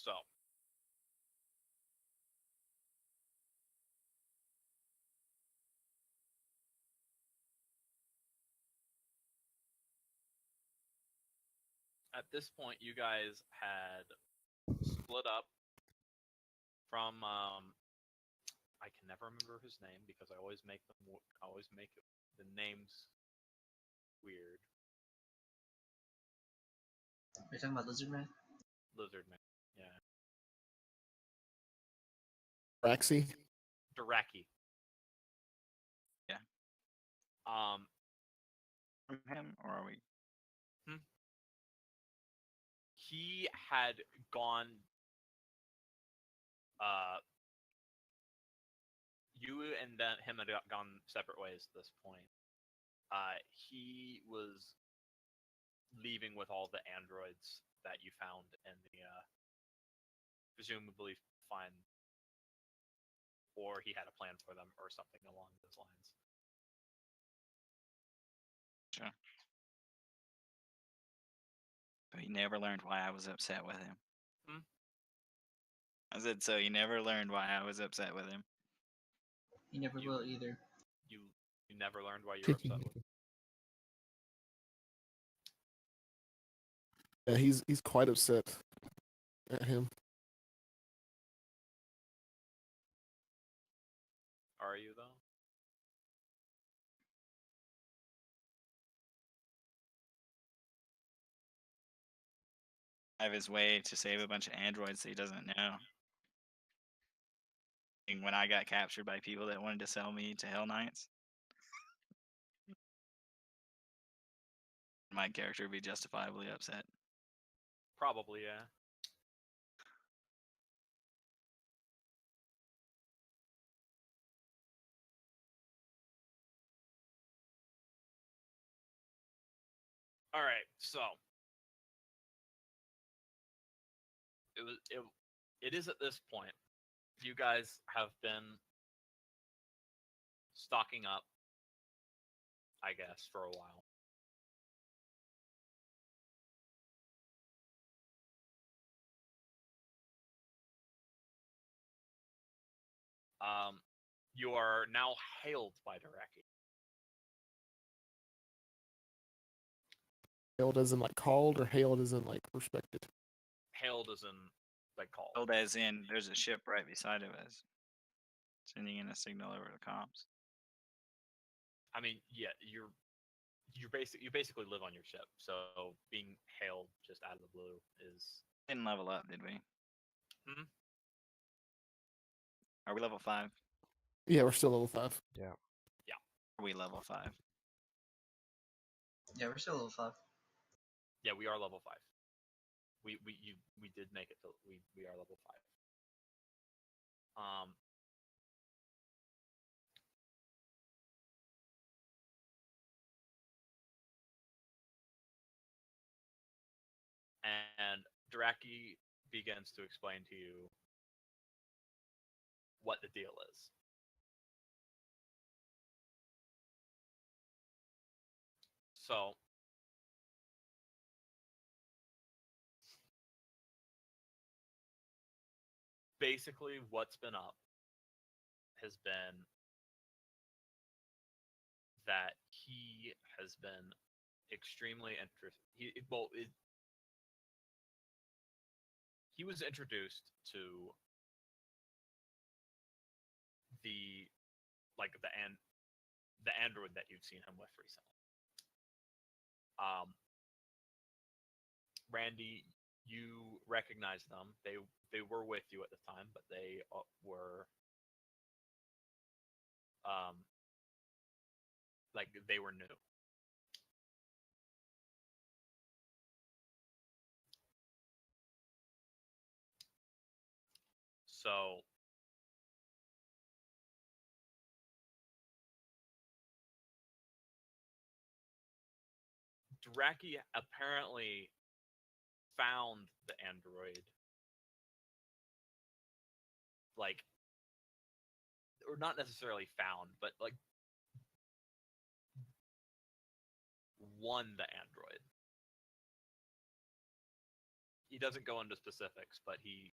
So, at this point, you guys had split up from I can never remember his name because I always make the names weird. Are you talking about Lizard Man? Lizard Man. Yeah. Raxi. Daraki. Yeah. From him, or are we? He had gone. You and then him had gone separate ways at this point. He was leaving with all the androids that you found in the presumably fine, or he had a plan for them or something along those lines. Sure. But he never learned why I was upset with him. I said, so he never learned why I was upset with him. He never will either. You never learned why you were upset with him. Yeah, he's quite upset at him. Are you though? Have his way to save a bunch of androids that he doesn't know. And when I got captured by people that wanted to sell me to Hell Knights, my character would be justifiably upset. Probably, yeah. All right, so it is at this point you guys have been stocking up, I guess, for a while. You are now hailed by Daraki. Hailed as in like called, or hailed as in like respected? Hailed as in like called. Told as in, there's a ship right beside of us, sending in a signal over the comms. I mean, yeah, you basically live on your ship, so being hailed just out of the blue is. Didn't level up, did we? Hmm? Are we level 5? Yeah, we're still level 5. Yeah. Are we level 5? Yeah, we're still level 5. Yeah, we are level 5. We did make it to we are level 5. And Draki begins to explain to you what the deal is. So, basically, what's been up has been that he has been extremely interested. He was introduced to the the android that you've seen him with recently. Randy, you recognize them. They were with you at the time, but they were like they were new. So Draki apparently found the android, like, or not necessarily found, but like won the android. he doesn't go into specifics, but he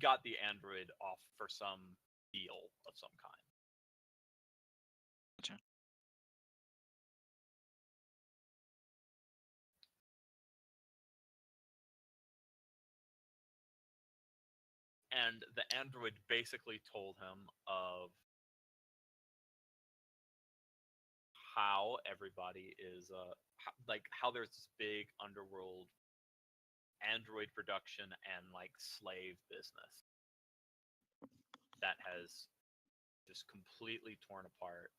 got the android off for some deal of some kind. Gotcha. And the android basically told him of how everybody is how there's this big underworld android production and like slave business that has just completely torn apart.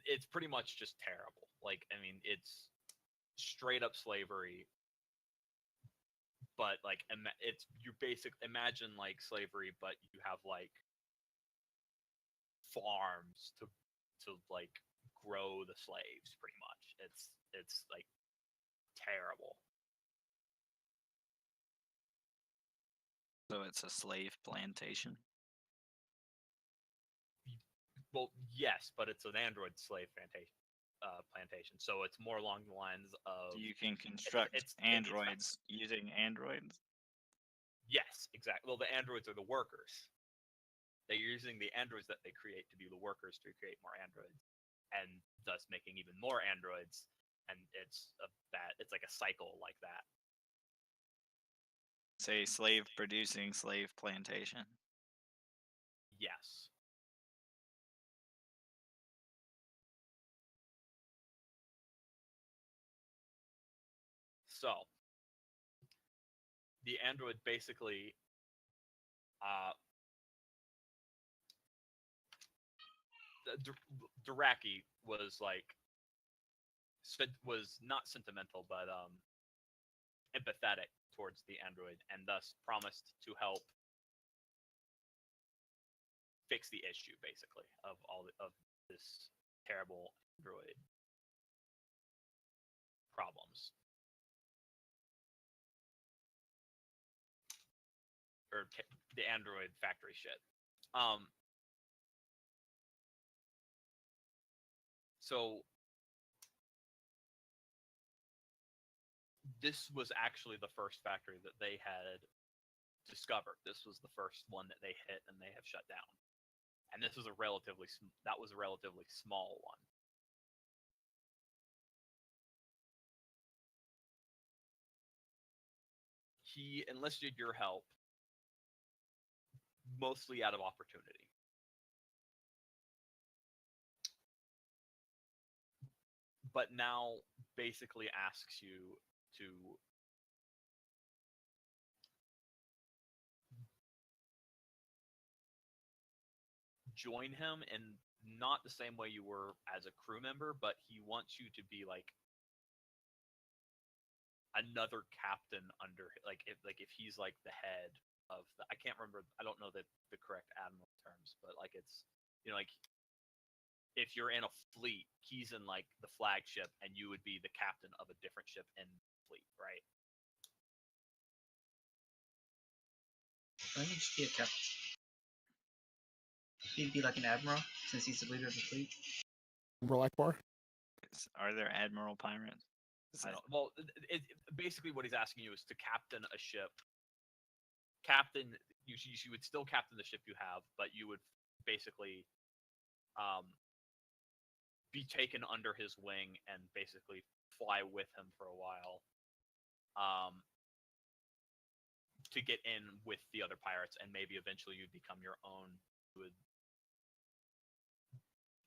It's pretty much just terrible. Like, I mean, it's straight up slavery, but like it's you basic imagine like slavery, but you have like farms to like grow the slaves. Pretty much, it's like terrible. So it's a slave plantation. Well, yes, but it's an android slave plantation, so it's more along the lines of You can construct it's androids using androids. yes, exactly. Well, the androids are the workers. They're using the androids that they create to be the workers to create more androids, and thus making even more androids. And it's like a cycle like that. Say slave producing slave plantation. Yes. So the android basically Duraki was like was not sentimental but empathetic towards the android, and thus promised to help fix the issue basically of of this terrible android problems, or the android factory shit. So this was actually the first factory that they had discovered. This was the first one that they hit and they have shut down. And this was a relatively small one. He enlisted your help mostly out of opportunity. But now basically asks you to join him in not the same way you were as a crew member, but he wants you to be like another captain under, like if he's like the head of the, I can't remember, I don't know the correct admiral terms, but like it's, you know, like if you're in a fleet, he's in like the flagship and you would be the captain of a different ship in the fleet, right? Why don't you just be a captain? He'd be like an admiral, since he's the leader of the fleet. Admiral Akbar. Are there admiral pirates? I don't. Well, basically what he's asking you is to captain a ship. Captain, you would still captain the ship you have, but you would basically be taken under his wing and basically fly with him for a while, to get in with the other pirates, and maybe eventually you'd become your own.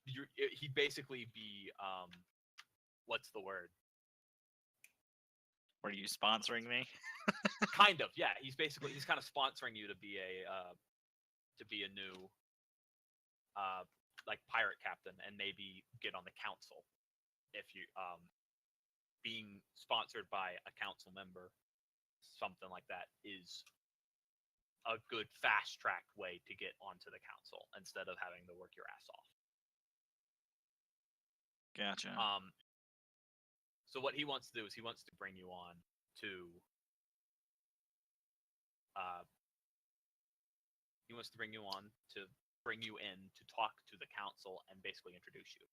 He'd basically be what's the word? Were you sponsoring me? Kind of, yeah. He's kind of sponsoring you to be a new like pirate captain, and maybe get on the council if you being sponsored by a council member, something like that is a good fast track way to get onto the council instead of having to work your ass off. Gotcha. So what he wants to do is he wants to bring you on to he wants to bring you on to bring you in to talk to the council and basically introduce you.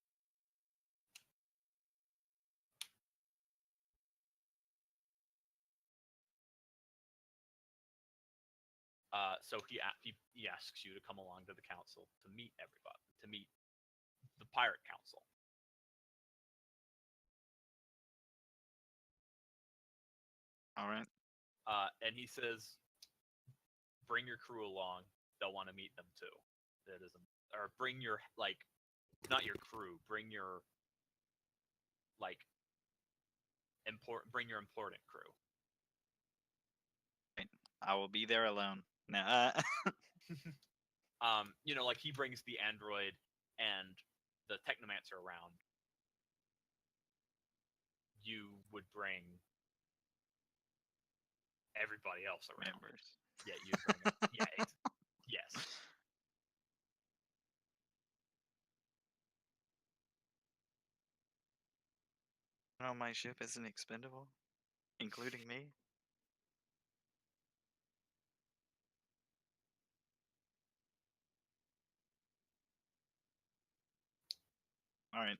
So he asks you to come along to the council to meet everybody, to meet the pirate council. All right. And he says, bring your crew along. They'll want to meet them too. That is, or bring your not your crew. Bring your bring your important crew. I will be there alone. No. He brings the android and the technomancer around. You would bring everybody else around. Members. Yeah, you bring. Yes. No, my ship isn't expendable, including me. All right.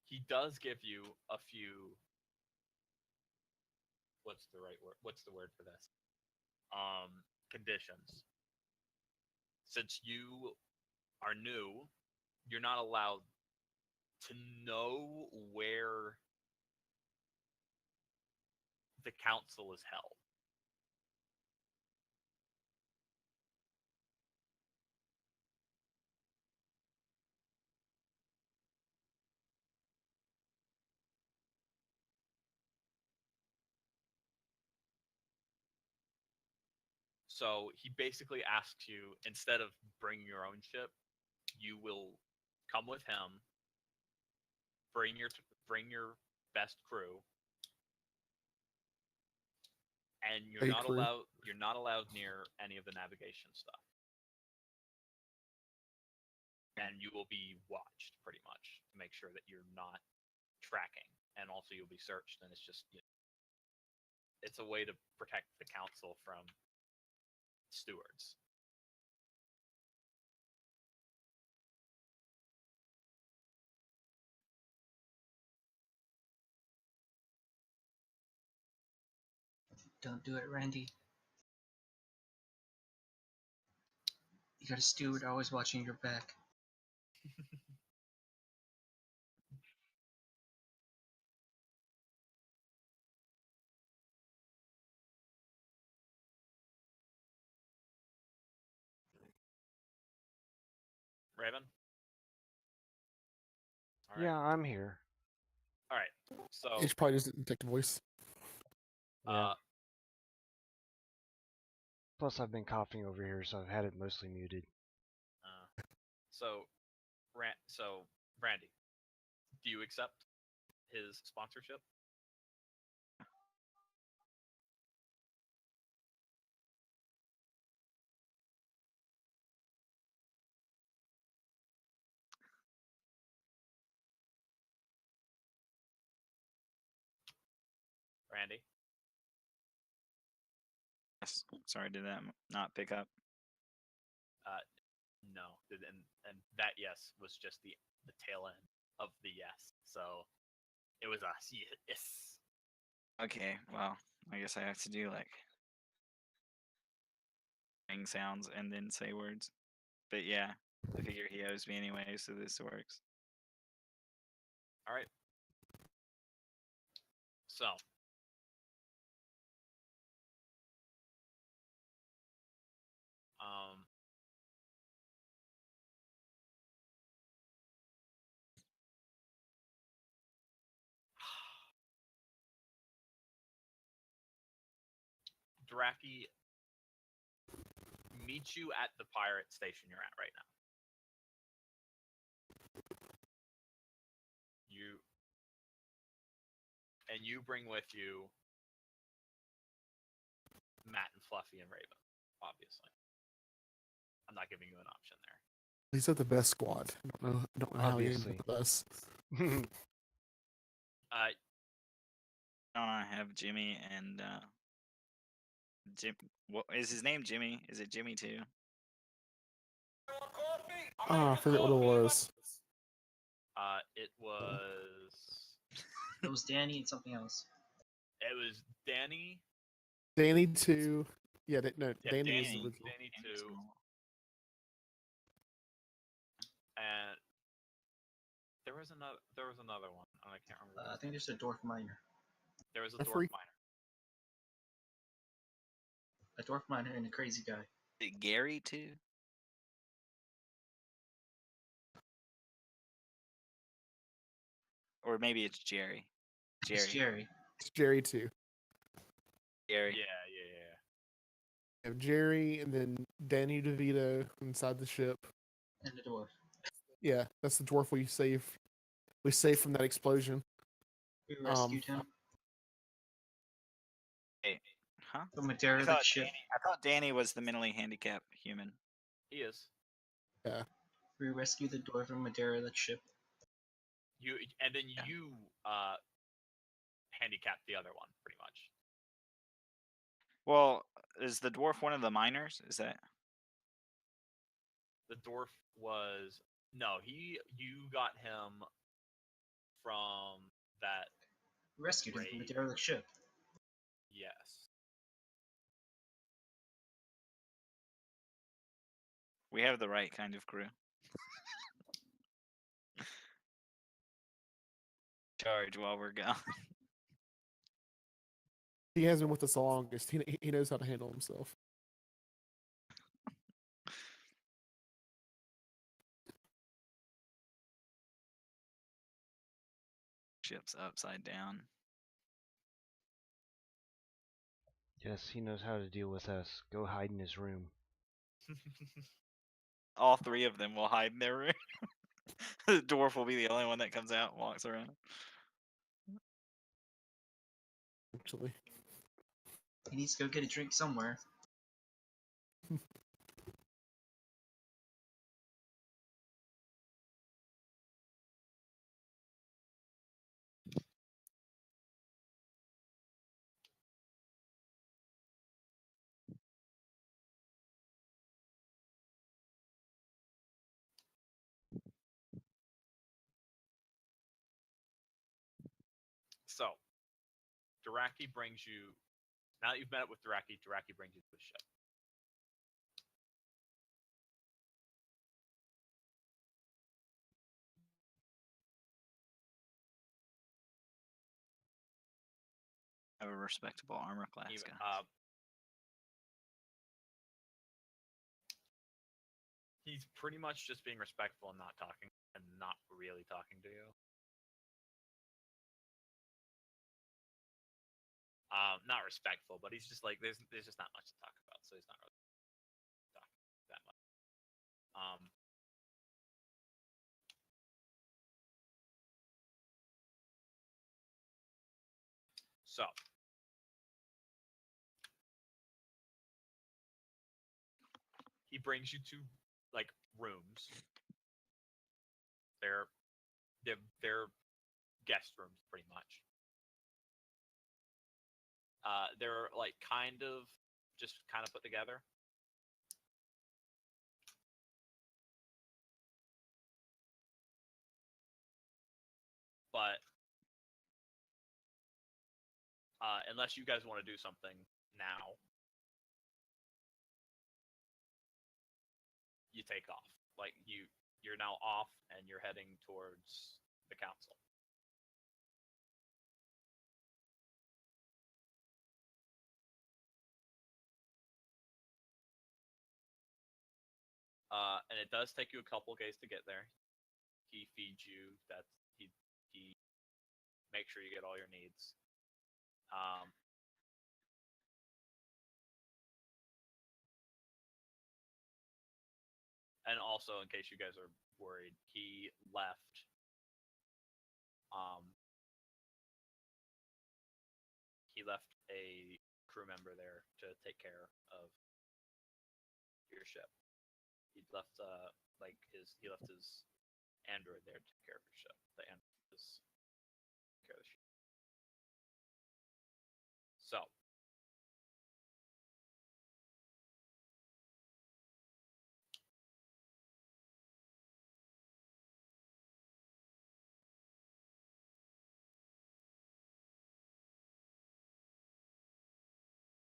He does give you a few. What's the right word? What's the word for this? Conditions. Since you are new, you're not allowed to know where the council is held. So he basically asks you, instead of bringing your own ship, you will come with him, bring your best crew, and you're A not crew. allowed near any of the navigation stuff. And you will be watched pretty much to make sure that you're not tracking, and also you'll be searched. And it's just it's a way to protect the council from stewards. Don't do it, Randy. You got a steward always watching your back. Raven. All right. Yeah, I'm here. All right. So It's probably just a detective voice. Yeah. Plus, I've been coughing over here, so I've had it mostly muted. So Randy, do you accept his sponsorship? Randy? Yes. Sorry, did that not pick up? No. And that yes was just the tail end of the yes. So it was a yes. Okay, well, I guess I have to do like ring sounds and then say words. But yeah, I figure he owes me anyway, so this works. All right. So um Draki meets you at the pirate station you're at right now. You bring with you Matt and Fluffy and Raven, obviously. I'm not giving you an option there. He's at the best squad. I don't know how he Obviously. ended with us. I have Jimmy and Jim. What is his name? Jimmy? Is it Jimmy too? I forget what it was. It was It was Danny and something else. Danny. Danny 2. Yeah, no, Yeah, Danny was Danny. the original. Danny 2. And there was another one. And I can't remember. I think there's a dwarf miner. There was a Jeffrey? dwarf miner. A dwarf miner and a crazy guy. Is it Gary too? Or maybe it's Jerry. It's Jerry. It's Jerry 2. Gary. Yeah. You have Jerry and then Danny DeVito inside the ship. And the dwarf. Yeah, that's the dwarf we saved. We saved from that explosion. We rescued him Hey, huh? from a I derelict thought, ship. I thought Danny was the mentally handicapped human. He is. We rescued the dwarf from a derelict ship. You handicapped the other one pretty much. Well, is the dwarf one of the miners? Is that? The dwarf was you got him from that. We rescued him from a Raid. derelict ship. Yes. We have the right kind of crew. Charge while we're gone. He has been with us the longest. He knows how to handle himself. Ship's upside down. Yes, he knows how to deal with us. Go hide in his room. All three of them will hide in their room. The dwarf will be the only one that comes out and walks around. Actually, He needs to go get a drink somewhere. So, Draki brings you. Now that you've met up with Draki brings you to the ship. Have a respectable armor class, Even, guys. he's pretty much just being respectful and not talking, and not really talking to you. Not respectful, but he's just like there's just not much to talk about, so he's not really talking that much. So he brings you to like rooms. They're guest rooms pretty much. They're like kind of put together. But unless you guys want to do something now, you take off. Like you're now off and you're heading towards the council. And it does take you a couple of days to get there. He feeds you. He makes sure you get all your needs. And also, in case you guys are worried, he left. He left a crew member there to take care of your ship. left he left his android there to take care of his ship. The android is take care of the ship. So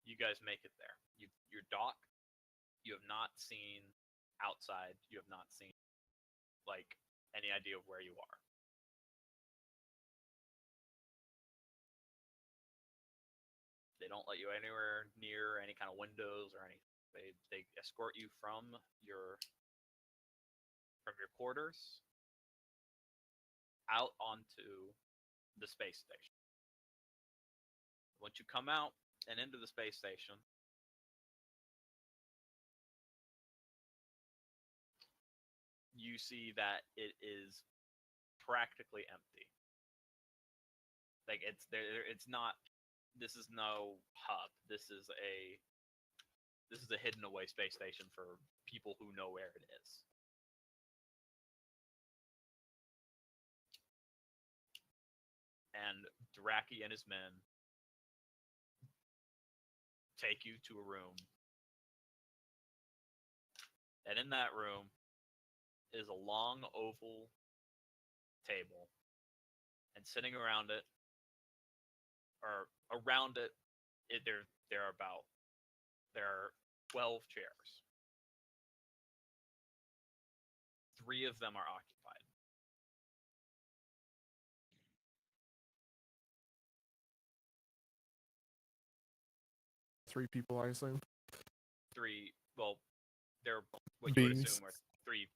you guys make it there. You're dock. You have not seen outside. You have not seen like any idea of where you are. They don't let you anywhere near any kind of windows or anything. They escort you from your quarters out onto the space station. Once you come out and into the space station, you see that it is practically empty. Like it's there. It's not. This is no hub. This is a hidden away space station for people who know where it is. And Draki and his men take you to a room. And in that room is a long oval table. And sitting around it, there are 12 chairs. 3 of them are occupied. Three people, I assume. 3, well, they're what you would Beings. assume are three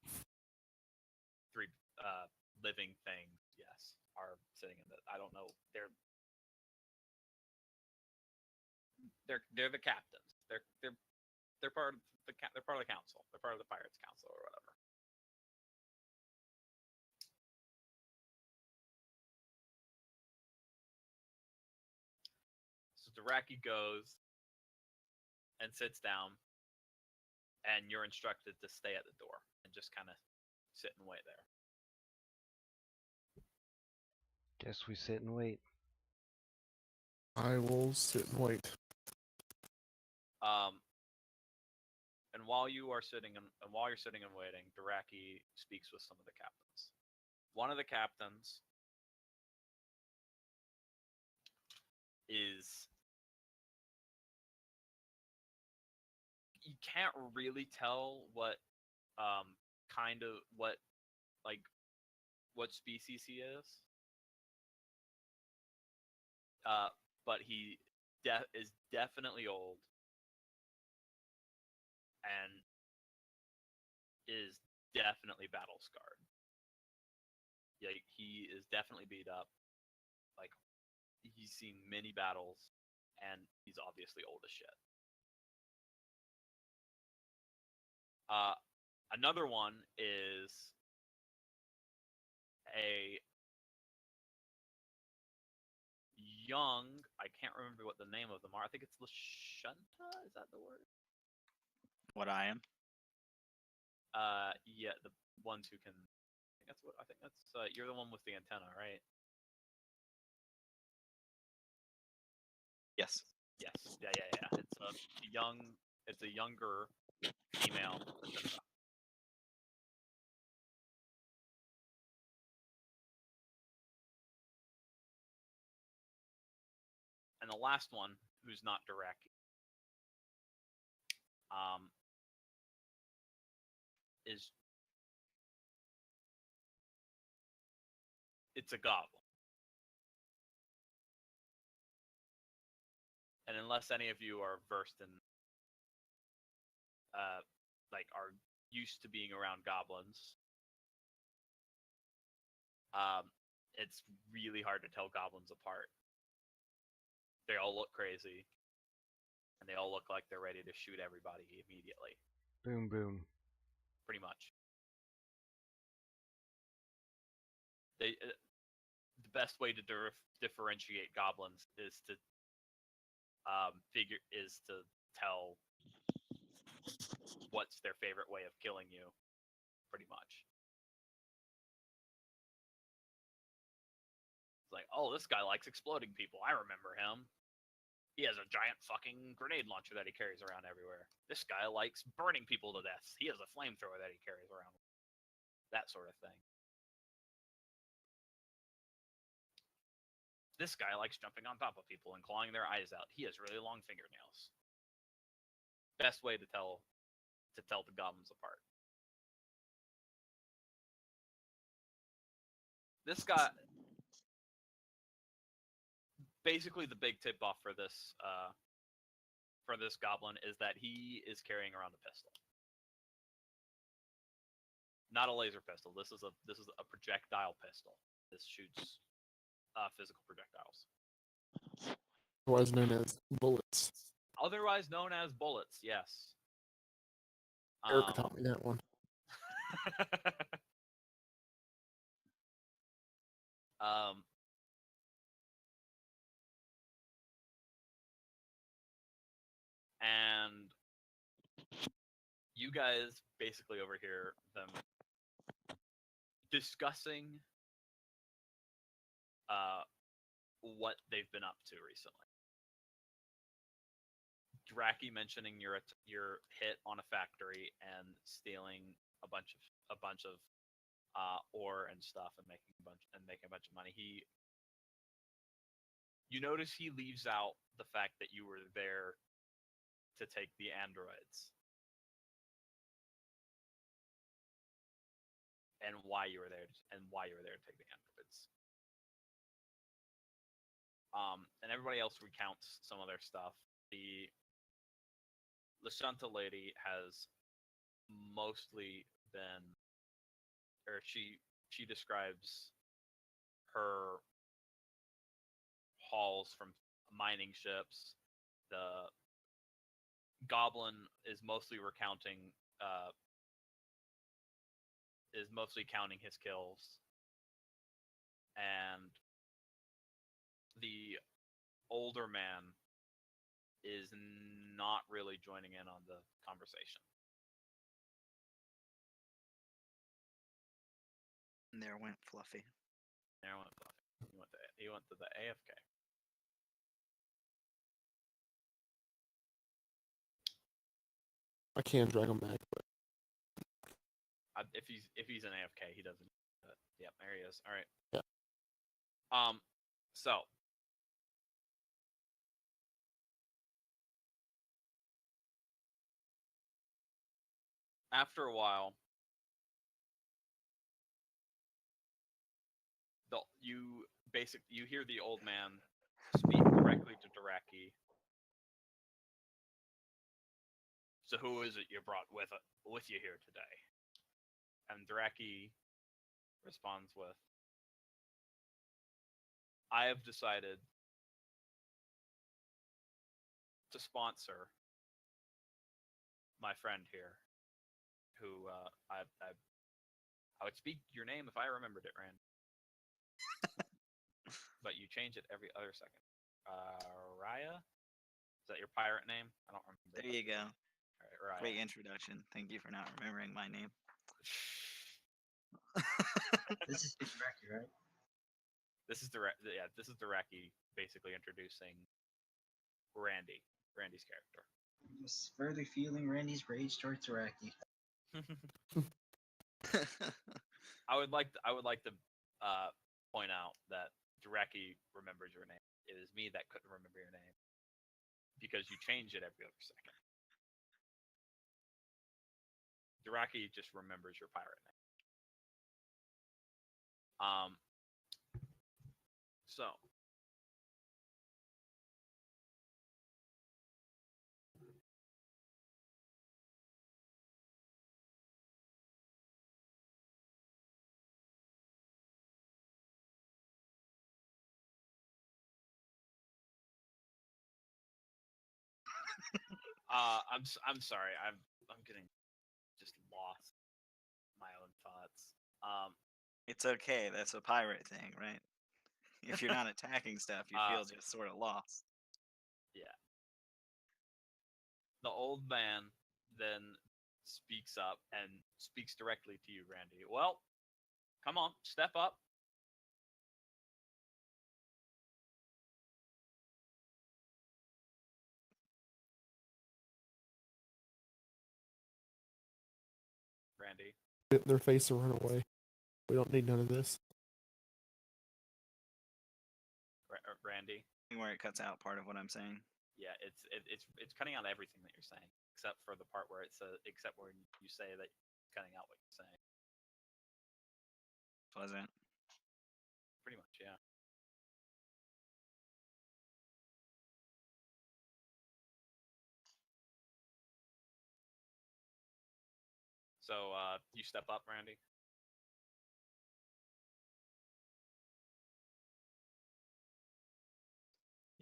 living things. Yes, are sitting in the. I don't know. They're the captains. They're part of they're part of the council. They're part of the Pirates Council or whatever. So Draki goes and sits down, and you're instructed to stay at the door and just kind of sit and wait there. Guess we sit and wait. I will sit and wait. And while you're sitting and waiting, Draki speaks with some of the captains. One of the captains is you can't really tell what what species he is. But he is definitely old and is definitely battle scarred. Yeah, he is definitely beat up. Like he's seen many battles, and he's obviously old as shit. Another one is a young. I can't remember what the name of them are. I think it's Lashunta. Is that the word? What I am? Yeah, the ones who can. I think that's. You're the one with the antenna, right? Yes. Yes. Yeah. It's a young. It's a younger female. And the last one, who's not direct, is it's a goblin. And unless any of you are versed in, are used to being around goblins, it's really hard to tell goblins apart. They all look crazy, and they all look like they're ready to shoot everybody immediately. Boom, boom. Pretty much. The best way to differentiate goblins is to tell what's their favorite way of killing you, pretty much. It's like, oh, this guy likes exploding people. I remember him. He has a giant fucking grenade launcher that he carries around everywhere. This guy likes burning people to death. He has a flamethrower that he carries around. That sort of thing. This guy likes jumping on top of people and clawing their eyes out. He has really long fingernails. Best way to tell the goblins apart. This guy, basically the big tip off for this goblin is that he is carrying around a pistol. Not a laser pistol. This is a projectile pistol. This shoots physical projectiles. Otherwise known as bullets. Otherwise known as bullets, yes. Eric taught me that one. um, and you guys basically overhear them discussing what they've been up to recently. Draki mentioning your hit on a factory and stealing a bunch of ore and stuff and making a bunch of money. You notice he leaves out the fact that you were there to take the androids and why you were there to take the androids. And everybody else recounts some of their stuff. The Lashanta lady has mostly been, or she describes her hauls from mining ships. The goblin is mostly counting his kills, and the older man is not really joining in on the conversation. And there went Fluffy. He went to the AFK. I can drag him back, but If he's an AFK, he doesn't. Yep, there he is. All right. Yeah. So after a while, you hear the old man speak directly to Draki. So who is it you brought with you here today? And Draki responds with, I have decided to sponsor my friend here, who I would speak your name if I remembered it, Rand. But you change it every other second. Raya? Is that your pirate name? I don't remember. There you go. All right, Raya. Great introduction. Thank you for not remembering my name. This is Draki, right? This is Draki basically introducing Randy's character. Just further feeling Randy's rage towards Draki. I would like to point out that Draki remembers your name. It is me that couldn't remember your name because you change it every other second. Draki just remembers your pirate name. So I'm sorry. I'm getting just lost in my own thoughts. It's okay. That's a pirate thing, right? If you're not attacking stuff, you feel just sort of lost. Yeah. The old man then speaks up and speaks directly to you, Randy. Well, come on, step up. Randy. Get in their face and run away. We don't need none of this. Randy. Where it cuts out part of what I'm saying. Yeah, it's cutting out everything that you're saying, except for the part where it says, except where you say that it's cutting out what you're saying. Pleasant. Pretty much, yeah. So, you step up, Randy.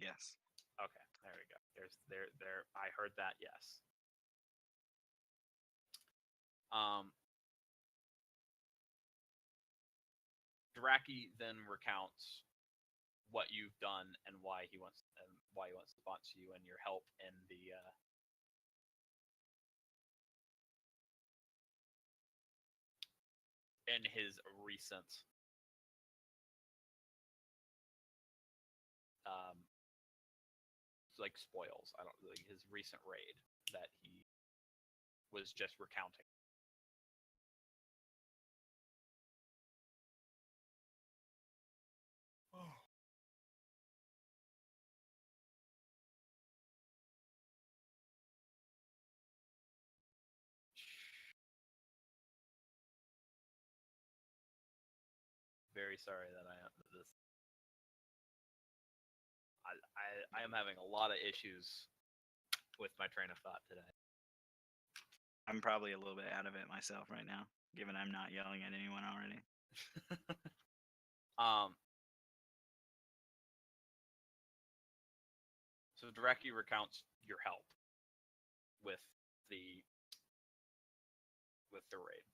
Yes. Okay, there we go. There. I heard that. Yes. Draki then recounts what you've done and why he wants to sponsor you and your help in the in his recent like spoils. I don't like his recent raid that he was just recounting. Very sorry that I am having a lot of issues with my train of thought today. I'm probably a little bit out of it myself right now, given I'm not yelling at anyone already. So Draki recounts your help with the raid.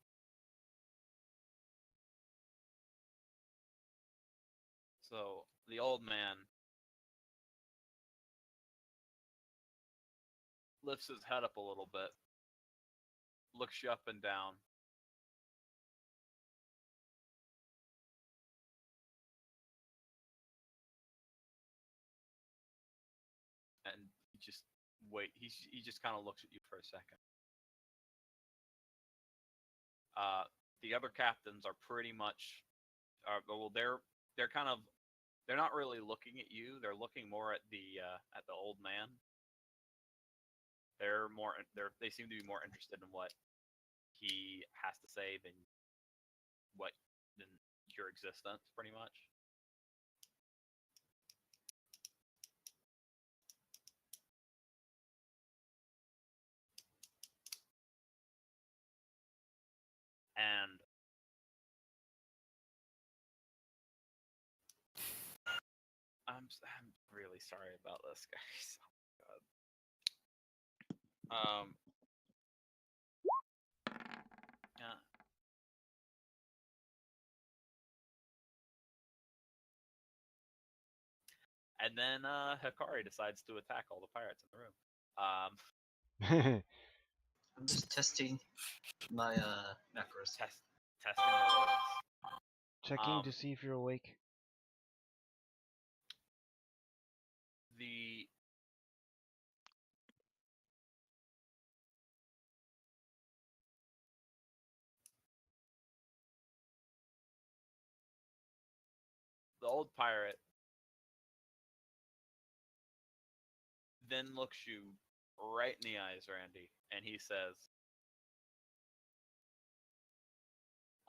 So the old man lifts his head up a little bit, looks you up and down, and he just kind of looks at you for a second. The other captains are pretty much, well, they're kind of, they're not really looking at you. They're looking more at the old man. They seem to be more interested in what he has to say than your existence, pretty much. And I'm really sorry about this, guys. Oh my god. Yeah. And then Hikari decides to attack all the pirates in the room. I'm just testing my macros. Testing the rules. Checking to see if you're awake. The old pirate then looks you right in the eyes, Randy, and he says,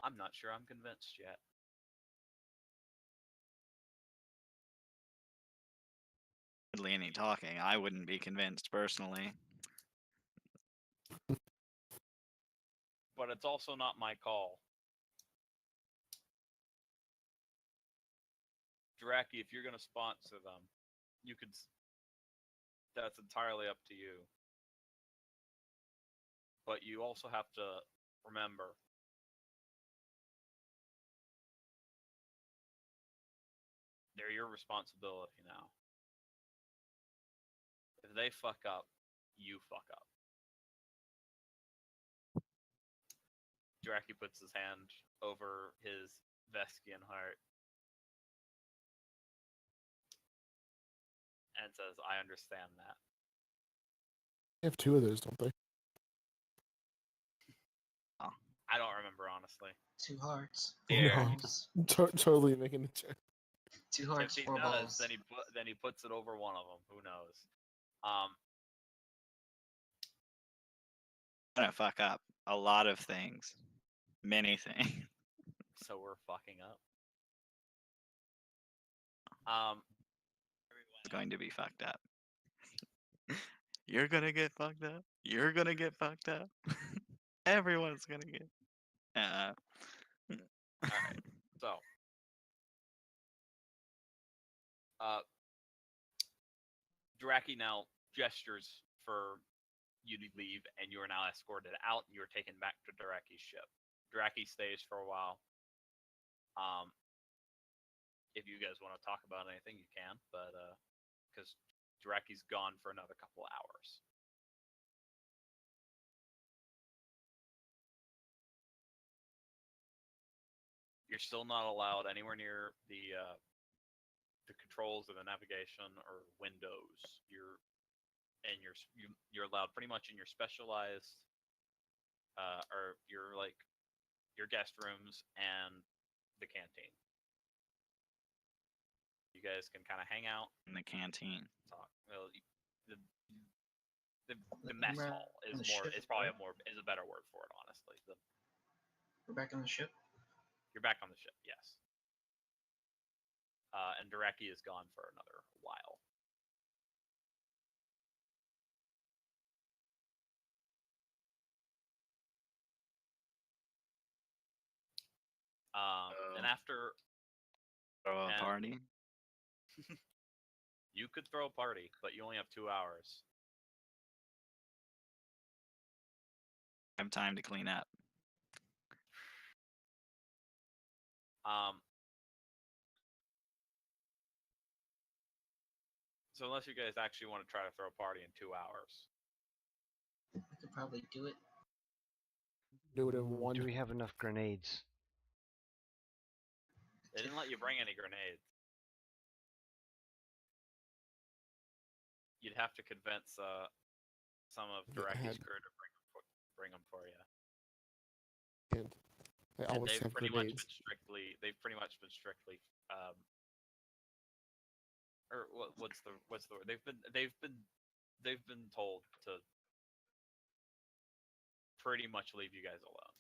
"I'm not sure I'm convinced yet." Hardly any talking. I wouldn't be convinced personally. But it's also not my call. Draki, if you're going to sponsor them, you could. That's entirely up to you. But you also have to remember they're your responsibility now. If they fuck up, you fuck up. Draki puts his hand over his Veskian heart and says, I understand that. They have 2 of those, don't they? I don't remember, honestly. 2 hearts. Here. 4 balls. Totally making a check. 2 hearts, If he 4 does, balls. then he puts it over one of them. Who knows? I'm gonna fuck up a lot of things. Many things. So we're fucking up. It's going to be fucked up. You're gonna get fucked up. You're gonna get fucked up. Everyone's gonna get. All right. So, Draki now gestures for you to leave, and you are now escorted out, and you are taken back to Draki's ship. Draki stays for a while. If you guys want to talk about anything, you can, but because Draki's gone for another couple hours. You're still not allowed anywhere near the controls or the navigation or windows. You're allowed pretty much in your specialized or your guest rooms and the canteen. You guys can kind of hang out In the canteen. talk. Well, the mess hall is probably a better word for it, honestly. We're back on the ship. You're back on the ship, yes. And Draki is gone for another while. And after Throw a And- party. you could throw a party, but you only have 2 hours. I have time to clean up. So unless you guys actually want to try to throw a party in 2 hours, We could probably do it. Do it in 1. Do we have enough grenades? they didn't let you bring any grenades. You'd have to convince some of Yeah, I Draki's had- crew to bring them for you. And they And always they've have pretty grenades. much been strictly or what's the word? They've been told to pretty much leave you guys alone.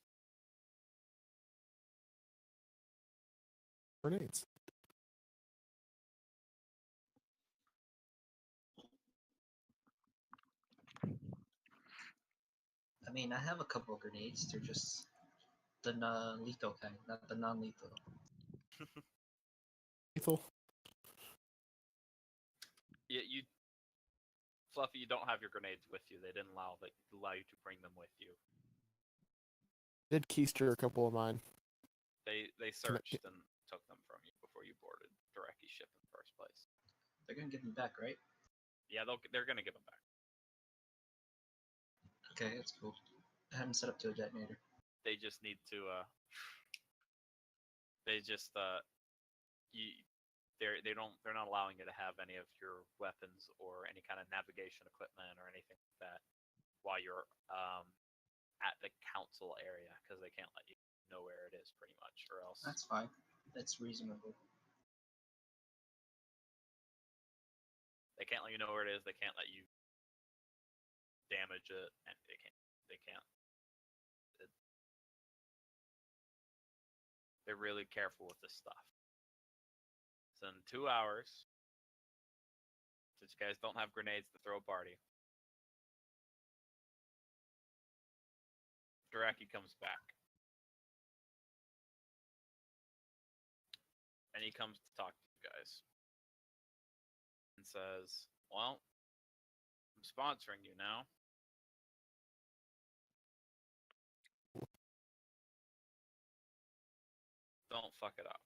Grenades. I mean, I have a couple of grenades. They're just the lethal kind, not the non-lethal. Lethal. Yeah, Fluffy, you don't have your grenades with you. They didn't allow you to bring them with you. Did keister a couple of mine. They searched and took them from you before you boarded Draki's ship in the first place. They're gonna give them back, right? Yeah, they're gonna give them back. Okay, that's cool. I haven't set up to a detonator. They just need to they just they're not allowing you to have any of your weapons or any kind of navigation equipment or anything like that while you're at the council area, because they can't let you know where it is pretty much, or else That's fine. That's reasonable. they can't let you know where it is. They can't let you damage it, and they can't. They're really careful with this stuff. So in 2 hours, since you guys don't have grenades to throw a party, Draki comes back. And he comes to talk to you guys. And says, well, I'm sponsoring you now. Don't fuck it up.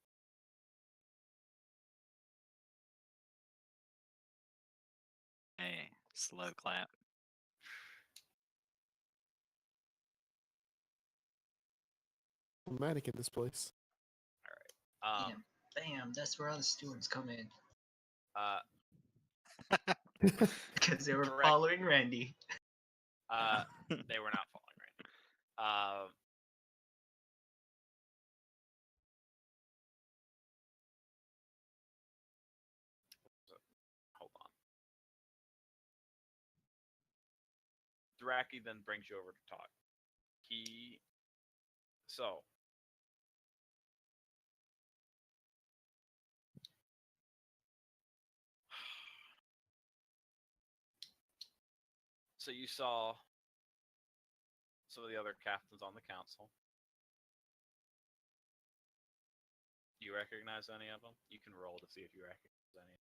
Hey, slow clap. problematic in this place. Bam, bam, that's where all the stewards come in. Because they were Correct. following Randy. They were not following Randy. Hold on. Draki then brings you over to talk. So you saw some of the other captains on the council. Do you recognize any of them? You can roll to see if you recognize any.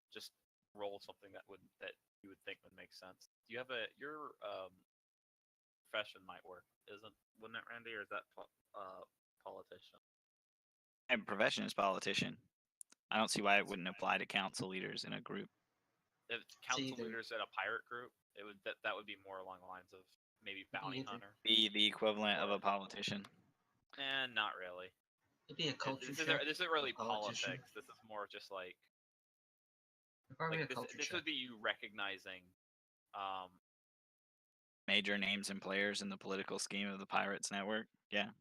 Just roll something that you would think would make sense. Do you have your profession might work, wouldn't it, Randy, or is that politician? And profession is politician. I don't see why it wouldn't apply to council leaders in a group. If council either. leaders at a pirate group, that would be more along the lines of maybe bounty Either. hunter. The equivalent of a politician. Not really. It'd be a culture This check. isn't really a politician. politics. This is more just like Probably a this culture check. would be you recognizing Major names and players in the political scheme of the Pirates Network. Yeah.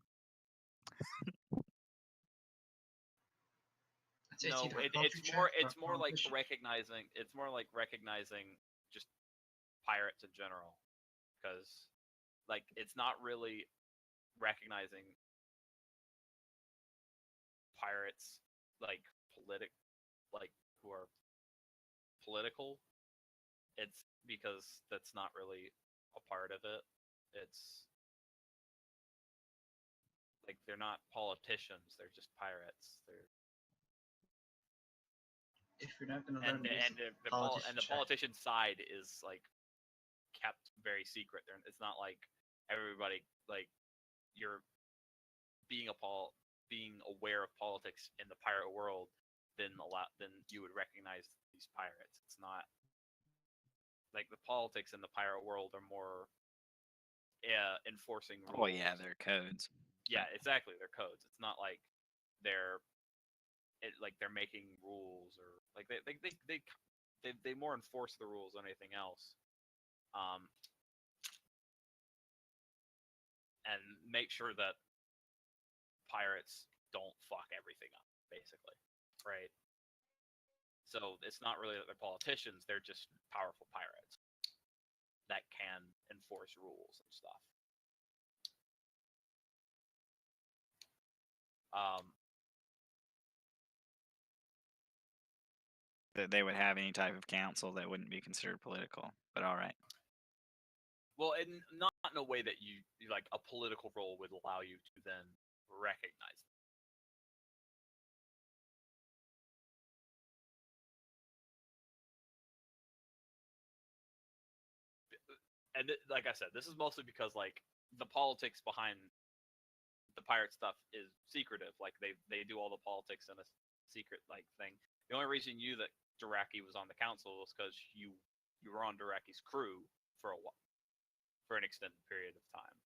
no, it's more like recognizing. It's more like recognizing just pirates in general, because like it's not really recognizing pirates like who are political. It's because that's not really a part of it. It's like they're not politicians; they're just pirates. If you're not gonna And learn the politician side is like kept very secret. It's not like everybody like you're being aware of politics in the pirate world. Then you would recognize these pirates. It's not like the politics in the pirate world are more enforcing rules. Oh yeah, they're codes. Yeah, exactly. They're codes. It's not like they're making rules, or like they more enforce the rules than anything else. And make sure that pirates don't fuck everything up, basically, right? So it's not really that they're politicians; they're just powerful pirates that can enforce rules and stuff. That they would have any type of council that wouldn't be considered political. But all right. Well, and not in a way that you like a political role would allow you to then recognize them. And like I said, this is mostly because like the politics behind the pirate stuff is secretive. Like they do all the politics in a secret like thing. The only reason you knew that Daraki was on the council was because you were on Daraki's crew for a while, for an extended period of time.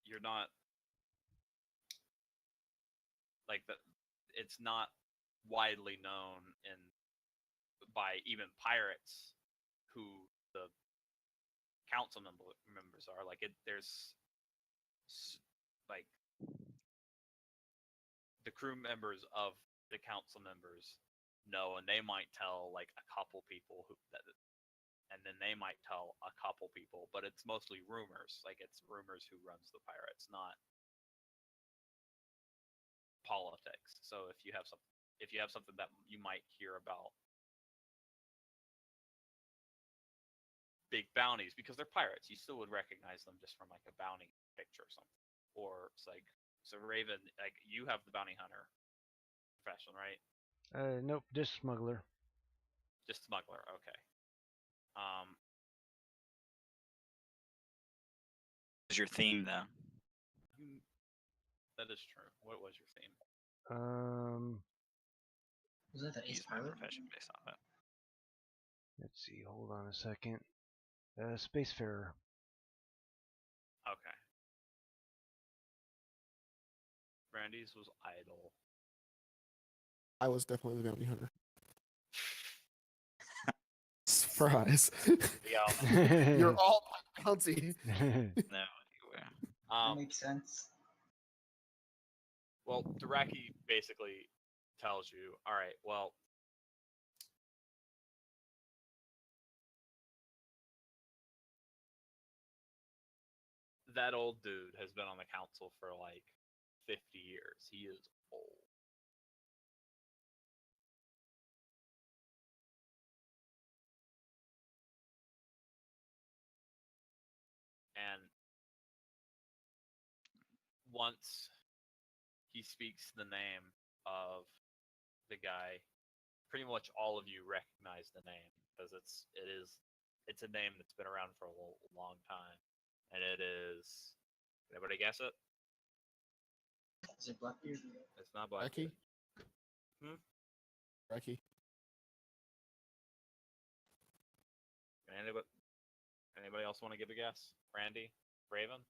You're not like that. It's not widely known by even pirates who the council members are. Like there's like the crew members of the council members know, and they might tell like a couple people and then they might tell a couple people, but it's mostly rumors. Like it's rumors who runs the pirates, not politics. So if you have something that you might hear about big bounties, because they're pirates, you still would recognize them just from like a bounty picture or something. Or it's like, so Raven, like you have the bounty hunter profession, right? Nope, just smuggler. Just smuggler, okay. What's your theme though? That is true. What was your theme? Was that the ace Use my pilot? profession based off it. Let's see. Hold on a second. Spacefarer. Okay. Randy's was idle. I was definitely the bounty hunter. Surprise! Yeah. You're all bounty. No, you were. That makes sense. Well, Duraki basically tells you, all right, well, that old dude has been on the council for like 50 years. He is old. And once he speaks the name of the guy, pretty much all of you recognize the name because it's a name that's been around for a long time, and it is. Anybody guess it? Is it Blackbeard? It's not Blackbeard. Becky? Becky. Anybody else want to give a guess? Randy? Raven?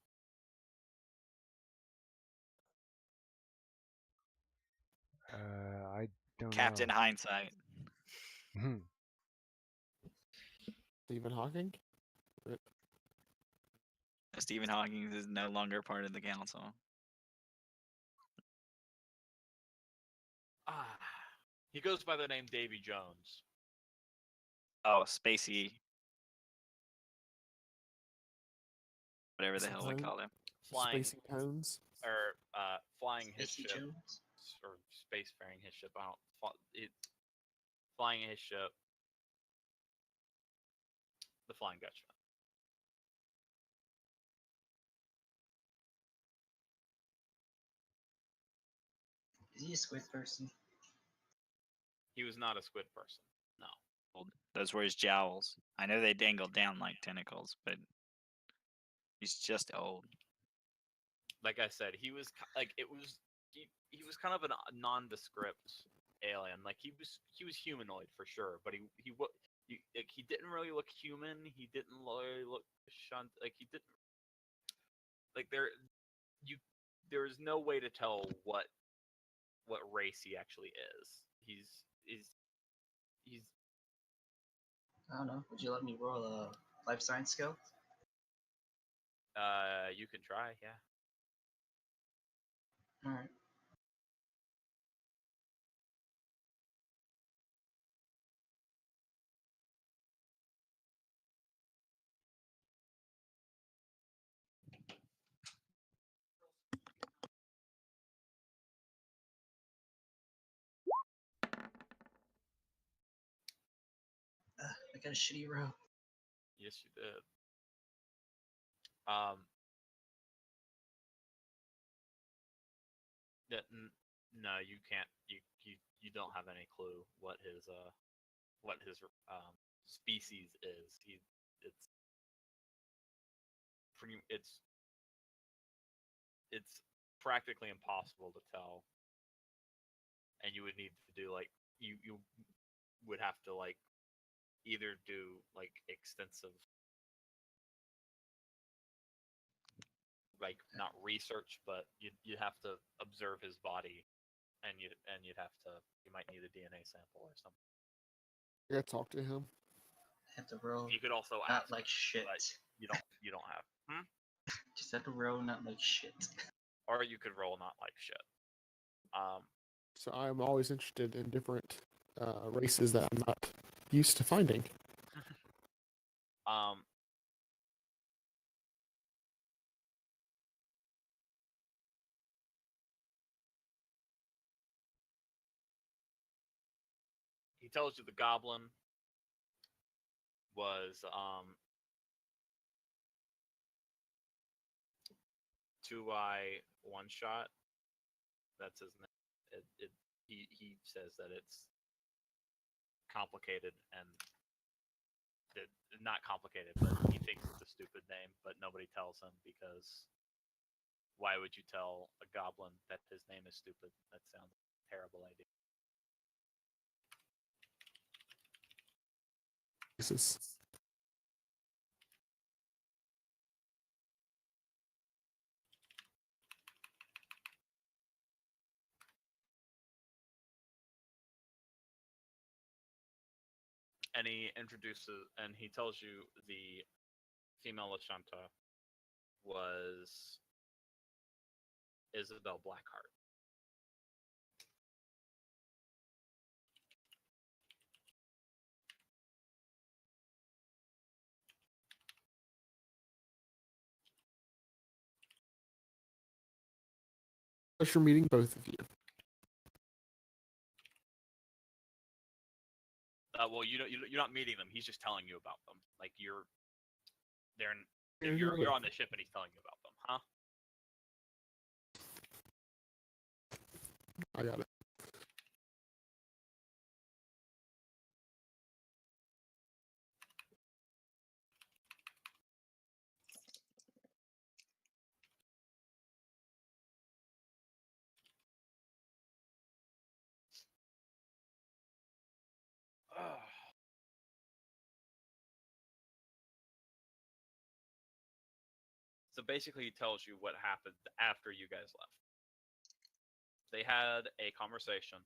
I don't Captain know. Hindsight. Stephen Hawking? Stephen Hawking is no longer part of the council. He goes by the name Davy Jones. Oh, Spacey. Whatever the hell they Sometimes- call him. Flying Spacey Tones? or flying his Spacey ship Jones? or spacefaring his ship. I don't. Flying his ship. The Flying Dutchman. Is he a squid person? He was not a squid person. No. Those were his jowls. I know they dangled down like tentacles, but he's just old. Like I said, he was he was kind of a nondescript alien. Like he was humanoid for sure, but he didn't really look human. He didn't really look shunt. Like he didn't like there is no way to tell what race he actually is. He's I don't know. Would you let me roll a life science skill? you can try, yeah. Alright. I got a shitty row. Yes, you did. Um. No, you can't. You don't have any clue what his species is. It's pretty. It's practically impossible to tell, and you would need to do like you would have to like either do like extensive like not research, but you have to observe his body, and you'd have to you might need a DNA sample or something. I gotta talk to him. I have to roll You could also not ask, like shit. but you don't have. Just have to roll not like shit. Or you could roll not like shit. So I'm always interested in different races that I'm not used to finding. Um, he tells you the goblin was 2i one shot. That's his name. He says that it's complicated and not complicated, but he thinks it's a stupid name, but nobody tells him because why would you tell a goblin that his name is stupid? That sounds like a terrible idea. Races. and he introduces and he tells you the female Lashanta was Isabel Blackheart. Pleasure meeting both of you. Well, you're not meeting them. He's just telling you about them. Like you're Yeah, you're on the ship and he's telling you about them, huh? I got it. So basically, he tells you what happened after you guys left. They had a conversation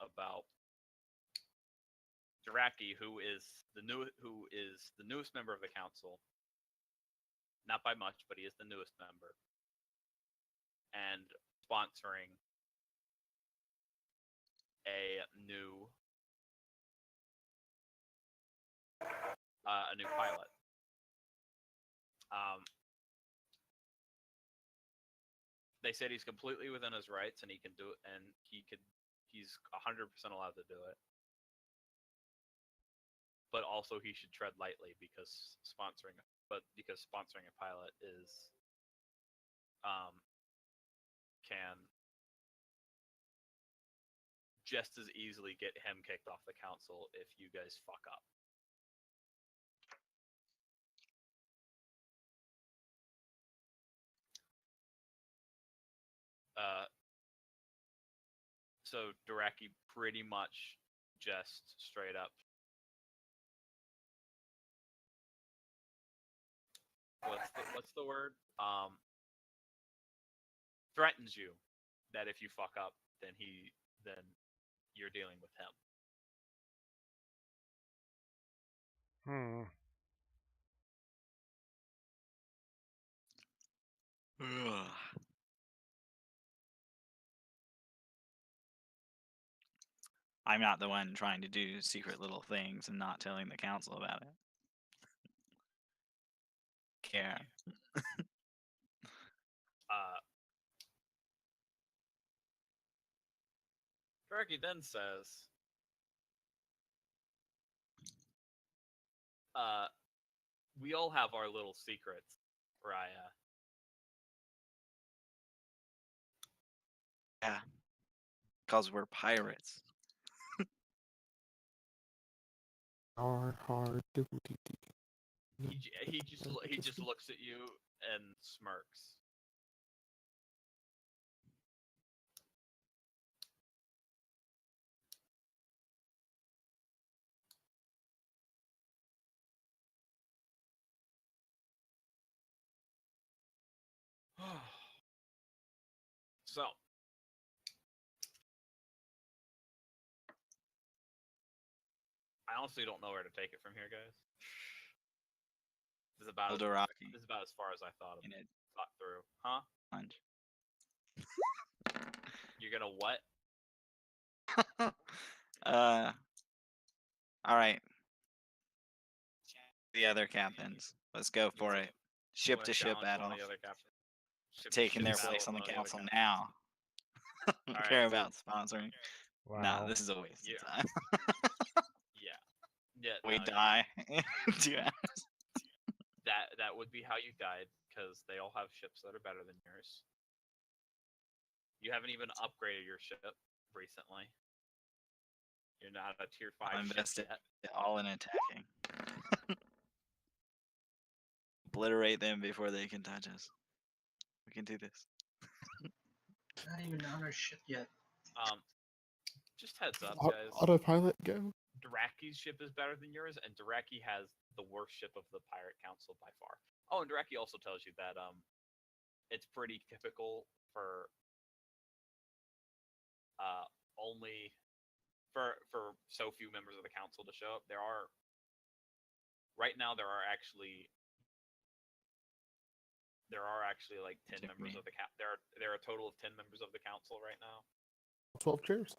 about Jiraki, who is the newest member of the council. Not by much, but he is the newest member, and sponsoring a new pilot. They said he's completely within his rights, and he can do it, and he's 100% allowed to do it. But also, he should tread lightly because sponsoring a pilot is can just as easily get him kicked off the council if you guys fuck up. So Duraki pretty much just straight up what's the word? Threatens you that if you fuck up, then you're dealing with him. I'm not the one trying to do secret little things and not telling the council about it. Care. Duraki then says, we all have our little secrets, Raya. Yeah. Because we're pirates. Hard. He just looks at you and smirks. So, I honestly don't know where to take it from here, guys. This is about Eldoraki. This is about as far as I thought through. Huh? Lunch. You're gonna what? All right. The other captains. Let's go for it. Ship to ship battle. Taking their place on the council now. Don't care about sponsoring. Wow. Nah, this is a waste of time. Yeah. We no, die. 2 hours. That would be how you died, because they all have ships that are better than yours. You haven't even upgraded your ship recently. You're not a tier 5 I'm ship invested yet. all in attacking. Obliterate them before they can touch us. We can do this. Not even on our ship yet. Just heads up, Au- guys. Autopilot go. Duraki's ship is better than yours, and Duraki has the worst ship of the Pirate Council by far. Oh, and Duraki also tells you that it's pretty typical for only for so few members of the council to show up. Right now there are actually like 10 members of the there are a total of 10 members of the council right now. 12 chairs.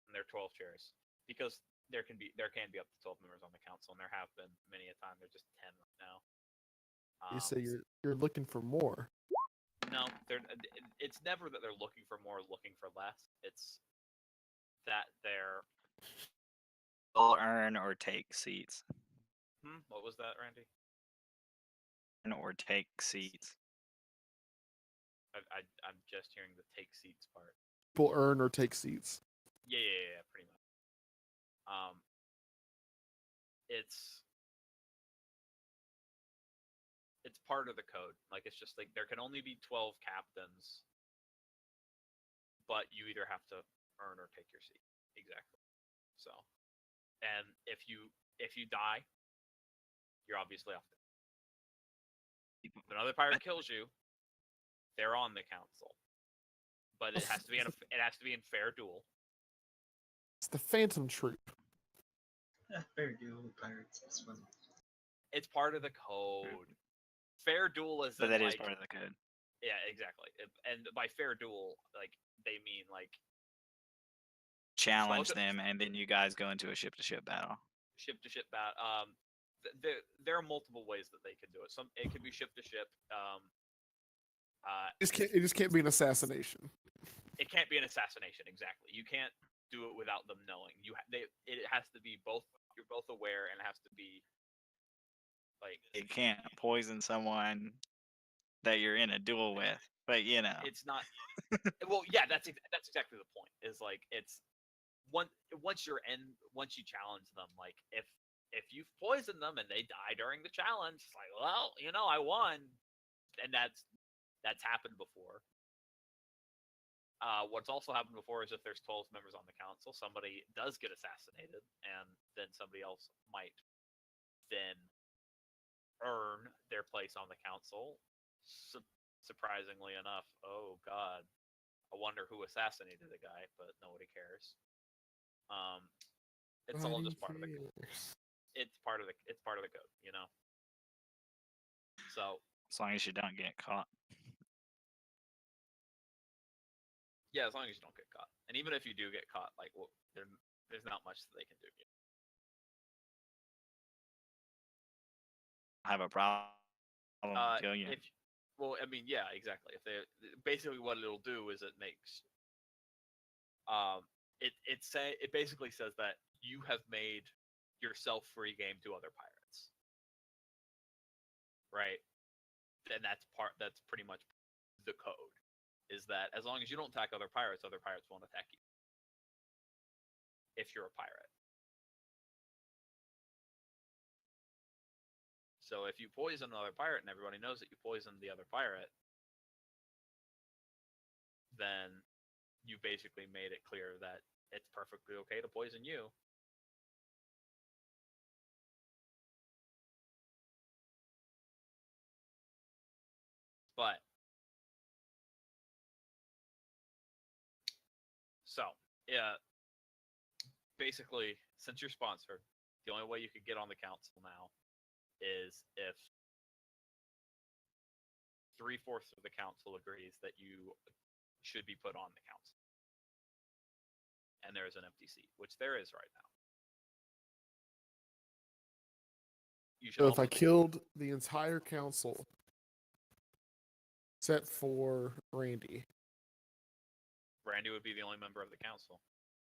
And there are 12 chairs because there can be up to 12 members on the council, and there have been many a time. There's just 10 right now. You say you're looking for more. No, it's never that they're looking for more, looking for less. It's that they're will earn or take seats. What was that, Randy? Earn or take seats. I'm just hearing the take seats part. People earn or take seats. Yeah, pretty much. It's part of the code. Like, it's just like there can only be 12 captains, but you either have to earn or take your seat. Exactly. So, and if you die, you're obviously off. If another pirate kills you, they're on the council, but it has to be in fair duel. It's the Phantom Troop. Fair duel pirates. That's fun. It's part of the code. Fair duel is. But that is part of the code. Yeah, exactly. And by fair duel, like they mean like challenge them, and then you guys go into a ship-to-ship battle. Ship-to-ship battle. There are multiple ways that they can do it. It can be ship-to-ship. It just can't be an assassination. It can't be an assassination. Exactly. You can't do it without them knowing. It has to be both. You're both aware, and it has to be like. It can't poison someone that you're in a duel with, but you know. It's not. Well, yeah, that's exactly the point. Is like it's once you challenge them, like if you've poisoned them and they die during the challenge, it's like, well, I won, and that's happened before. What's also happened before is if there's 12 members on the council, somebody does get assassinated, and then somebody else might then earn their place on the council. Surprisingly enough, oh god, I wonder who assassinated the guy, but nobody cares. It's all just part of the code. It's part of the code, So as long as you don't get caught. Yeah, as long as you don't get caught, and even if you do get caught, like, well, there's not much that they can do. I have a problem killing you. Well, I mean, yeah, exactly. If they basically what it'll do is it makes it basically says that you have made yourself free game to other pirates, right? And that's pretty much the code. Is that as long as you don't attack other pirates won't attack you. If you're a pirate. So if you poison another pirate and everybody knows that you poisoned the other pirate, then you basically made it clear that it's perfectly okay to poison you. But so, yeah, basically, since you're sponsored, the only way you could get on the council now is if 3/4 of the council agrees that you should be put on the council. And there is an empty seat, which there is right now. So if I killed the entire council, except for Randy, would be the only member of the council.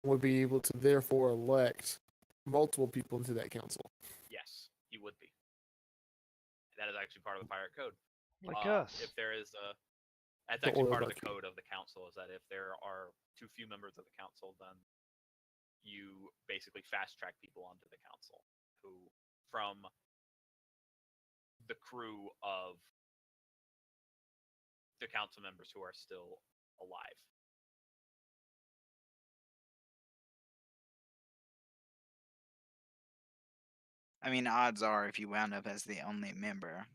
Would be able to therefore elect multiple people into that council. Yes, he would be. That is actually part of the pirate code. Like us. If there is that's actually part of the code of the council, is that if there are too few members of the council, then you basically fast track people onto the council who from the crew of the council members who are still alive. I mean, odds are if you wound up as the only member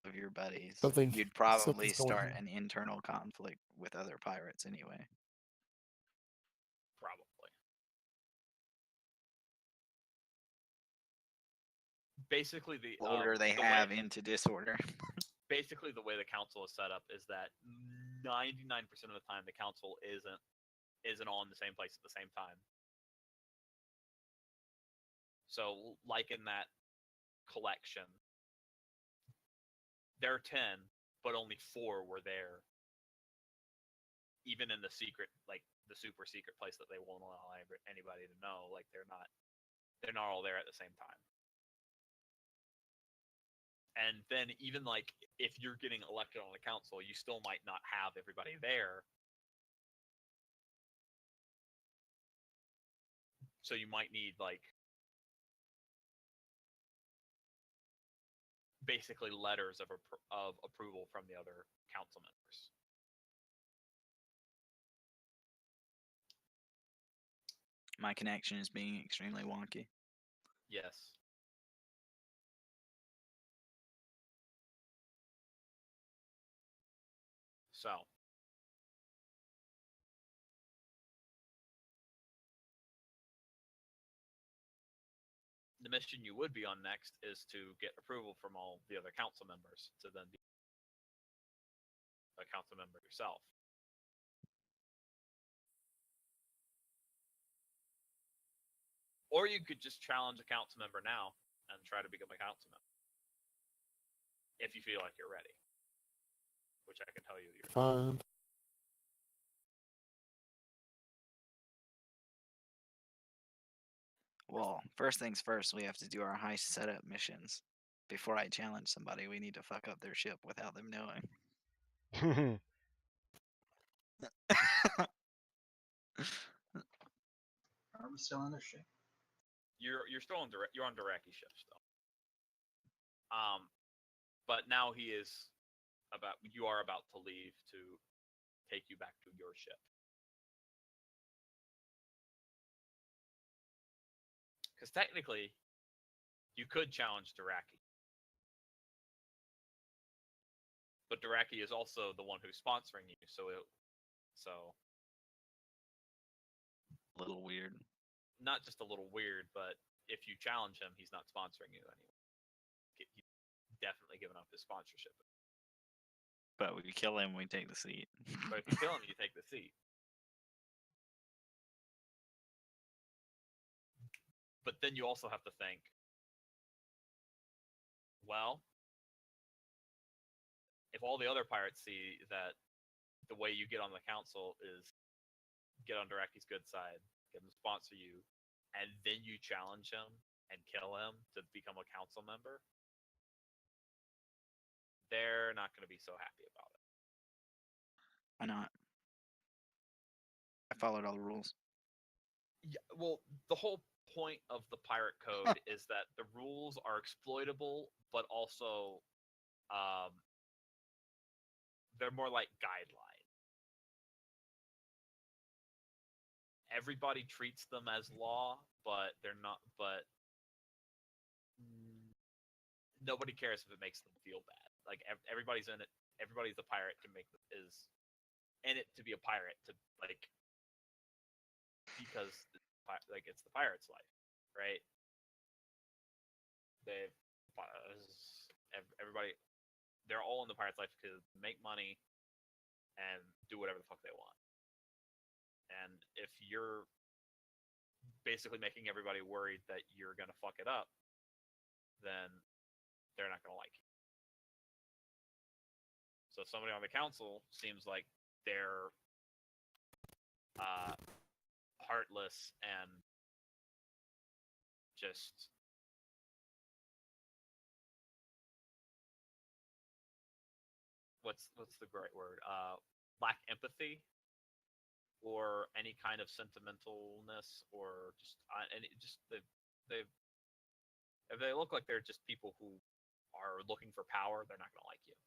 of your buddies, you'd probably start an internal conflict with other pirates anyway. basically the order they have into disorder. Basically, the way the council is set up is that 99% of the time the council isn't all in the same place at the same time. So, like in that collection, there are 10, but only 4 were there. Even in the secret, like the super secret place that they won't allow anybody to know, like they're not all there at the same time. And then even like if you're getting elected on the council, you still might not have everybody there. So you might need like basically letters of approval from the other council members. My connection is being extremely wonky. Yes. So, the mission you would be on next is to get approval from all the other council members to then be a council member yourself. Or you could just challenge a council member now and try to become a council member. If you feel like you're ready. Which I can tell you you're Fine. Well, first things first, we have to do our high setup missions. Before I challenge somebody, we need to fuck up their ship without them knowing. Are we still on their ship? You're still on you're on Diraki's ship still. But now you are about to leave to take you back to your ship. Because technically, you could challenge Diraki. But Diraki is also the one who's sponsoring you, so a little weird. Not just a little weird, but if you challenge him, he's not sponsoring you anymore. He's definitely given up his sponsorship. But we kill him, we take the seat. But if you kill him, you take the seat. But then you also have to think, well, if all the other pirates see that the way you get on the council is get on Diraki's good side, get him to sponsor you, and then you challenge him and kill him to become a council member, they're not going to be so happy about it. Why not? I followed all the rules. Yeah, well, the whole point of the pirate code is that the rules are exploitable, but also they're more like guidelines. Everybody treats them as law, but they're not. But nobody cares if it makes them feel bad. Like everybody's in it. Everybody's a pirate is in it to be a pirate to like because like it's the pirate's life, right? Everybody they're all in the pirate's life because they make money and do whatever the fuck they want. And if you're basically making everybody worried that you're gonna fuck it up, then they're not gonna like you. So if somebody on the council seems like they're heartless and just what's the right word? Lack empathy or any kind of sentimentalness or just they if they look like they're just people who are looking for power, they're not going to like you.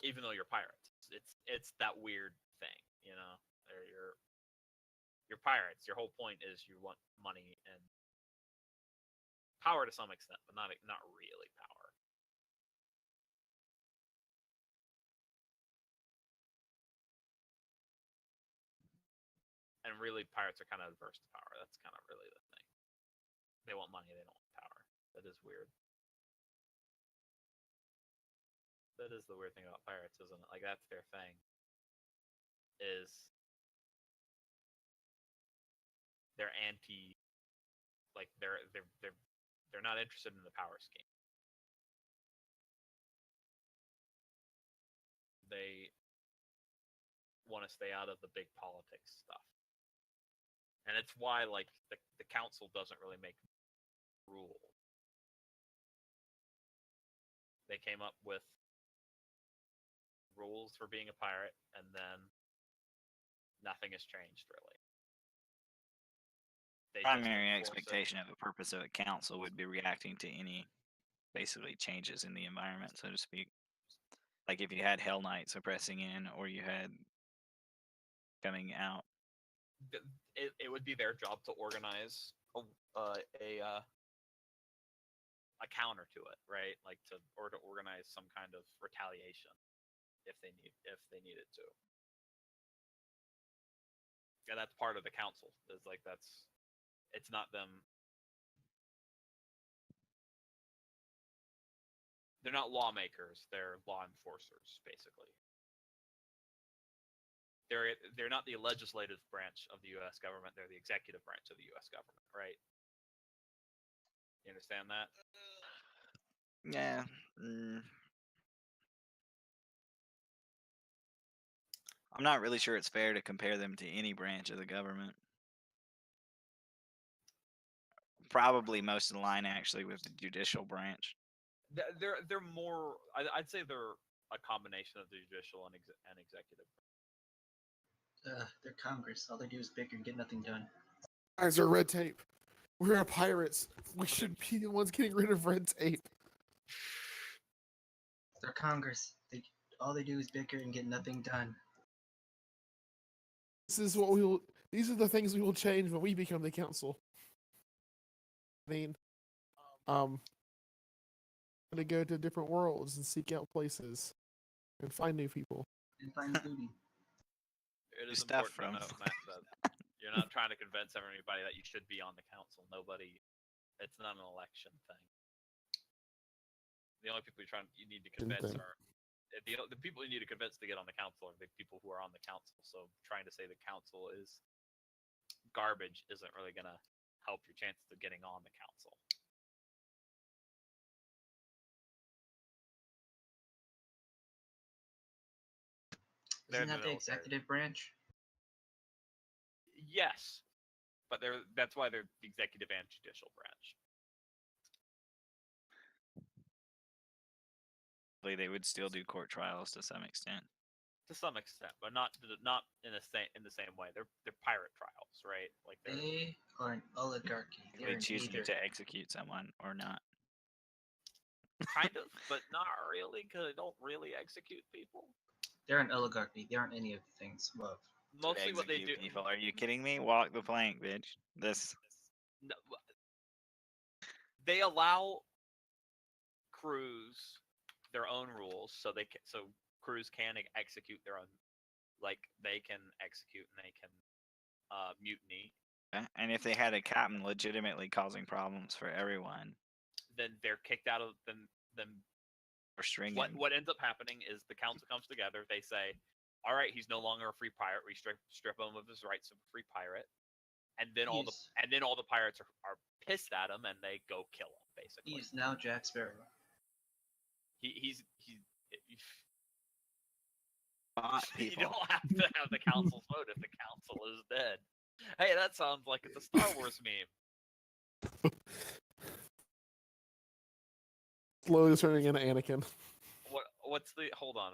Even though you're pirates, it's that weird thing, you know. You're pirates. Your whole point is you want money and power to some extent, but not really power. And really, pirates are kind of adverse to power. That's kind of really the thing. They want money. They don't want power. That is weird. That is the weird thing about pirates, isn't it? Like that's their thing. Is they're anti, like they're not interested in the power scheme. They want to stay out of the big politics stuff. And it's why, like, the council doesn't really make rules. They came up with rules for being a pirate, and then nothing has changed, really. Primary expectation of the purpose of a council would be reacting to any, basically, changes in the environment, so to speak. Like if you had Hell Knights oppressing in, or you had coming out. It would be their job to organize a counter to it, right? Like to organize some kind of retaliation if they needed to. Yeah, that's part of the council. It's like it's not them. They're not lawmakers. They're law enforcers, basically. They're not the legislative branch of the U.S. government. They're the executive branch of the U.S. government, right? You understand that? Yeah. I'm not really sure it's fair to compare them to any branch of the government. Probably most in line actually with the judicial branch. They're more. I'd say they're a combination of the judicial and executive. They're Congress. All they do is bicker and get nothing done. Guys are red tape. We're pirates. We should be the ones getting rid of red tape. They're Congress. All they do is bicker and get nothing done. This is what we will. These are the things we will change when we become the council. I mean, to go to different worlds and seek out places and find new people and find booty. It is important to note, Matt, that you're not trying to convince everybody that you should be on the council. It's not an election thing. The only people you need to convince are the people you need to convince to get on the council are the people who are on the council. So trying to say the council is garbage isn't really going to help your chances of getting on the council. Isn't that the executive branch? Yes, but that's why they're the executive and judicial branch. They would still do court trials to some extent. To some extent, but not in the same way. They're pirate trials, right? Like they are an oligarchy. They choose to execute someone or not. Kind of, but not really, because they don't really execute people. They're an oligarchy. They aren't any of the things above. Mostly what they do. People, are you kidding me? Walk the plank, bitch. No, they allow crews their own rules, so crews can execute their own. Like they can execute and they can mutiny. And if they had a captain legitimately causing problems for everyone, then they're kicked out of then. What ends up happening is the council comes together. They say, "All right, he's no longer a free pirate. We strip him of his rights of a free pirate." And then all the pirates are pissed at him and they go kill him. Basically, he's now Jack Sparrow. He's you don't have to have the council's vote if the council is dead. Hey, that sounds like it's a Star Wars meme. Slowly turning into Anakin. Hold on,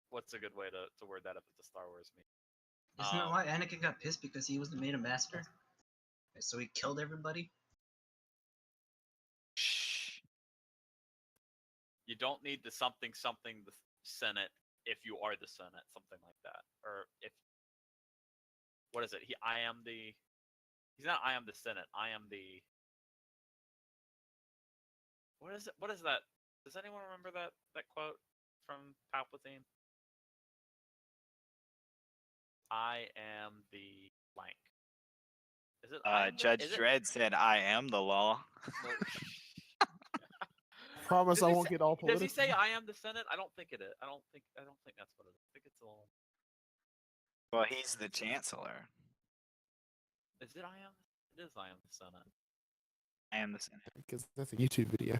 what's a good way to word that if it's a Star Wars meme? Isn't that why Anakin got pissed because he wasn't made a master? So he killed everybody? Shh. You don't need the something the Senate if you are the Senate, something like that. Or if what is it? He's not I am the Senate. I am the What is it? What is that? Does anyone remember that quote from Palpatine? I am the blank. Is it? Judge Dredd said, "I am the law." No. Promise Does I he won't say- get all Does political. he say I am the Senate? I don't think it is. I don't think that's what it is. I think it's a little. Well, he's the chancellor. Is it I am? It is I am the Senate. I am the Senate. Because that's a YouTube video.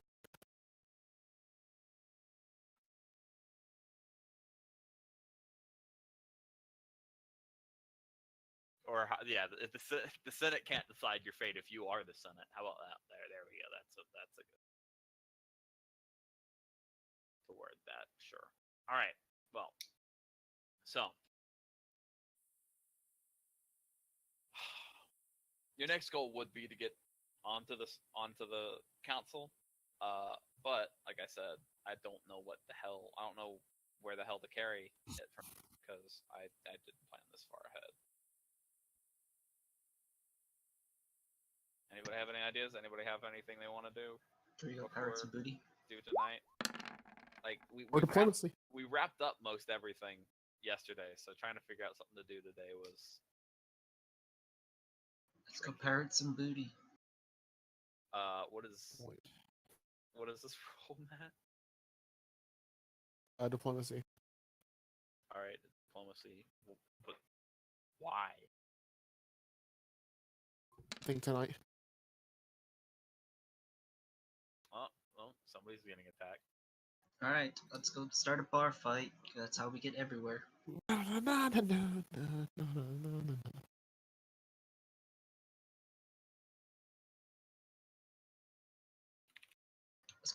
Or yeah, if the Senate can't decide your fate if you are the Senate. How about that? There we go. That's a good to word that. Sure. All right. Well, so your next goal would be to get onto the council. But like I said, I don't know what the hell. I don't know where the hell to carry it from because I didn't plan this far ahead. Anybody have any ideas? Anybody have anything they want to do? Here you go, pirates and booty. Do tonight? Like Or diplomacy. we wrapped up most everything yesterday, so trying to figure out something to do today was. Let's go, pirates and booty. What is this role, Matt? Diplomacy. All right, diplomacy. But why? I think tonight. Oh, well, somebody's getting attacked. Alright, let's go start a bar fight. That's how we get everywhere. Let's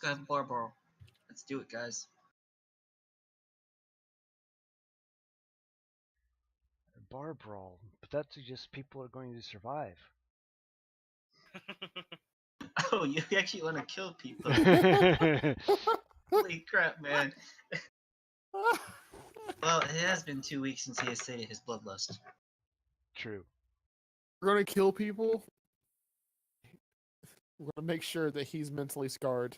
go have a bar brawl. Let's do it, guys. A bar brawl, but that's just people are going to survive. Oh, you actually want to kill people? Holy crap, man. Well, it has been 2 weeks since he has stated his bloodlust. True. We're gonna kill people. We're gonna make sure that he's mentally scarred.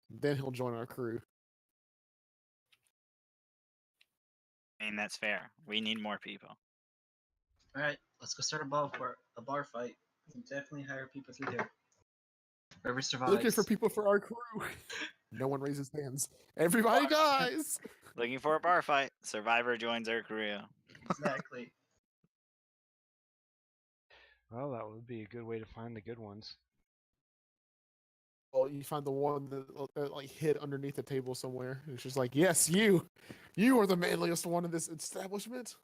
Then he'll join our crew. I mean, that's fair. We need more people. Alright, let's go start a bar fight. We can definitely hire people through there. Whoever survives. Looking for people for our crew. No one raises hands. Everybody dies. Looking for a bar fight. Survivor joins our crew. Exactly. Well, that would be a good way to find the good ones. Well, you find the one that like hid underneath the table somewhere. It's just like, yes, you are the manliest one in this establishment.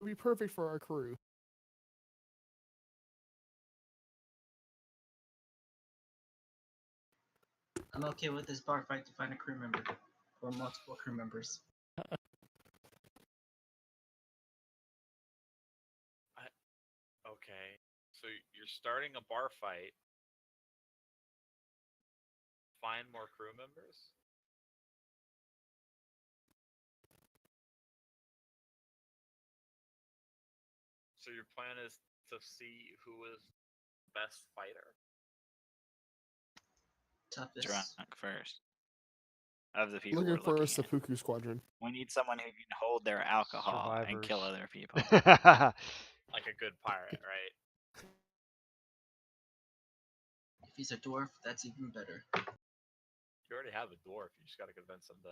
It'd be perfect for our crew. I'm okay with this bar fight to find a crew member. Or multiple crew members. Okay, so you're starting a bar fight. Find more crew members. So your plan is to see who is best fighter. Toughest. Drunk first. Of the people Looking we're for a looking at. seppuku squadron. We need someone who can hold their alcohol and kill Survivors. other people. Like a good pirate, right? If he's a dwarf, that's even better. You already have a dwarf. You just gotta convince him to.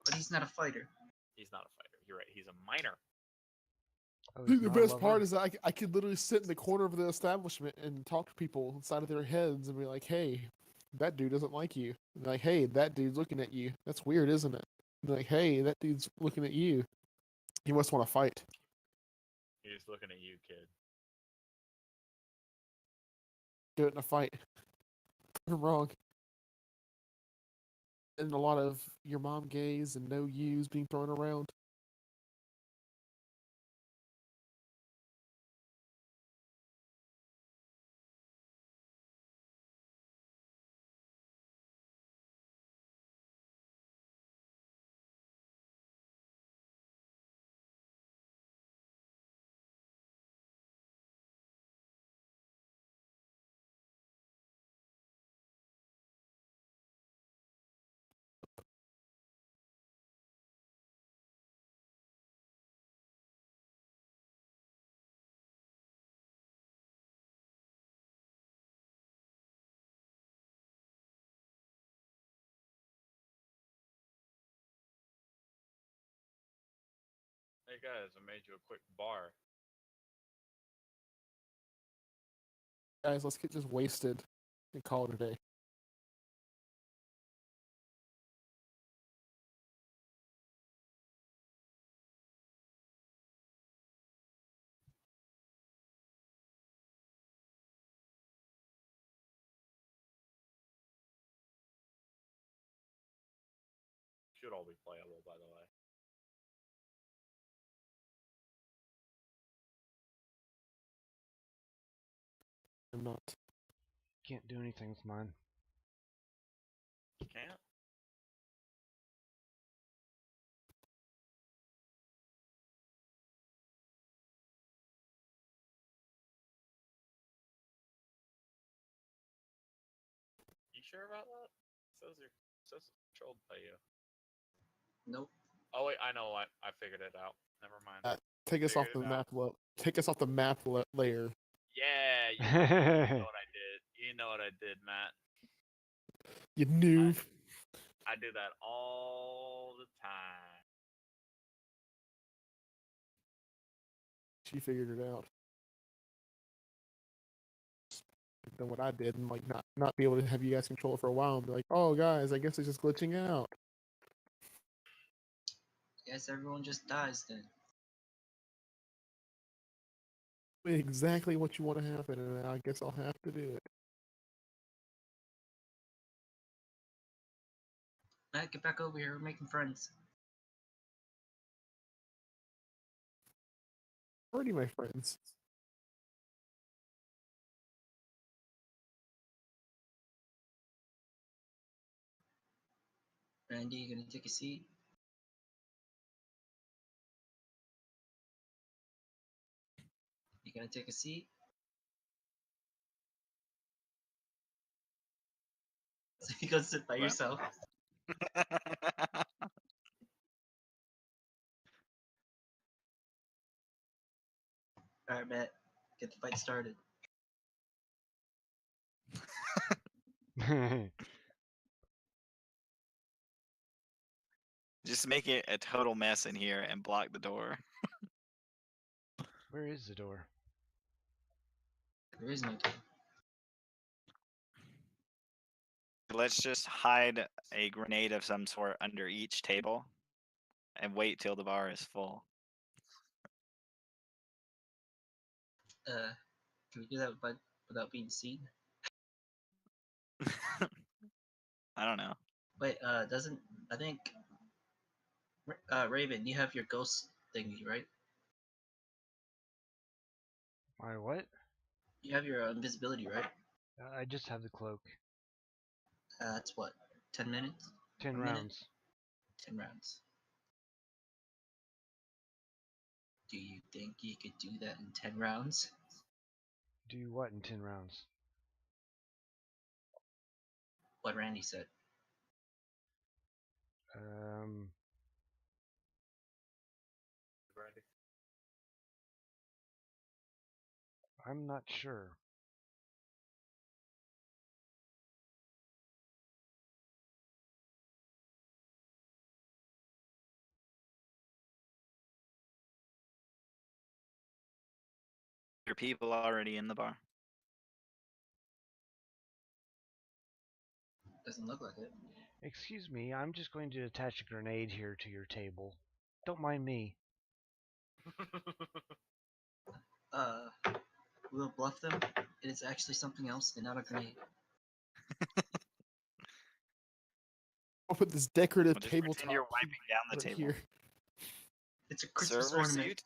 But he's not a fighter. He's not a fighter. You're right. He's a miner. Oh, The he's not a best part lover? is that I could literally sit in the corner of the establishment and talk to people inside of their heads and be like, hey, that dude doesn't like you. And like, hey, that dude's looking at you. That's weird, isn't it? And like, hey, that dude's looking at you. He must want to fight. He's looking at you, kid. Do it in a fight. I'm wrong. And a lot of your mom gays and no yous being thrown around. Hey guys, I made you a quick bar. Guys, let's get just wasted and call it a day. Should all be playable, by the way. I'm not. Can't do anything with mine. Can't? You sure about that? Says it's controlled by you. Nope. Oh wait, I know. I figured it out. Never mind. Take us off Figured the it out. map. Take us off the map layer. Yeah, you know what I did. You know what I did, Matt. You noob. I do that all the time. She figured it out. Than what I did, and like not be able to have you guys control it for a while, and be like, oh guys, I guess it's just glitching out. Guess everyone just dies then. Exactly what you want to happen, and I guess I'll have to do it. Matt, get back over here. We're making friends. Already, my friends. Randy, you gonna take a seat? You gonna take a seat? So you go sit by Well. yourself. Alright, Matt. Get the fight started. Just make it a total mess in here and block the door. Where is the door? There is no door. Let's just hide a grenade of some sort under each table and wait till the bar is full. Can we do that without being seen? I don't know. Wait, doesn't I think Raven, you have your ghost thingy, right? My what? You have your invisibility, right? I just have the cloak. That's what, 10 minutes? 10 A minute? rounds. 10 rounds. Do you think you could do that in 10 rounds? Do what in 10 rounds? What Randy said. Um, Ready? I'm not sure. Are people already in the bar? Doesn't look like it. Excuse me, I'm just going to attach a grenade here to your table. Don't mind me. We'll bluff them. It is actually something else and not a grenade. I'll put this decorative Well, just tabletop pretend you're wiping down the right table. here. It's a Christmas Server ornament.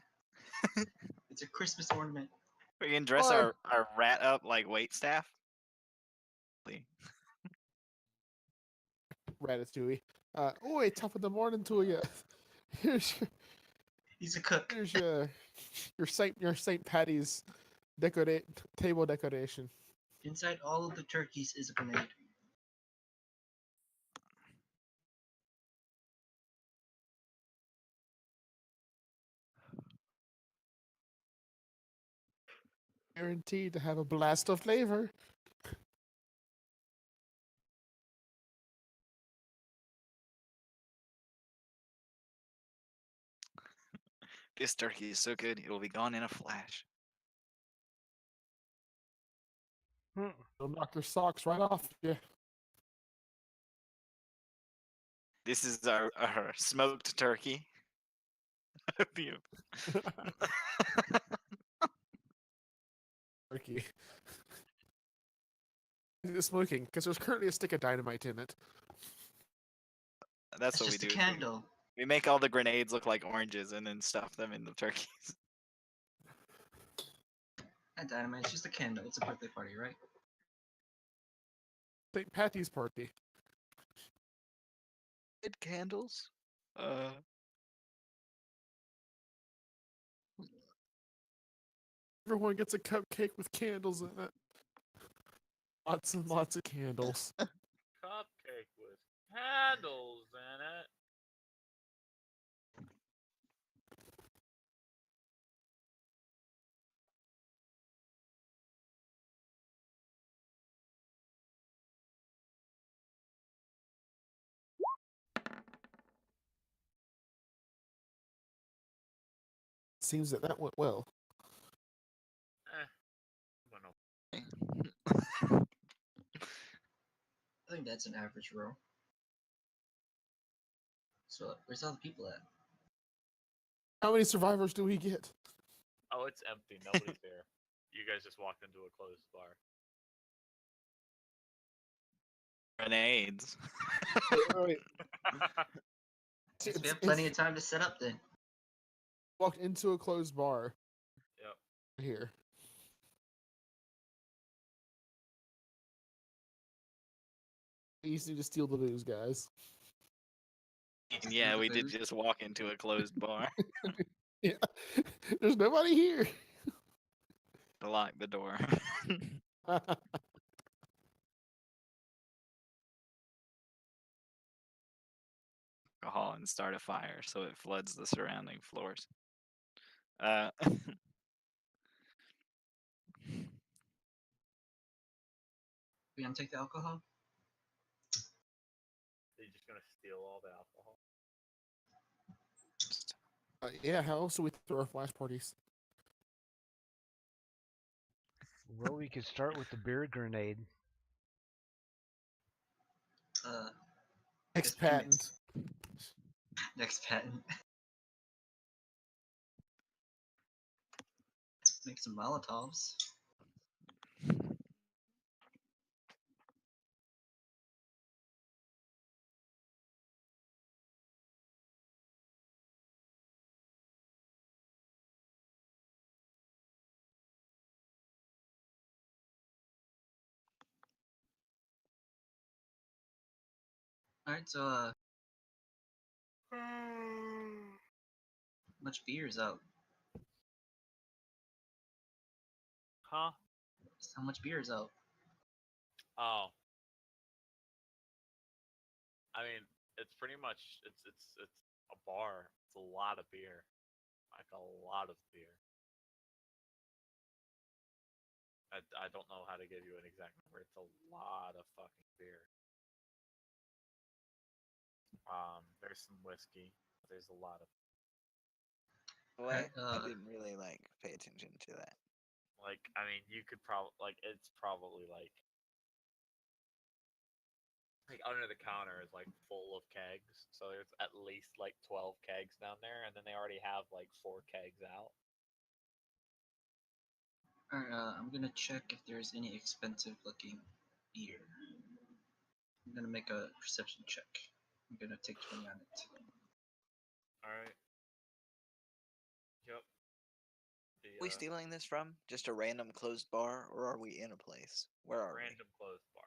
suit? It's a Christmas ornament. We can dress Oh. our rat up like waitstaff. Ratatouille. Oi, top of the morning to you. Here's He's a cook. here's your Saint Patty's table decoration. Inside all of the turkeys is a grenade. Guaranteed to have a blast of flavor. This turkey is so good, it will be gone in a flash. Hmm. They'll knock their socks right off. Yeah. This is our smoked turkey. Turkey. It's smoking because there's currently a stick of dynamite in it. That's It's what we just a do. candle. We make all the grenades look like oranges and then stuff them in the turkeys. Not dynamite, it's just a candle. It's a birthday party, right? St. Patty's party. Good candles. Everyone gets a cupcake with candles in it. Lots and lots of candles. Cupcake with candles in it. Seems that went well. Bueno. I think that's an average roll. So, where's all the people at? How many survivors do we get? Oh, it's empty. Nobody's there. You guys just walked into a closed bar. Grenades. Wait. Guess we have plenty of time to set up then. Walked into a closed bar. Yep. Here. Easy to steal the booze, guys. And yeah, we did Booze. just walk into a closed bar. Yeah. There's nobody here. To lock the door. Alcohol and start a fire so it floods the surrounding floors. We gonna take the alcohol? They're just gonna steal all the alcohol. Yeah, how else do we throw our flash parties? Well, we could start with the beer grenade. Next Just gimmicks. patent. Next patent. Make some Molotovs. Alright, so, much beer is out? Huh? How much beer is out? Oh. I mean, it's pretty much it's a bar. It's a lot of beer. Like a lot of beer. I don't know how to give you an exact number. It's a lot of fucking beer. There's some whiskey. There's a lot of Alright, I didn't really pay attention to that. I mean, you could probably it's probably like under the counter is full of kegs. So there's at least 12 kegs down there, and then they already have 4 kegs out. alright, I'm gonna check if there's any expensive looking beer. I'm gonna make a perception check. I'm gonna take 20 on it. All right. Yep. The, We stealing this from? Just a random closed bar, or are we in a place? Where are random closed bar.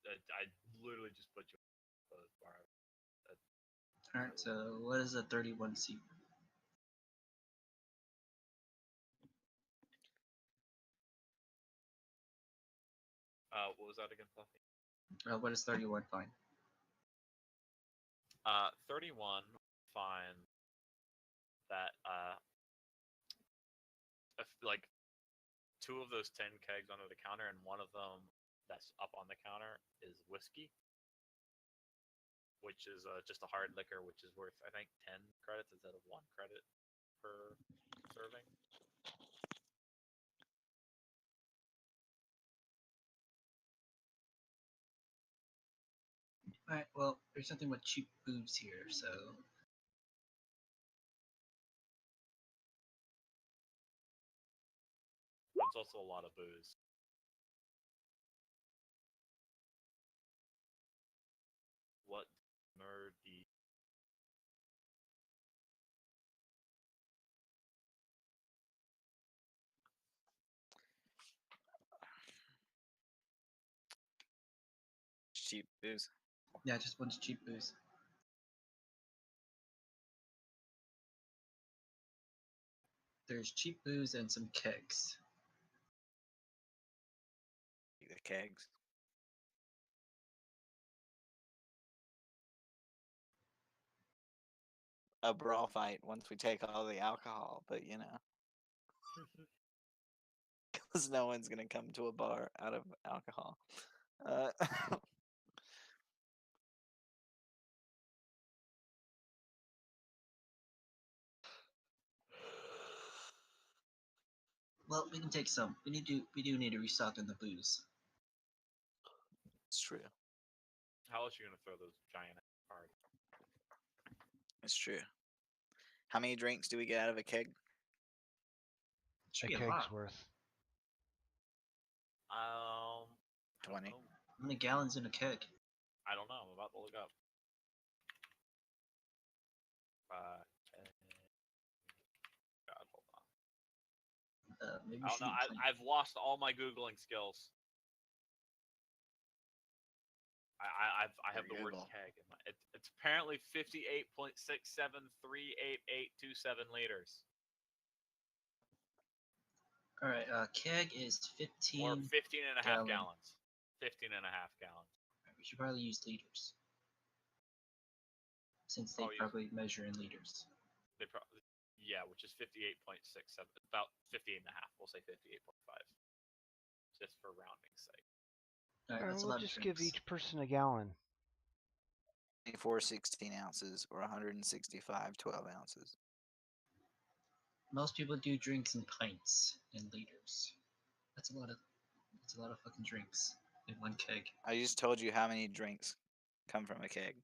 I literally just put you in a closed bar. Alright, so what is a 31C? What was that again, Fluffy? What is 31 fine? 31 find that if, 2 of those 10 kegs under the counter and one of them that's up on the counter is whiskey. which is just a hard liquor, which is worth I think 10 credits instead of 1 credit per serving. Alright, well, there's nothing but cheap booze here, so But it's also a lot of booze. What nerdy? Cheap booze. yeah, just a bunch of cheap booze. There's cheap booze and some kegs. The kegs. A brawl fight once we take all the alcohol, but you know, because no one's gonna come to a bar out of alcohol. Uh, Well, we can take some. We do need to restock on the booze. it's true. How else are you gonna throw those giant party? It's true. How many drinks do we get out of a keg? Should A be a keg's lot. worth. I don't 20. know. How many gallons in a keg? I don't know. I'm about to look up. 10. God, hold on. Maybe I we don't should know. be 20. I've lost all my googling skills. I have the word Google. keg in my. It's apparently 58.67388827 liters, Alright, keg is 15. or 15 and a half gallon. gallons. 15 and a half gallons. We should probably use liters. Since they Oh, yes. probably measure in liters. They probably, yeah, which is 58.67, about 58 and a half. We'll say 58.5, just for rounding's sake. Alright, that's a we'll lot of just drinks. give each person a gallon. 24 16 ounces or 165 12 ounces. Most people do drinks in pints and liters. That's a lot of fucking drinks in one keg. I just told you how many drinks come from a keg.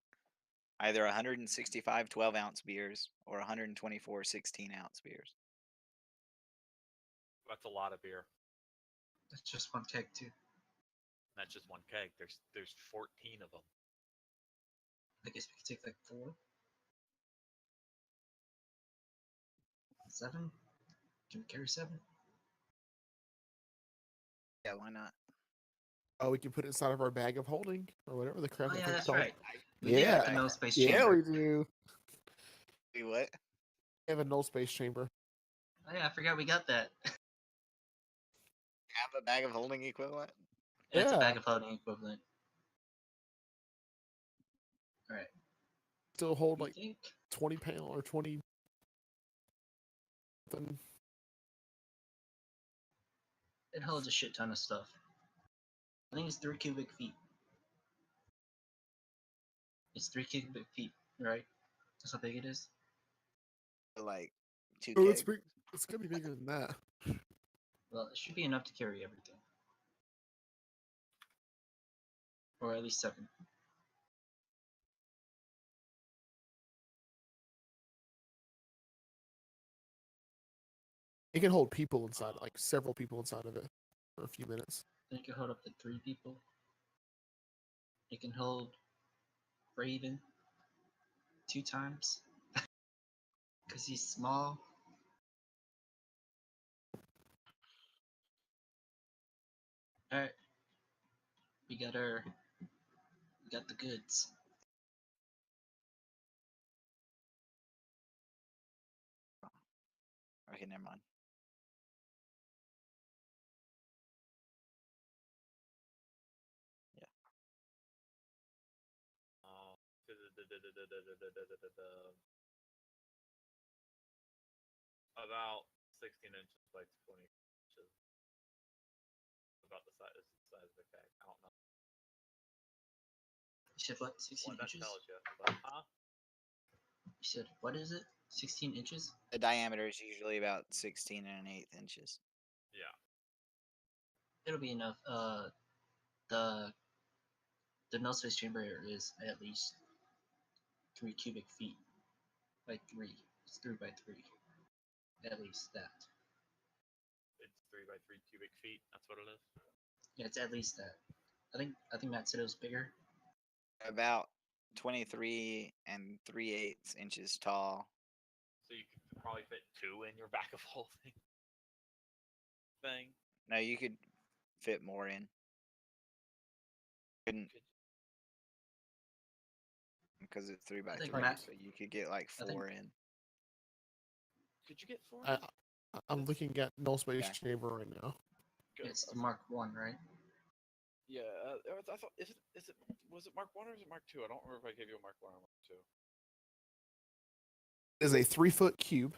Either 165 12 ounce beers or 124 16 ounce beers. That's a lot of beer. That's just one keg too. That's just one keg. There's 14 of them. I guess we could take like 4. 7? Can we carry 7? Yeah, why not? Oh, we can put it inside of our bag of holding or whatever the crap Oh that yeah, thing's that's called. right. We do have a Yeah. no space Yeah, chamber. we do. Wait, what? We have a null space chamber. Oh yeah, I forgot we got that. Have a bag of holding equivalent? It's a Yeah. bag of holding equivalent. Alright. Still hold You like think? 20 pound or 20. Something. It holds a shit ton of stuff. I think it's 3 cubic feet. It's 3 cubic feet, right? That's how big it is? Like 2 Oh, kegs. it's gonna be bigger than that. Well, it should be enough to carry everything. Or at least 7. It can hold people inside, like several people inside of it for a few minutes. Then it can hold up to 3 people. It can hold Raven 2 times. Because he's small. Alright. We got the goods. Okay, never mind. About 16 inches by 20 inches. About the size of the keg. I don't know. said what? 16 What that inches? tells you. But, huh? You said what is it? 16 inches? The diameter is usually about 16 and an eighth inches. Yeah. It'll be enough. The the null space chamber is at least 3 cubic feet. By 3. It's 3 by 3. At least that. It's 3 by 3 cubic feet. That's what it is. Yeah, it's at least that. I think Matt said it was bigger. About 23 and 3/8 inches tall. So you could probably fit 2 in your bag of holding thing. No, you could fit more in. Couldn't because it's 3 by I think 3, Matt- so you could get like I think- 4 in. Could you get 4? I'm looking at null space Yeah. chamber right now. Good. It's the Mark 1, right? Yeah, I thought was it Mark 1 or is it Mark 2? I don't remember if I gave you a Mark 1 or Mark 2. It is a 3-foot cube.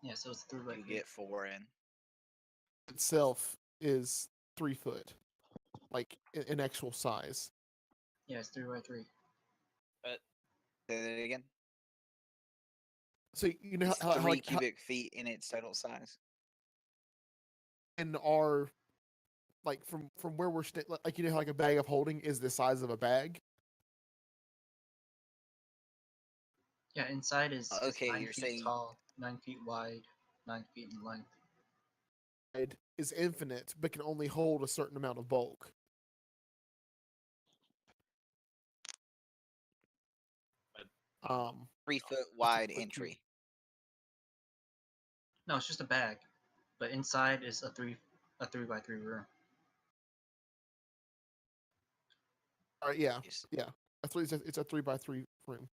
Yeah, so it's 3 by You 3. get 4 in. Itself is 3 foot, like in actual size. Yeah, it's 3 by 3. Say that again. So you know It's how 3 like, cubic feet in its total size. in our like from where we're like you know how like a bag of holding is the size of a bag. Yeah, inside is Okay, 9 you're feet saying tall, 9 feet wide, 9 feet in length. It is infinite, but can only hold a certain amount of bulk. Um, 3 foot wide 3 foot entry. cube. No, it's just a bag, but inside is a 3 by 3 room. All right, yeah, Yes. yeah. It's a 3 by 3 room.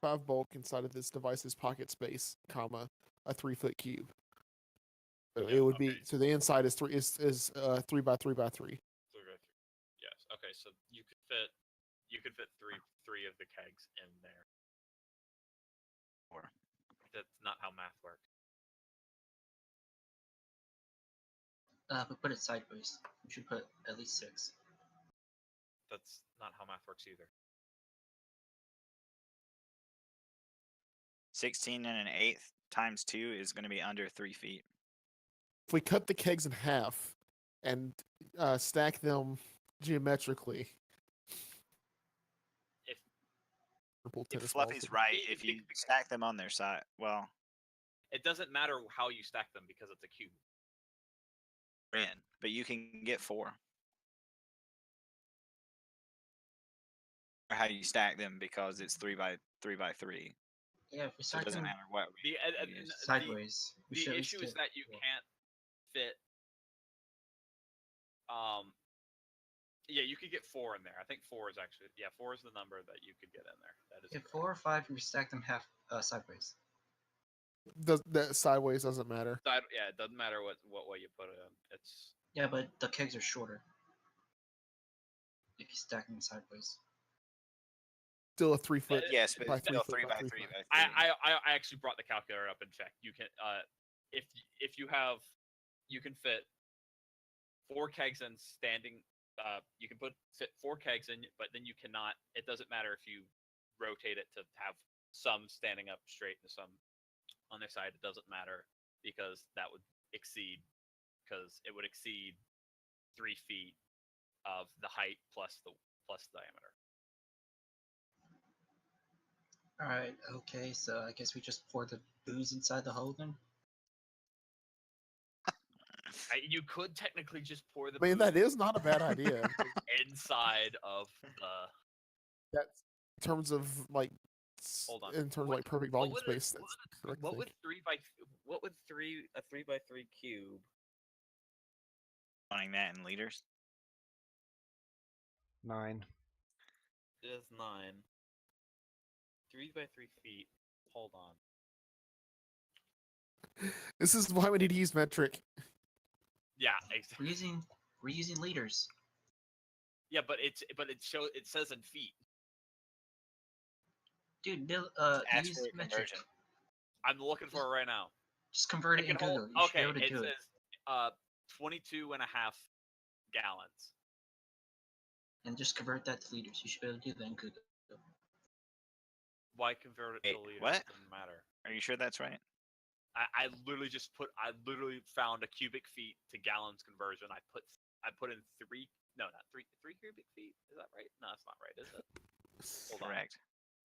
5 bulk inside of this device's pocket space, comma a 3-foot cube. So Yeah, it would okay. be so the inside is 3 by 3 by 3. 3 by 3. Yes. Okay, so you could fit three of the kegs in there. Or That's not how math works. But put it sideways. We should put at least 6. That's not how math works either. 16 and an eighth times 2 is going to be under 3 feet. If we cut the kegs in half and stack them geometrically, If purple If tennis balls Fluffy's would- right, The- if the- you stack them on their side, well, it doesn't matter how you stack them because it's a cube. in, but you can get 4. Or how you stack them because it's 3 by 3 by 3. Yeah, if we So it stack doesn't them matter what we use. sideways, we should The at least issue is get that you 4. can't fit. Yeah, you could get 4 in there. I think 4 is actually 4 is the number that you could get in there. That is If correct. 4 or 5, we stack them half sideways. that sideways doesn't matter. Yeah, it doesn't matter what way you put it in. It's Yeah, but the kegs are shorter. If you stack them sideways. Still a 3-foot Yes, but by it's still 3 foot 3 by by 3 3 foot. by 3. I actually brought the calculator up and checked. You can if you have you can fit 4 kegs in standing. You can fit 4 kegs in, but then you cannot. It doesn't matter if you rotate it to have some standing up straight and some on their side. It doesn't matter because that would exceed 3 feet of the height plus the diameter. Alright, okay, so I guess we just pour the booze inside the hole then? You could technically just pour the I mean, booze that is not a bad idea. inside of the. That's in terms of like, Hold on. in terms of What- like perfect what volume would space. it- That's the correct What thing. would a 3 by 3 cube? Wanting that in liters. 9. Is 9. 3 by 3 feet. Hold on. This is why we need to use metric. Yeah, We're exactly. using liters. Yeah, but it says in feet. Dude, Ask use for a metric. conversion. I'm looking for it right now. Just convert it in can hold. Google. You should be Okay, able to it do it. says 22 and a half gallons. And just convert that to liters. You should be able to do that in Kudo. Why convert it to Wait, liters? what? It doesn't matter. Are you sure that's right? I literally found a cubic feet to gallons conversion. I put in three cubic feet. Is that right? No, that's not right, is it? Hold on. Correct.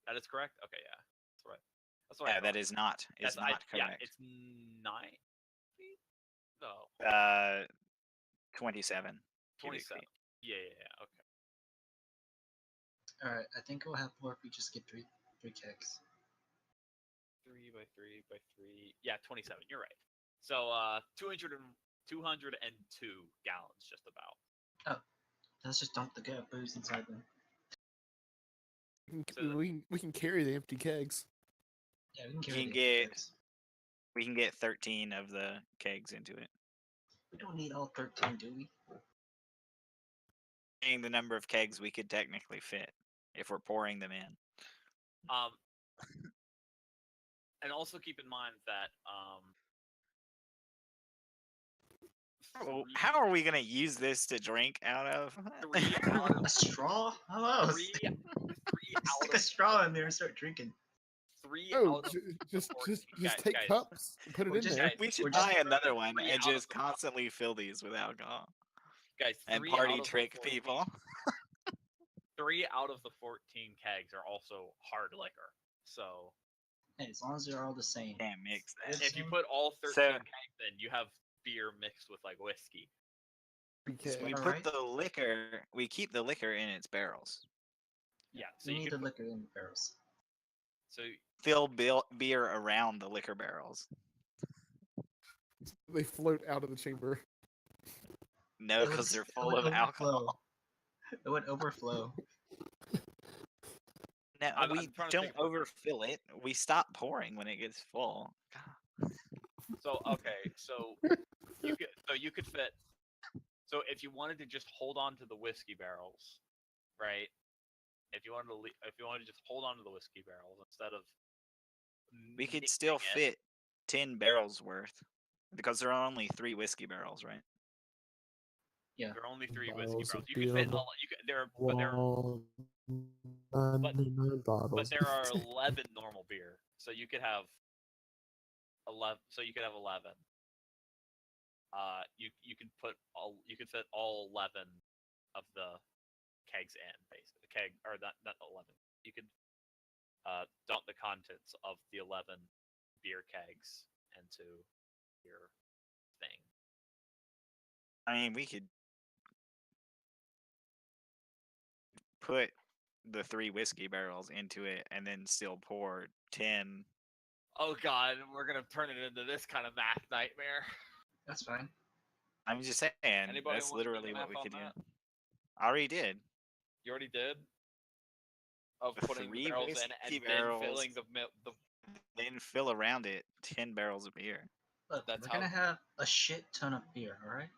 That is correct. Okay, yeah, that's right. That's what I Yeah, that thought. is not. Is That's- not Yeah, correct. it's 9 feet. No, 27 cubic 27. feet. Yeah. Okay. Alright, I think it'll have more if we just get three kegs. 3 by 3 by 3. Yeah, 27. You're right. So 202 gallons, just about. Let's just dump the booze inside them. So We can carry the empty kegs. Yeah, we can You carry can the get- kegs. We can get 13 of the kegs into it. We don't need all 13, do we? Saying the number of kegs we could technically fit if we're pouring them in. And also keep in mind that Oh, how are we gonna use this to drink out of? 3 out of A straw? Hello. 3 Stick out a of straw in there and start drinking. 3 Oh, out of just 14 take guys. cups and put it Or in just- there. We We're should just buy another one 3 and out of just the- constantly fill these with alcohol Guys, and 3 party out of the trick 14 people. 3 out of the 14 kegs are also hard liquor. So Hey, as long as they're all the same. Can't mix that. if you put all 13 So- kegs in, you have beer mixed with like whiskey. So we All put right. the liquor. We keep the liquor in its barrels. Yeah, so we you need could the liquor in the barrels. So Fill beer around the liquor barrels. They float out of the chamber. No, It because would- they're it full would of alcohol. overflow. It would overflow. No, I'm we trying to don't think of- overfill it. We stop pouring when it gets full. So okay, so you could fit. So if you wanted to just hold on to the whiskey barrels, right? If you wanted to just hold on to the whiskey barrels instead of We could mixing still it, fit 10 barrels worth because there are only 3 whiskey barrels, right? Yeah. There are only 3 Bottles whiskey of barrels. You could beer fit on the all. You could, there, but there are 11 normal beer, so you could have 11. So you could have 11. You could fit all 11 of the kegs in, basically. The keg or not 11. You could dump the contents of the 11 beer kegs into your thing. I mean, we could put the 3 whiskey barrels into it and then still pour 10. Oh god, we're gonna turn it into this kind of math nightmare. That's fine. I'm just saying, Anybody that's wanna do the literally what math we on could that? do. I already did. You already did. Of The putting the 3 barrels in whiskey and barrels. then filling the Then fill around it 10 barrels of beer. Look, That's we're gonna how- have a shit ton of beer, alright?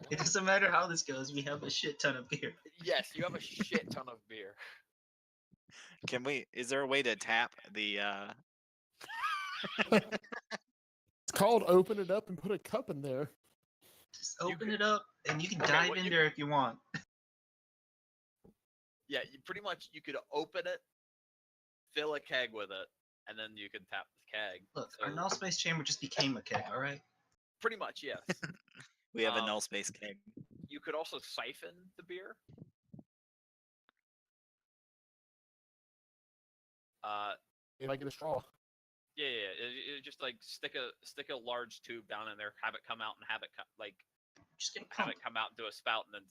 It doesn't matter how this goes, we have a shit ton of beer. Yes, you have a shit ton of beer. Can we? Is there a way to tap the? It's called open it up and put a cup in there. Just You open could- it up and you can Okay, dive what in you- there if you want. Yeah, pretty much you could open it, fill a keg with it, and then you could tap the keg. Look, So, our null space chamber just became a keg, alright? pretty much, yes. We have a Um, null space keg. You could also siphon the beer. If I get a straw. Yeah. It just like stick a large tube down in there, have it come out, and have it Just get a have pump. it come out into a spout, and then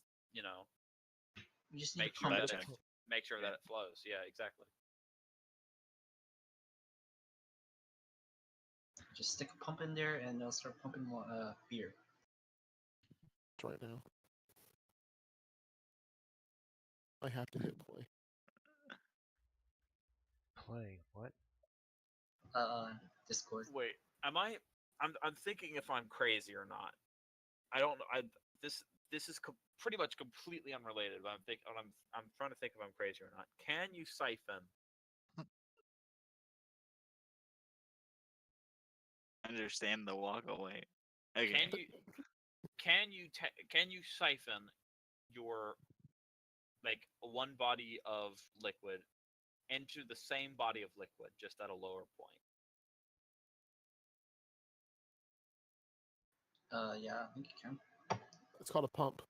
We just need make a sure pump. that Gotcha. make sure that it flows. Yeah, exactly. Just stick a pump in there and they'll start pumping more beer. Right now. I have to hit play. Play what? Discord. Wait, I'm thinking if I'm crazy or not. I don't know. This is pretty much completely unrelated. But I'm trying to think if I'm crazy or not. Can you siphon? Understand the walk away. Okay. Can you can you siphon your like one body of liquid into the same body of liquid just at a lower point? Yeah, I think you can. It's called a pump.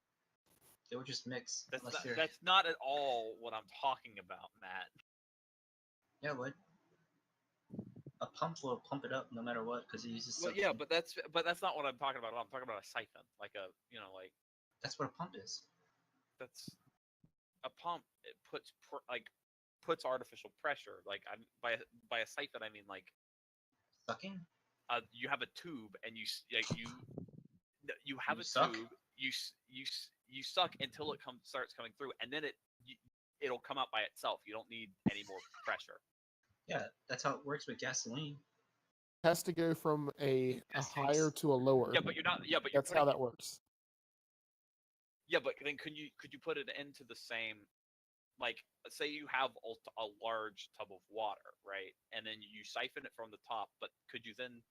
They would just mix. That's not at all what I'm talking about, Matt. Yeah, what? A pump will pump it up no matter what because it uses Well, suction. yeah, but that's not what I'm talking about. I'm talking about a siphon, like a like That's what a pump is. that's a pump. It puts artificial pressure. Like by a siphon, I mean like Sucking? you have a tube and you have You a suck? tube. You suck until it starts coming through, and then it'll come out by itself. You don't need any more pressure. Yeah, that's how it works with gasoline. It has to go from a Gas higher tanks. to a lower. Yeah, but you're not. Yeah, but you're That's how putting. that works. Yeah, but then could you put it into the same, like say you have a large tub of water, right? And then you siphon it from the top, but could you then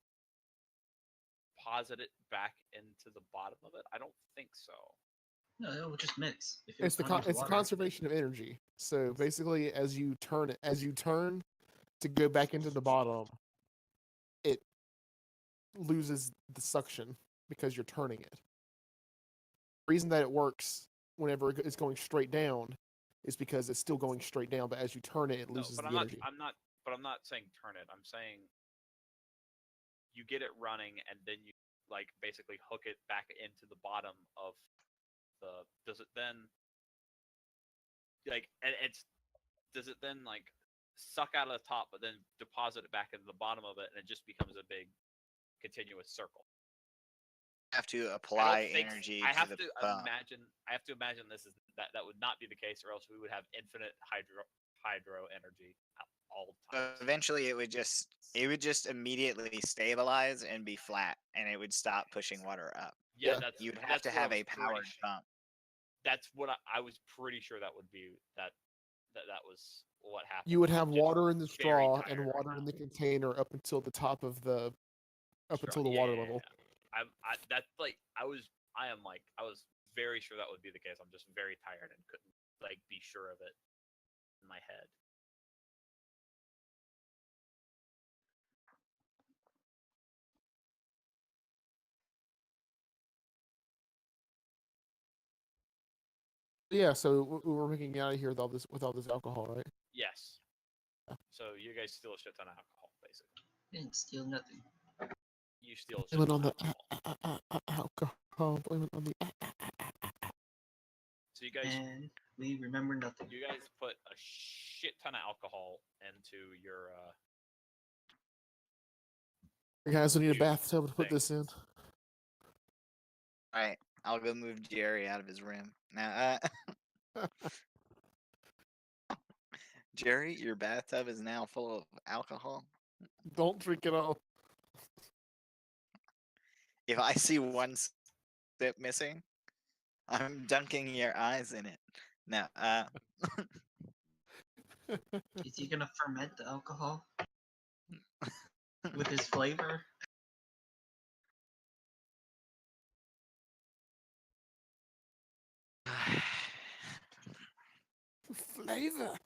deposit it back into the bottom of it? I don't think so. No, it will just mix. If It's the tons of it's the water. conservation of energy. So basically, as you turn to go back into the bottom, it loses the suction because you're turning it. The reason that it works whenever it's going straight down is because it's still going straight down, but as you turn it, it No, loses but the I'm not. energy. I'm not saying turn it. I'm saying you get it running, and then you like basically hook it back into the bottom of the. Does it then like and it's does it then like suck out of the top, but then deposit it back into the bottom of it, and it just becomes a big continuous circle? Have to I apply don't think energy I to have the to pump. imagine. I have to imagine this is that would not be the case, or else we would have infinite hydro energy at all times. Eventually, it would just immediately stabilize and be flat, and it would stop pushing water up. Yeah, Yeah. that's You'd have that's to what I have was a pretty powered su- pump. That's what I was pretty sure that would be that was what happened. You would I'm have just water in the very straw tired and right water now. in the container up until the top of the Yeah, water yeah, level. yeah. That's like I was very sure that would be the case. I'm just very tired and couldn't like be sure of it in my head. Yeah, so we're making it out of here with all this alcohol, right? Yes. So you guys steal a shit ton of alcohol, basically. Didn't steal nothing. You steal a shit Blame it ton on of the alcohol. alcohol. Blame it on the. So you guys And we remember nothing. you guys put a shit ton of alcohol into your You guys will need a Dude, bathtub to put thing. this in. All right, I'll go move Jerry out of his room now. Jerry, your bathtub is now full of alcohol. Don't drink it all. If I see one sip missing, I'm dunking your eyes in it. Now, Is he gonna ferment the alcohol with his flavor? Flavor.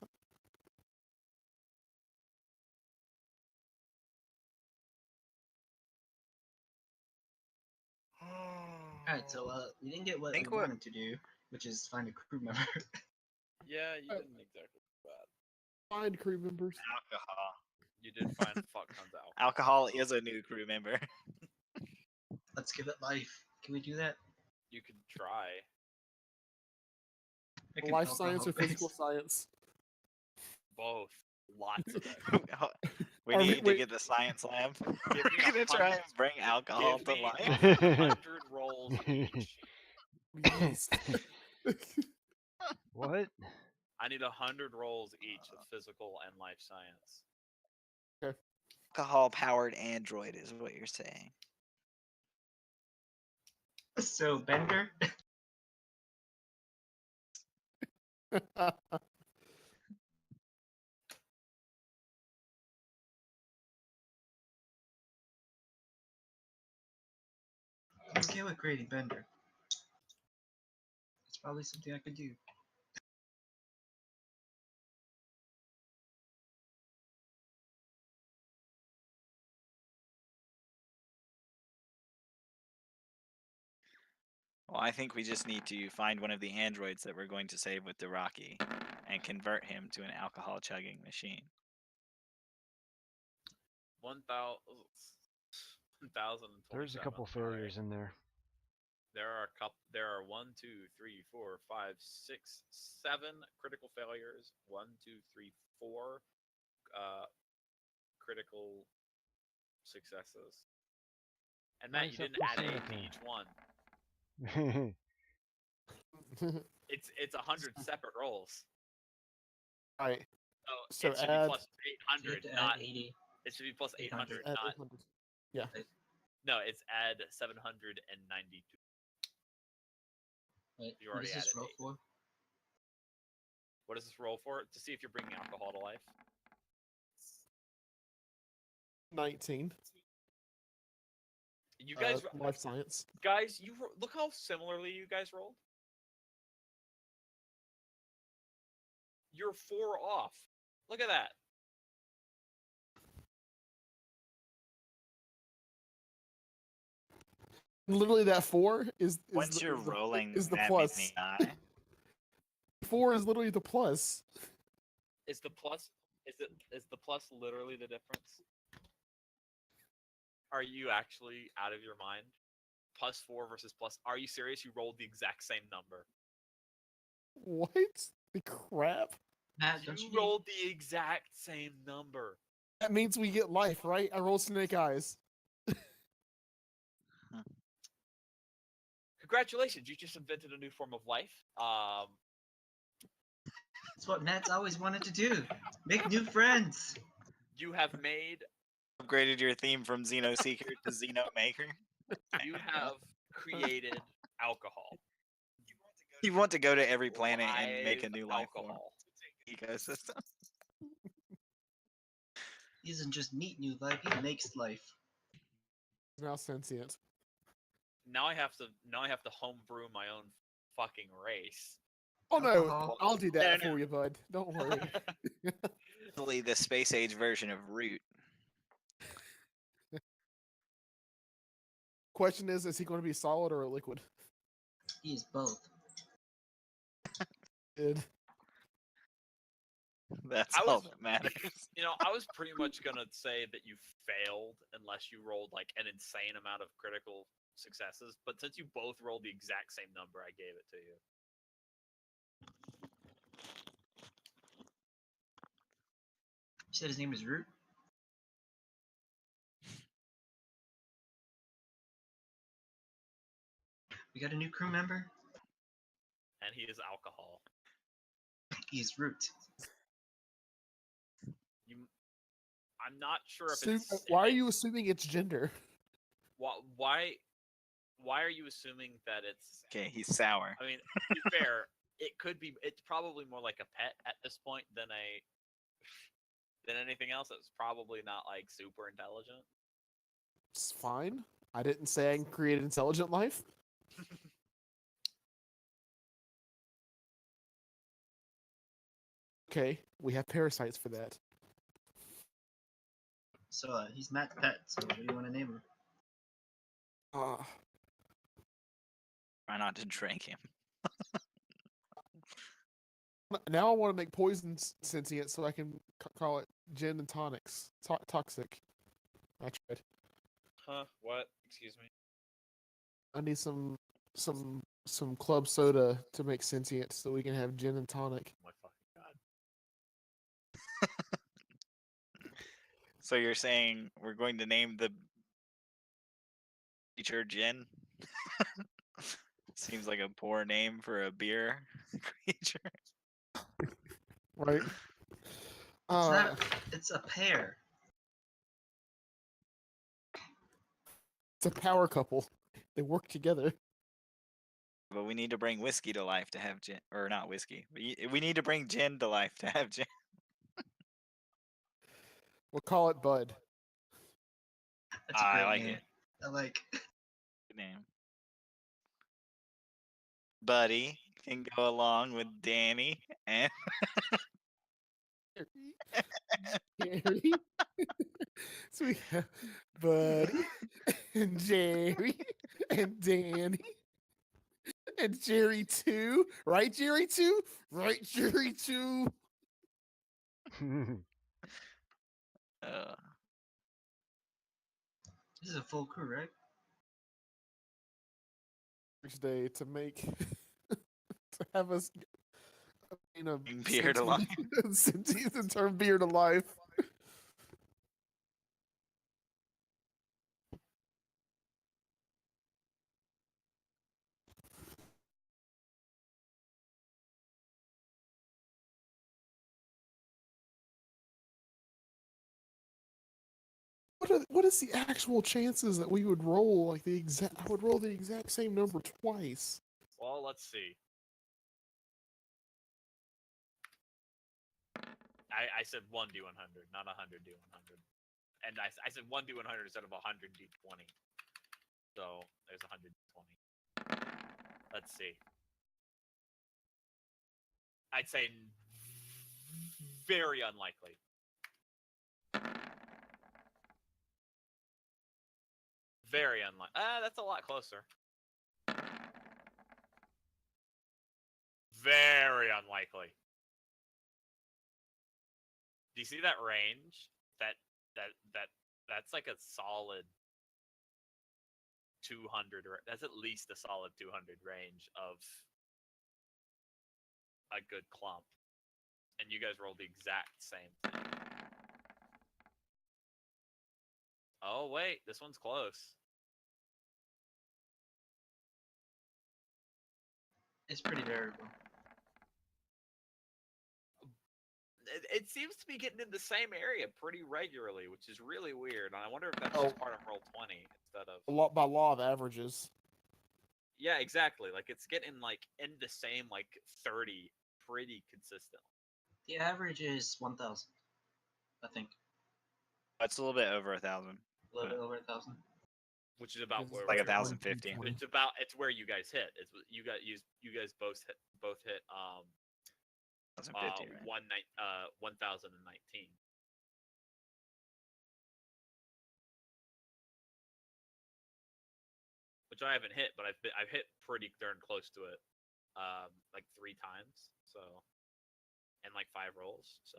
Alright, so we didn't get what Think we what- wanted to do, which is find a crew member. Yeah, you didn't exactly do that. Find crew members. alcohol. You did find fuck tons of alcohol. Alcohol is a new crew member. Let's give it life. Can we do that? You could try. Make an Life science or alcohol-based- physical science? Both. Lots of it. We Are we- need to wait. get the science lab. Give We're me gonna try 100 and bring alcohol Give to me life. 100 rolls each. Yes. What? I need 100 rolls each of physical and life science. Alcohol powered android is what you're saying. So Bender, I'm okay with creating Bender. Probably something I could do. Well, I think we just need to find one of the androids that we're going to save with the Rocky and convert him to an alcohol chugging machine. 1,027. There's a couple failures in there. There are 1, 2, 3, 4, 5, 6, 7 critical failures. 1, 2, 3, 4 critical successes. And Matt, you Mine's up didn't add to 8 to seven. each one. It's 100 separate rolls. Right. So So it should add- be plus You 800, have to not add 80. it should be plus 800, Add not 800. Yeah. no. It's add 792. Wait, You what already does this added roll 8. for? What does this roll for? To see if you're bringing alcohol to life. 19. You guys, Life science. guys, look how similarly you guys rolled. You're 4 off. Look at that. Literally, that 4 is Once the, you're is the, rolling is the that plus. many die, 4 is literally the plus. Is the plus? Is the plus literally the difference? Are you actually out of your mind? Plus 4 versus plus. Are you serious? You rolled the exact same number. What the crap? Matt, don't you You need... rolled the exact same number. That means we get life, right? I roll snake eyes. Congratulations, you just invented a new form of life. It's what Matt's always wanted to do. Make new friends. You have made. upgraded your theme from Xeno Seeker to Xeno Maker. You have created alcohol. You want to go to every planet and make a Live new life form alcohol. ecosystem. He doesn't just meet new life, he makes life. Now sentient. Now I have to homebrew my own fucking race. Oh no, Alcohol. I'll do that No, no. for you, bud. Don't worry. Probably the space age version of Root. Question is he going to be solid or a liquid? He is both. Good. That's I all was- that matters. I was pretty much gonna say that you failed unless you rolled like an insane amount of critical successes, but since you both rolled the exact same number, I gave it to you. You said his name is Root? We got a new crew member? And he is alcohol. He's Root. I'm not sure if Assume- it's. why are you assuming it's gender? Why are you assuming that it's? Okay, he's sour. I mean, to be fair, it could be. It's probably more like a pet at this point than anything else. It's probably not like super intelligent. It's fine. I didn't say I can create intelligent life. Okay, we have parasites for that. So he's Matt's pet, so what do you want to name him? Try not to drink him. Now I want to make poison sentient so I can call it gin and tonics. Toxic. I tried. Huh? What? Excuse me. I need some club soda to make sentient so we can have gin and tonic. Oh my fucking god. So you're saying we're going to name the creature Jin? Seems like a poor name for a beer creature. Right? It's not. It's a pair. It's a power couple. They work together. But we need to bring whiskey to life to have gin, or not whiskey. We need to bring gin to life to have gin. We'll call it Bud. That's a I great like name. it. I like. Good name. Buddy, can go along with Danny and Jerry. So we have Buddy and Jerry and Danny and Jerry too. Right, Jerry too? Right, Jerry too? uh, This is a full crew, right? Next day to make to have us in a Bring beer to life. sentient and turn beer to life. What is the actual chances that we would roll like the exact? I would roll the exact same number twice. Well, let's see. I said 1d100, not 100d100. And I said 1d100 instead of 100d20. So there's 120. Let's see. I'd say very unlikely. Very unlikely. That's a lot closer. Very unlikely. Do you see that range? That's like a solid 200, or that's at least a solid 200 range of a good clump. And you guys rolled the exact same thing. Oh wait, this one's close. It's pretty variable. It seems to be getting in the same area pretty regularly, which is really weird. And I wonder if that's just part of roll 20 instead of By law of averages. Yeah, exactly. Like it's getting like in the same like 30 pretty consistently. The average is 1,000, I think. it's a little bit over 1,000. A little bit over 1,000. Which is about where Like we're- 1,050. It's where you guys hit. It's you guys both hit 1,050, right? 1,019. Which I haven't hit, but I've hit pretty darn close to it, like 3 times. So, and like 5 rolls. So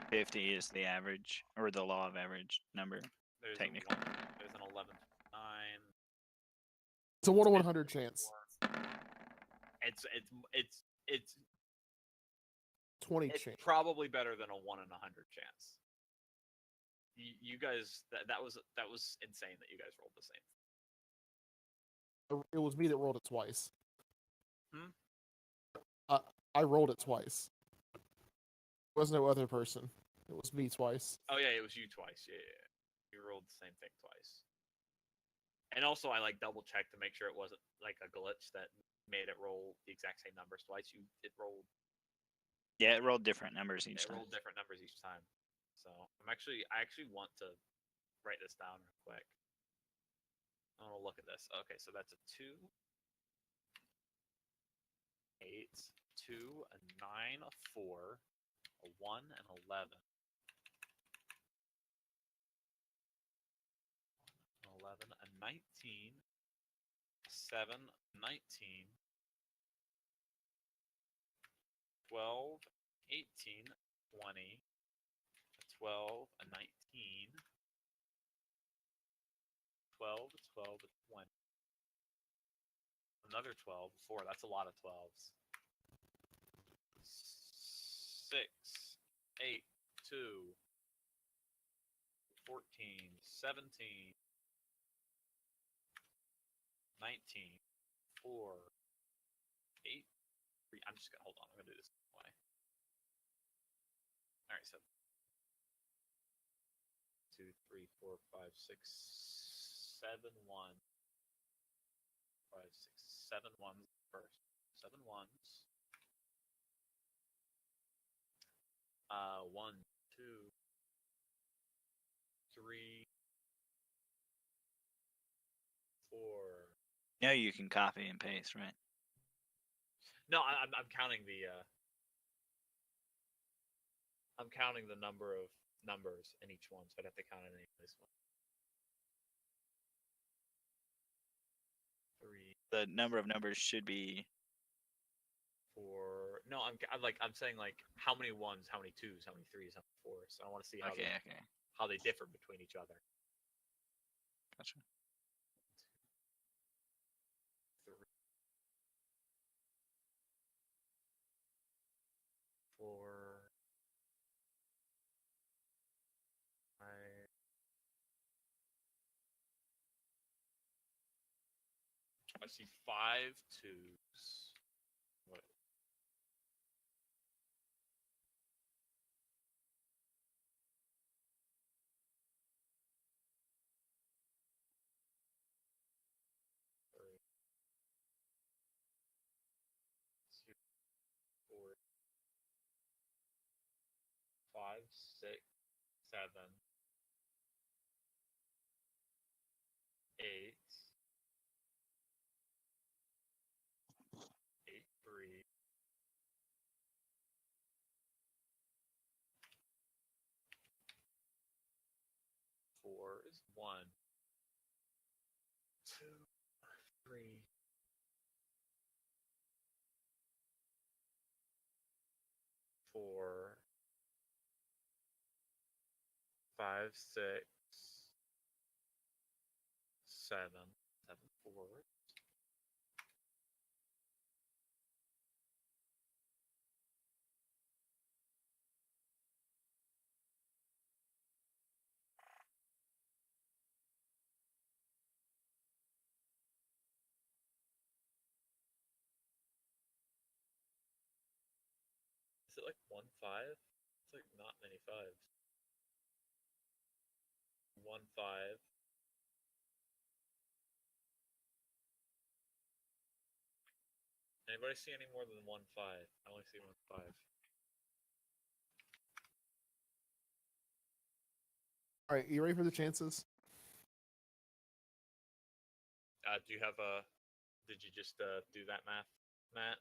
50 is the average, or the law of average number. there's Technically. there's an 11, 9. It's a 1 to 100 chance. It's 20 it's chance. probably better than a 1 in 100 chance. You guys, that was insane that you guys rolled the same. It was me that rolled it twice. Hmm? I rolled it twice. There was no other person. It was me twice. Oh yeah, it was you twice. Yeah. You rolled the same thing twice. And also, I like double checked to make sure it wasn't like a glitch that made it roll the exact same numbers twice. It rolled. Yeah, it rolled different numbers each It time. rolled different numbers each time. So I actually want to write this down real quick. I want to look at this. Okay, so that's a 2, 8, 2, a 9, a 4, a 1, and 11. 11, a 19, a 7, 19, 12, 18, 20, a 12, a 19, 12, a 12, a 20. Another 12, 4. That's a lot of 12s. 6, 8, 2, 14, 17, 19, 4, 8, 3. I'm just gonna hold on. I'm gonna do this way. All right, so 2, 3, 4, 5, 6, 7, 1, 5, 6, 7 ones first. 7 ones. 1, 2, 3, 4, No, you can copy and paste, right? No, I'm counting the. I'm counting the number of numbers in each one, so I'd have to count it in this one. 3, The number of numbers should be 4. No, I'm saying like how many ones, how many twos, how many threes, how many fours. So I want to see okay. how they differ between each other. Gotcha. 3, 4, 5. I see 5 twos. What? Three, 2, 4, 5, 6, 7, 8, 8, 3, 4 is 1, 2, 3, 4, 5, 6, 7, 7, 4. Is it like 1, 5? It's like not many fives. 1, 5. Anybody see any more than 1, 5? I only see 1, 5. All right, you ready for the chances? Do you have a? Did you just do that math, Matt?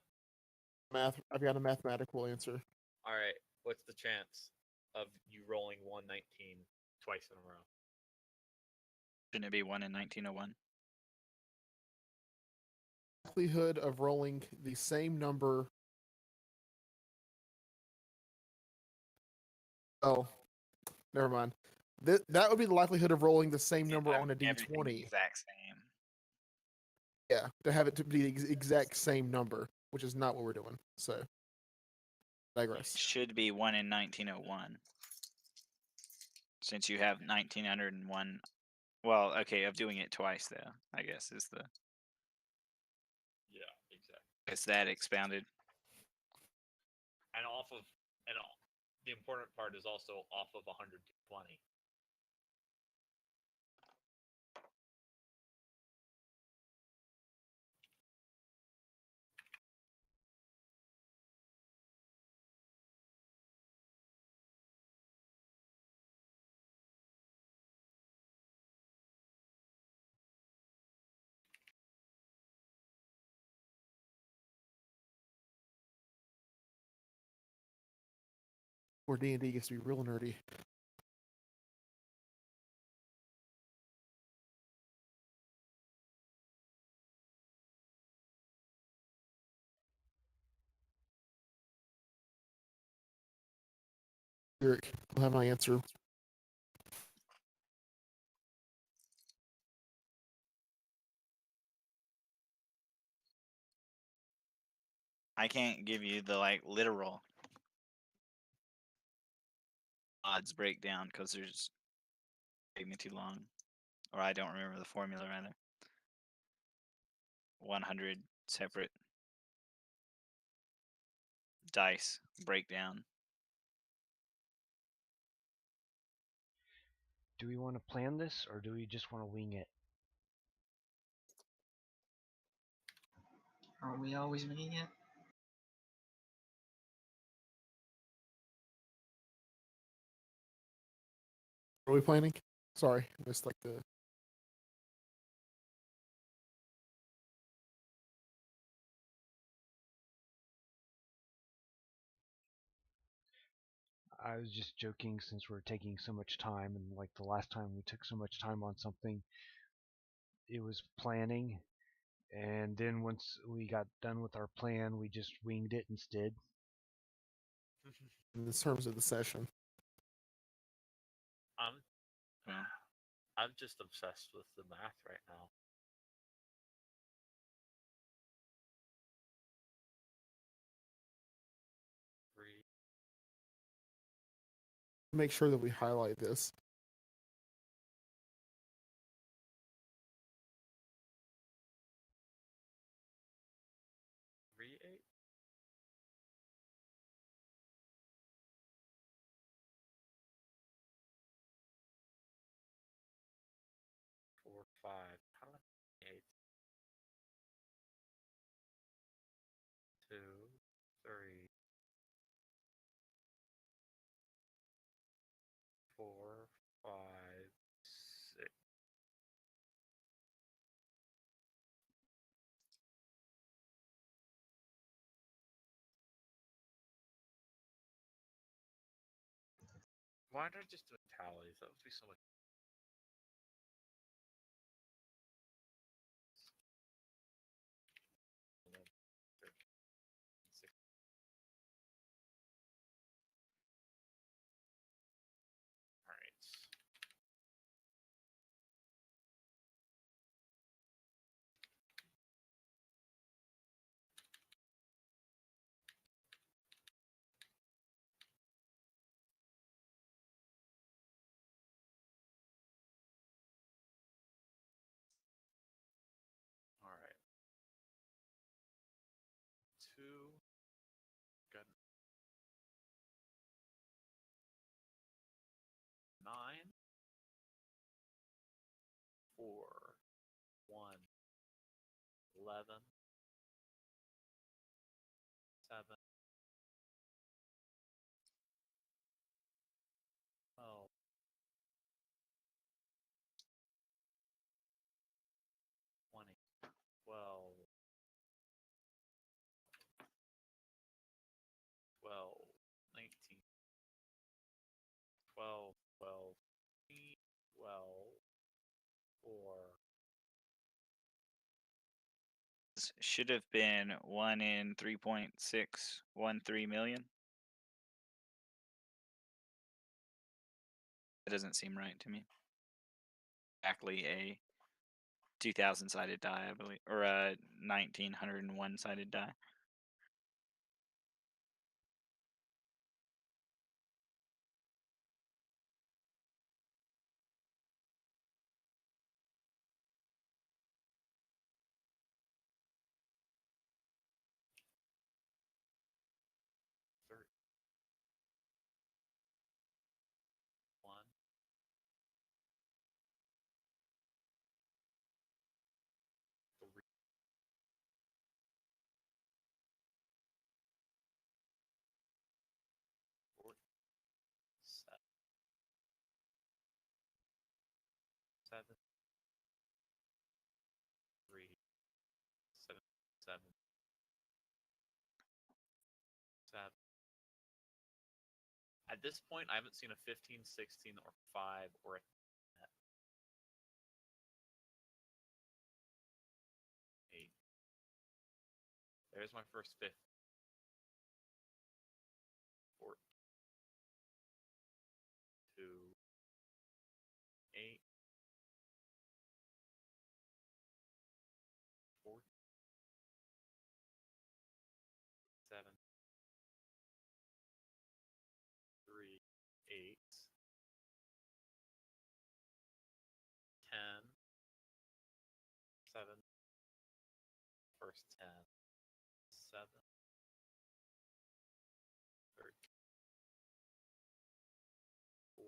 Math. I've got a mathematical answer. All right. What's the chance of you rolling 119 twice in a row? Shouldn't it be 1 in 1901? Likelihood of rolling the same number. Oh, never mind. That would be the likelihood of rolling the same number on a Everything the d20. exact same. Yeah, to have it to be the exact same number, which is not what we're doing. So, digress. It should be 1 in 1901. Since you have 1901. Well, okay, of doing it twice, though, I guess, is the. Yeah, exactly. Is that expounded? And the important part is also off of 120. Where D&D gets to be real nerdy. Eric, I'll have my answer. I can't give you the literal odds breakdown because there's taking me too long, or I don't remember the formula rather. 100 separate dice breakdown. Do we want to plan this, or do we just want to wing it? Aren't we always winging it? What are we planning? Sorry, I missed the I was just joking since we're taking so much time, and like the last time we took so much time on something, it was planning, and then once we got done with our plan, we just winged it instead. In terms of the session. I'm Well, I'm just obsessed with the math right now. Three. Make sure that we highlight this. Three, eight. Four, five. How do I eight? Two, three, four, five, six. Why did I just do tallies? That would be so much. 11, 13, 16. All right. All right. Two. Got 9. 4. 1. 11. 7. 12. 20. 12. 12. 19. 12. 12. 12. 4. this should have been 1 in 3.613 million. That doesn't seem right to me. Exactly a 2,000 sided die, I believe, or a 1,901 sided die. Third. 1. 3. 4. 7. 7. 3. 7. 7. 7. At this point, I haven't seen a 15, 16, or 5, or a 8. There's my first 5th. 4. 2. 8. 4. 7. 3. 8. 10. 7. First 10. 7. 13. 4.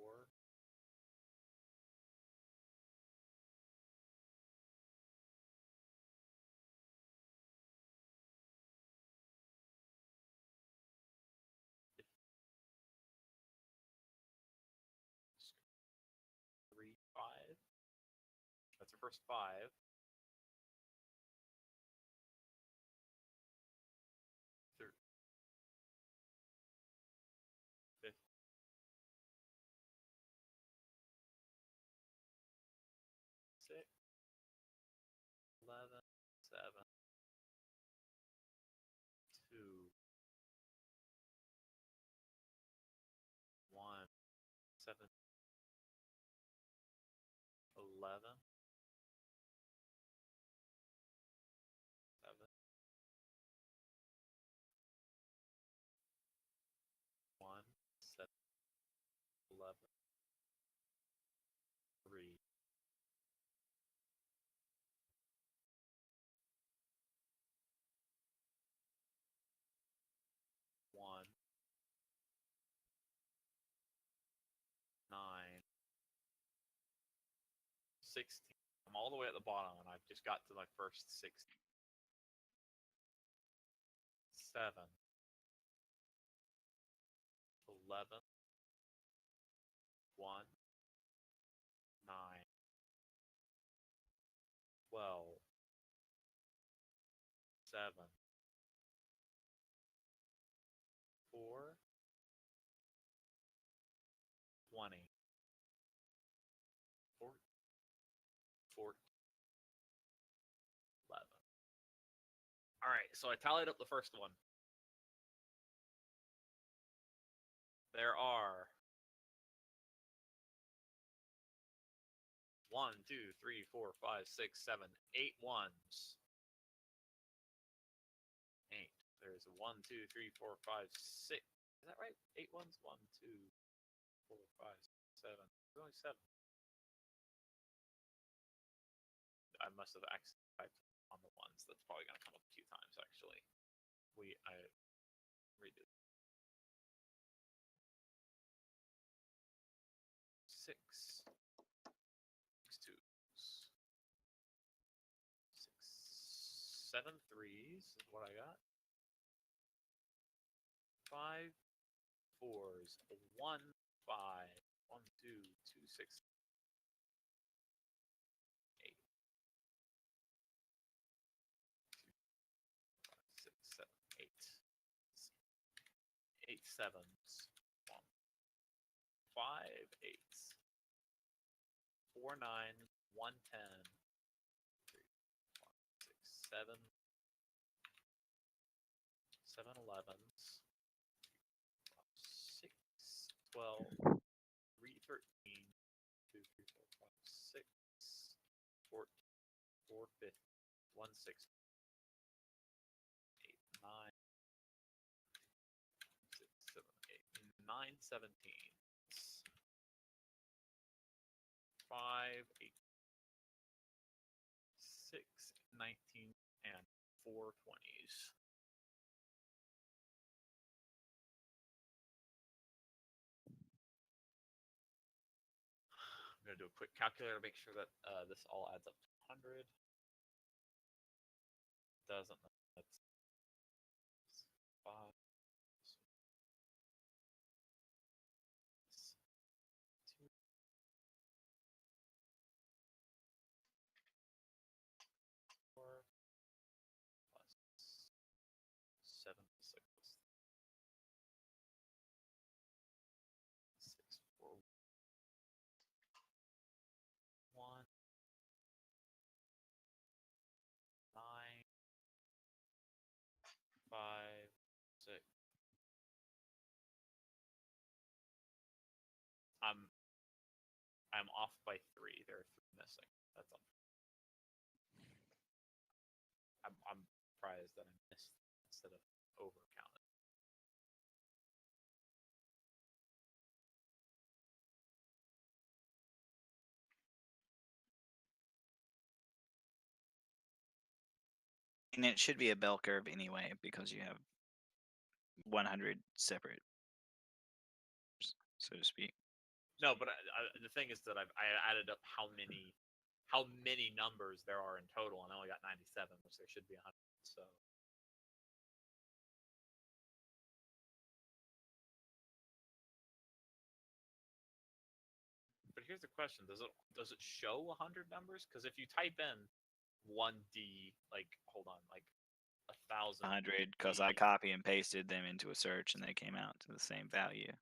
3. 5. That's the first 5. 3rd. 5th. 7, 11, 7, 1, 7, 11, 3, 1, 9, 16. I'm all the way at the bottom, and I've just got to my first 6. 7, 11, 1, 9, 12, 7, 4, 20, 4, 14, 11. All right, so I tallied up the first one. There are 1, 2, 3, 4, 5, 6, 7, 8 ones. 8. There's 1, 2, 3, 4, 5, 6. Is that right? 8 ones? 1, 2, 4, 5, 7. There's only 7. I must have accidentally typed on the ones. That's probably going to come up a few times, actually. I redo. 6. 6 twos. 6, 7 threes is what I got. 5 fours. 1, 5. 1, 2, 2, 6, 8. 6, 7, 8. 8 sevens. 1, 5 eights. 4 nines. 1 10. 3, 1, 6, 7. 7 elevens. 6, 12. 3 13. 2, 3, 4, 5, 6. 14. 4 15. 1 6. 8 9. 6 7 8. 9 17s. 5 8. 6 19. And 4 20s. I'm going to do a quick calculator to make sure that this all adds up to 100. Doesn't. That's 5. 2. 4 plus 7 6 6 4 1 9 5 6. I'm off by 3. There are 3 missing. That's all. I'm surprised that I missed instead of overcounted. And it should be a bell curve anyway because you have 100 separate, so to speak. No, but the thing is that I added up how many numbers there are in total, and I only got 97, which there should be 100. So but here's the question: does it show 100 numbers? Because if you type in 1D, like hold on, like 1,000, 100 because I copy and pasted them into a search and they came out to the same value.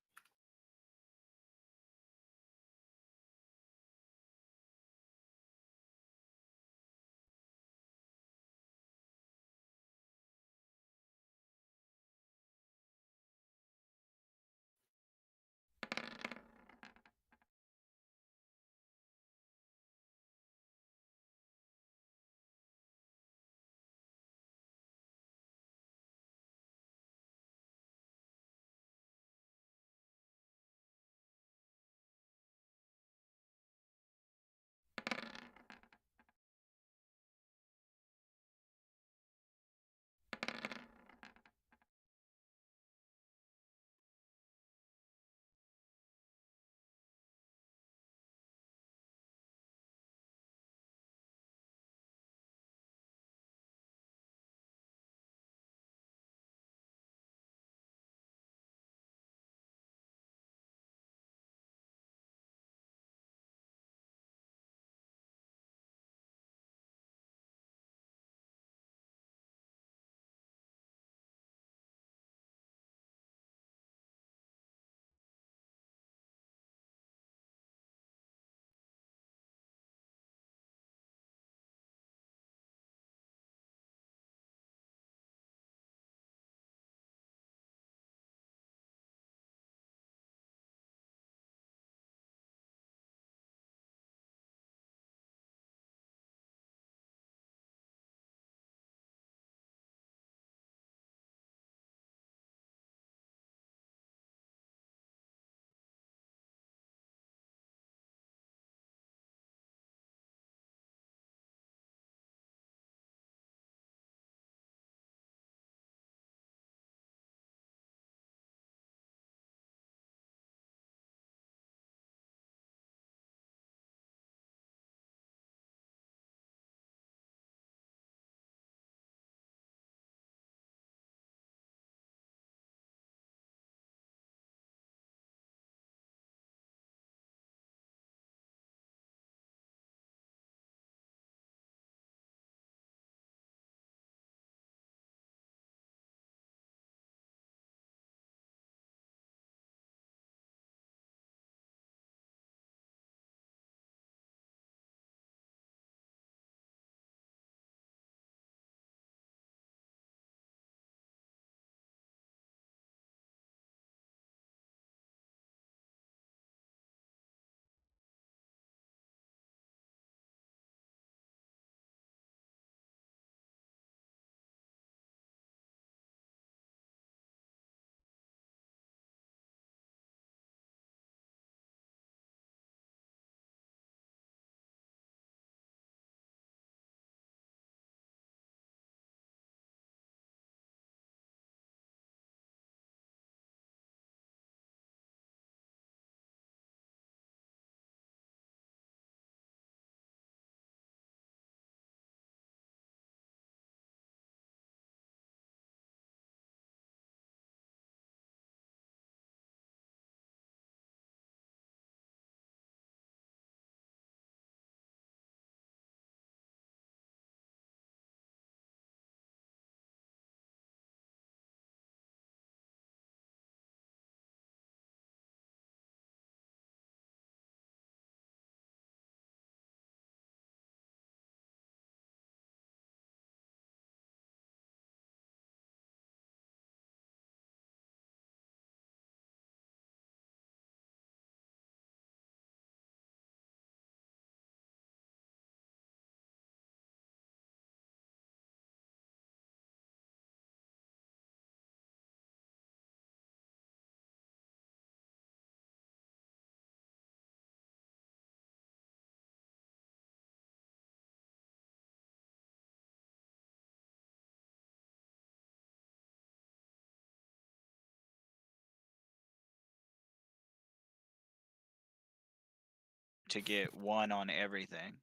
to get 1 on everything.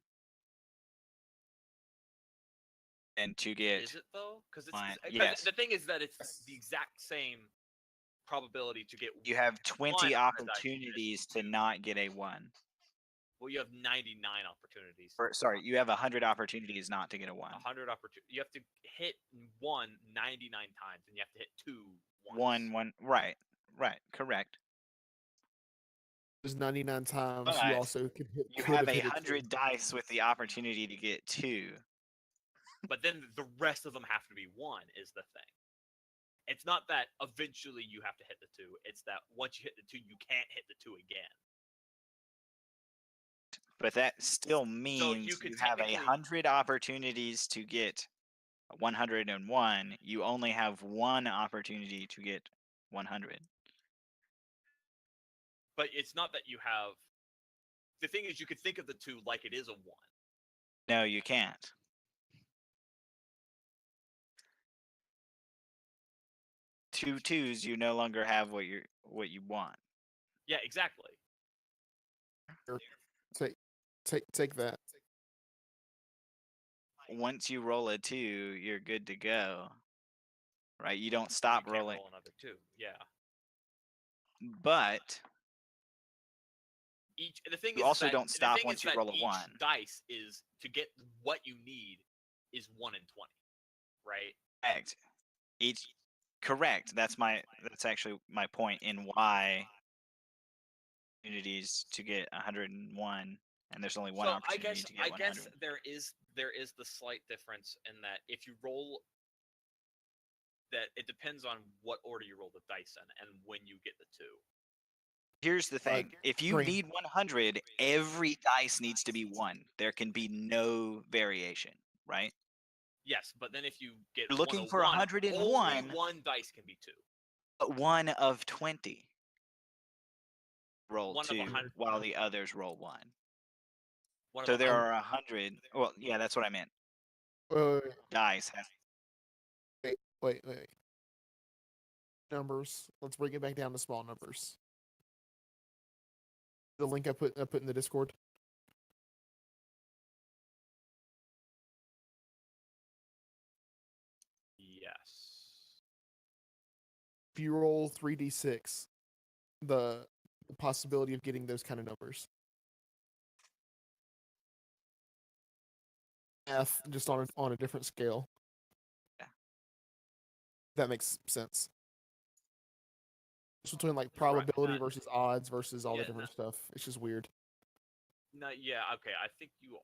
And to get Is it though? Because yes, the thing is that it's the exact same probability to get. you have one 20 on the dice opportunities to two. not get a 1. Well, you have 99 opportunities. Or, sorry, you have 100 opportunities not to get a 1. 100 opportunities. You have to hit 1 99 times, and you have to hit 2 once. 1, right, correct. There's 99 times. But You also could hit. You could have hit it 100 dice with the opportunity to get 2. But then the rest of them have to be 1 is the thing. It's not that eventually you have to hit the 2. It's that once you hit the 2, you can't hit the 2 again. But that still means you could you have technically- 100 opportunities to get 101. You only have 1 opportunity to get 100. But it's not that you have. The thing is, you could think of the 2 like it is a 1. No, you can't. Two twos, you no longer have what you want. Yeah, exactly. Take that. Once you roll a 2, you're good to go. Right? You don't stop you can't rolling. roll another 2. Yeah. But The thing you is also that, don't the stop thing once is you that roll a each 1. dice is to get what you need is 1 in 20, right? Correct. Correct. That's actually my point in why opportunities to get 101, and there's only 1 So opportunity to get 100. I guess there is the slight difference in that if you roll, that it depends on what order you roll the dice in and when you get the 2. Here's the thing: if you Green. need 100, every dice needs to be 1. There can be no variation, right? Yes, but then if you get You're looking for 101, 101. only 1 dice can be 2. But 1 of 20 roll 1 of 2, 100. while the others roll 1. 1 of So there 100. are 100. Well, yeah, that's what I meant. Wait. Dice have Wait. Numbers. Let's bring it back down to small numbers. The link I put in the Discord. Yes. If you roll 3d6, the possibility of getting those kind of numbers. Math just on a different scale. Yeah. That makes sense. It's between like You're right, probability not- versus odds versus all the yeah, different stuff. It's just weird. No, yeah, okay. I think you're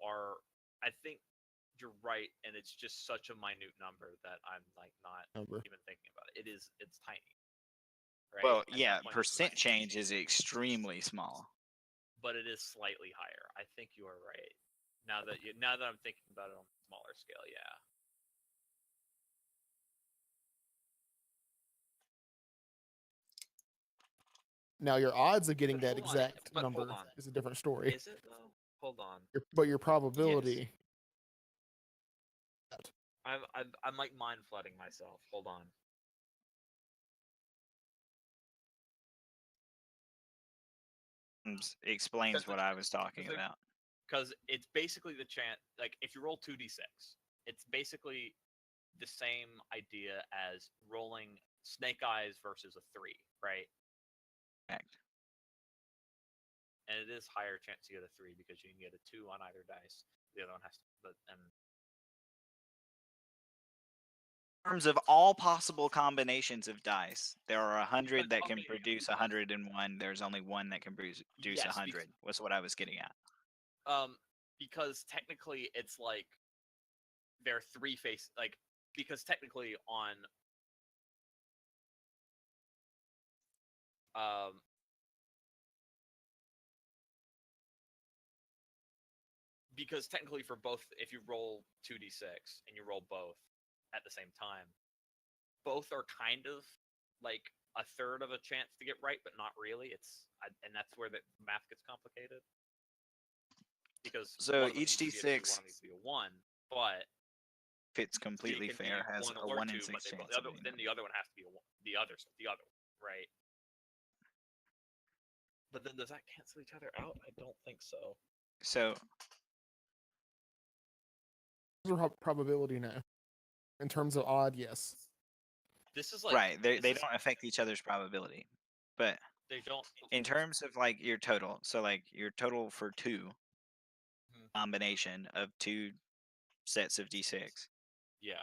right, and it's just such a minute number that I'm like not Number. even thinking about it. It's tiny. Right? Well, At that yeah, point, it's percent tiny. change is extremely small. But it is slightly higher. I think you are right. Now that I'm thinking about it on a smaller scale, yeah. Now your odds of getting But that hold on, exact but hold number on. is a different story. Is it though? Hold on. But your probability. I'm like mind flooding myself. Hold on. Explains what I was talking because about. Because it's basically the chance. Like if you roll 2d6, it's basically the same idea as rolling snake eyes versus a 3, right? Correct. And it is higher chance to get a 3 because you can get a 2 on either dice. The other one has to, and In terms of all possible combinations of dice, there are 100 that can okay, produce 101. There's only 1 that can produce Yes, 100. Was what I was getting at. because technically it's like there are 3 face, like because technically on because technically for both, if you roll 2d6 and you roll both at the same time, both are kind of like a third of a chance to get right, but not really. And that's where the math gets complicated. Because So one of them each needs to be a 2, D6, one needs to be a 1, but if it's completely it can fair, be has 1 a or 1 in 2, 6 but chance. then the other one has to be the other one, right? But then does that cancel each other out? I don't think so. So Those are probability now. In terms of odd, yes. This is like right, they this is- don't affect each other's probability, but They don't. in terms of like your total, so like your total for two Mhm. combination of two sets of d6. Yeah.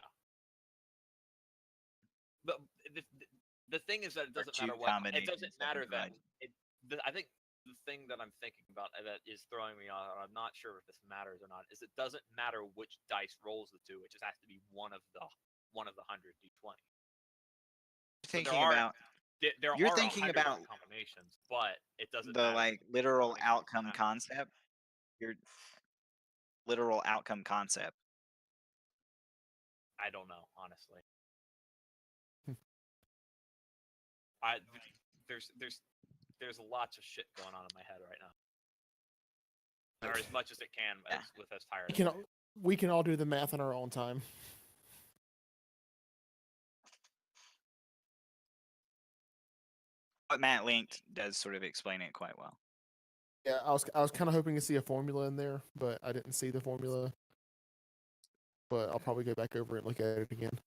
But the thing is that it Or doesn't two matter what. It combinations doesn't that are matter that. divided. I think the thing that I'm thinking about that is throwing me off, I'm not sure if this matters or not, is it doesn't matter which dice rolls the two. It just has to be one of the 100 d20. Thinking there are about there You're are thinking 100 about combinations, but it doesn't the matter. like literal outcome concept. Your literal outcome concept. I don't know, honestly. Hmm. There's lots of shit going on in my head right now, or as much as it can, Yeah. with as tired. as I am. We can all do the math in our own time. What Matt linked does sort of explain it quite well. Yeah, I was kind of hoping to see a formula in there, but I didn't see the formula. But I'll probably go back over and look at it again.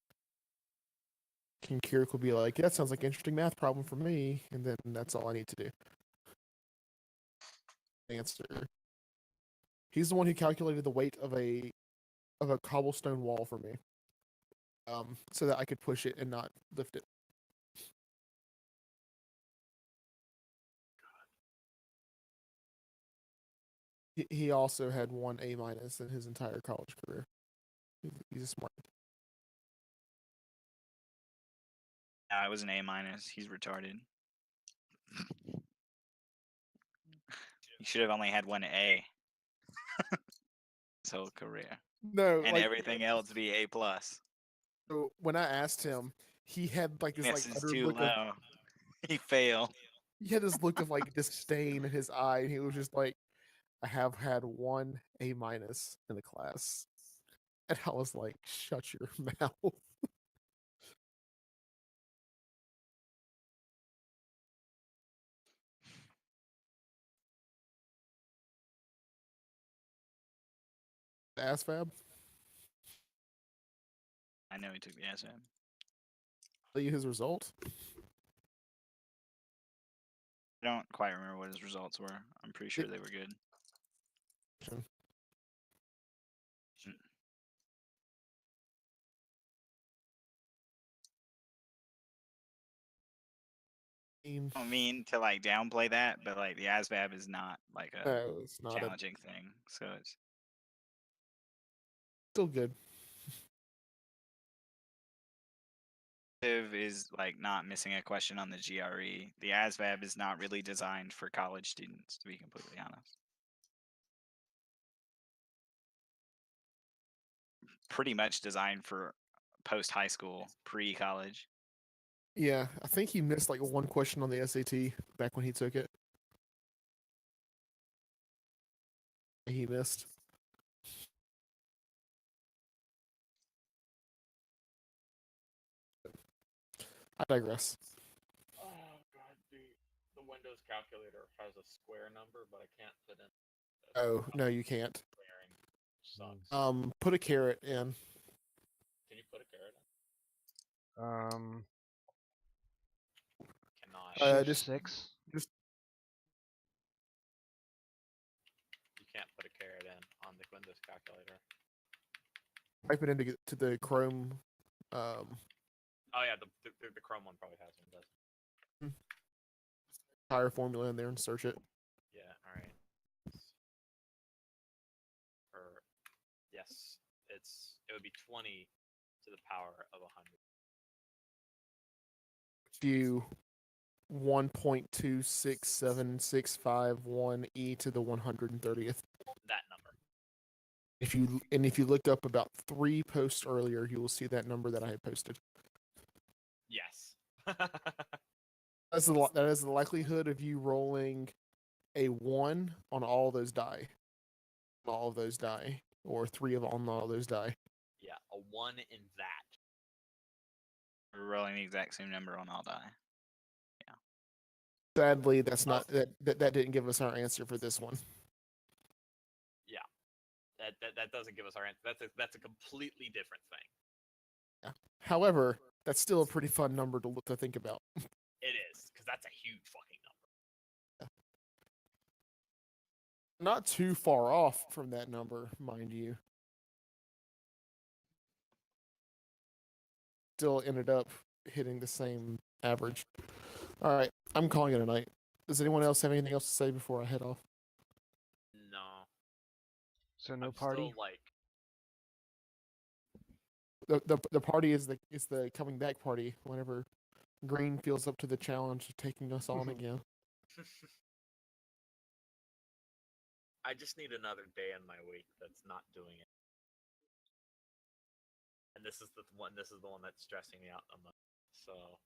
King Kirik will be like, "That sounds like an interesting math problem for me," and then that's all I need to do. Answer. He's the one who calculated the weight of a cobblestone wall for me, so that I could push it and not lift it. He also had one A- in his entire college career. He's a smart. It was an A-. He's retarded. He should have only had one A. His whole career, No, and like everything else be A+. so when I asked him, he had like this like This is utter too look of low. He failed. he had this look of like disdain in his eye, and he was just like, "I have had one A- in the class," and I was like, "Shut your mouth." ASVAB. I know he took the ASVAB. Tell you his result. I don't quite remember what his results were. I'm pretty sure they were good. I don't mean to like downplay that, but like the ASVAB is not like a No, it's not challenging thing. So it's still good. is like not missing a question on the GRE. The ASVAB is not really designed for college students, to be completely honest. Pretty much designed for post high school, pre college. Yeah, I think he missed like one question on the SAT back when he took it. He missed. I digress. Oh god, the Windows calculator has a square number, but I can't put in. Oh no, you can't. Squaring sucks. Put a carrot in. Can you put a carrot in? Cannot. Shift Just 6. You can't put a carrot in on the Windows calculator. type it into to the Chrome. Oh yeah, the Chrome one probably has one, doesn't. Entire formula in there and search it. Yeah. All right. Yes, it would be 20 to the power of 100. Do 1.267651 e to the 130th. That number. If you looked up about 3 posts earlier, you will see that number that I had posted. Yes. That is the likelihood of you rolling a 1 on all those die. All of those die, or 3 on all those die. Yeah, a 1 in that. We're rolling the exact same number on all die. Yeah. Sadly, that's not that didn't give us our answer for this one. That doesn't give us our answer. That's a completely different thing. However, that's still a pretty fun number to think about. It is, because that's a huge fucking number. Not too far off from that number, mind you. Still ended up hitting the same average. All right, I'm calling it a night. Does anyone else have anything else to say before I head off? No. So no I'm party. Still, like, The party is the coming back party whenever Green feels up to the challenge of taking us on again. I just need another day in my week that's not doing it. And this is the one that's stressing me out the most. So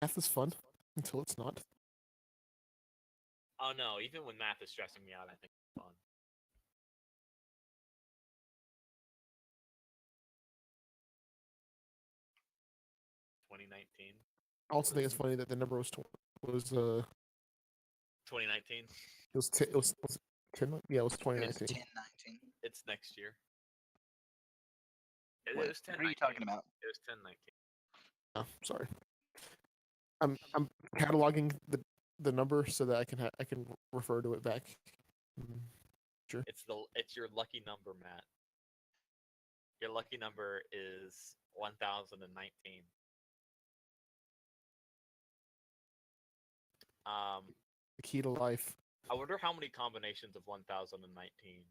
Math is fun until it's not. oh no, even when math is stressing me out, I think it's fun. $2019. I also think it's funny that the number was 2019. it was 10, yeah, it was 2019. 10-19. It's next year. What was 10. are you talking about? It was 10-19. Oh, sorry. I'm cataloging the number so that I can refer to it back. Sure. It's your lucky number, Matt. Your lucky number is 1019. The key to life. I wonder how many combinations of 1019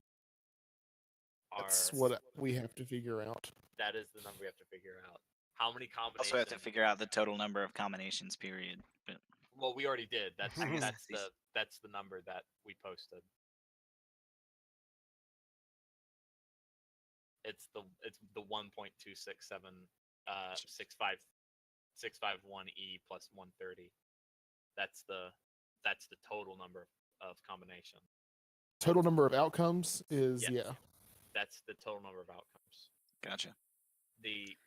are. That's what we have to figure out. That is the number we have to figure out. How many combinations? Also have to figure out the total number of combinations. Period. But well, we already did. That's I guess that's the number that we posted. It's the 1.267 651E plus 130. That's the total number of combinations. Total number of outcomes is Yes. yeah. That's the total number of outcomes. gotcha. We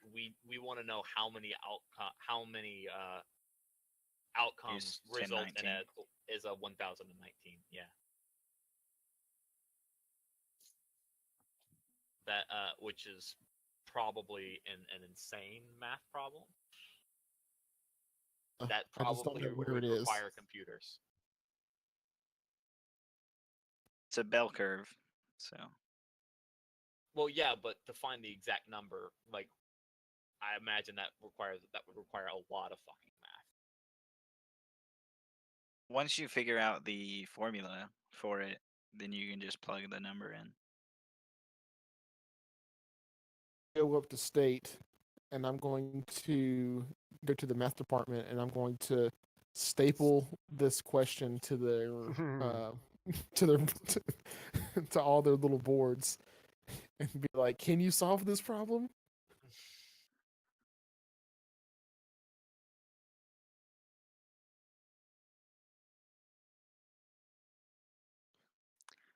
want to know how many outcomes Use result in 1019. is a 1019. Yeah. That which is probably an insane math problem. That I just don't probably know where would it is. require computers. It's a bell curve. So Well, yeah, but to find the exact number, like, I imagine that would require a lot of fucking math. once you figure out the formula for it, then you can just plug the number in. Go up to state, and I'm going to go to the math department, and I'm going to staple this question to their to their to all their little boards, and be like, "Can you solve this problem?"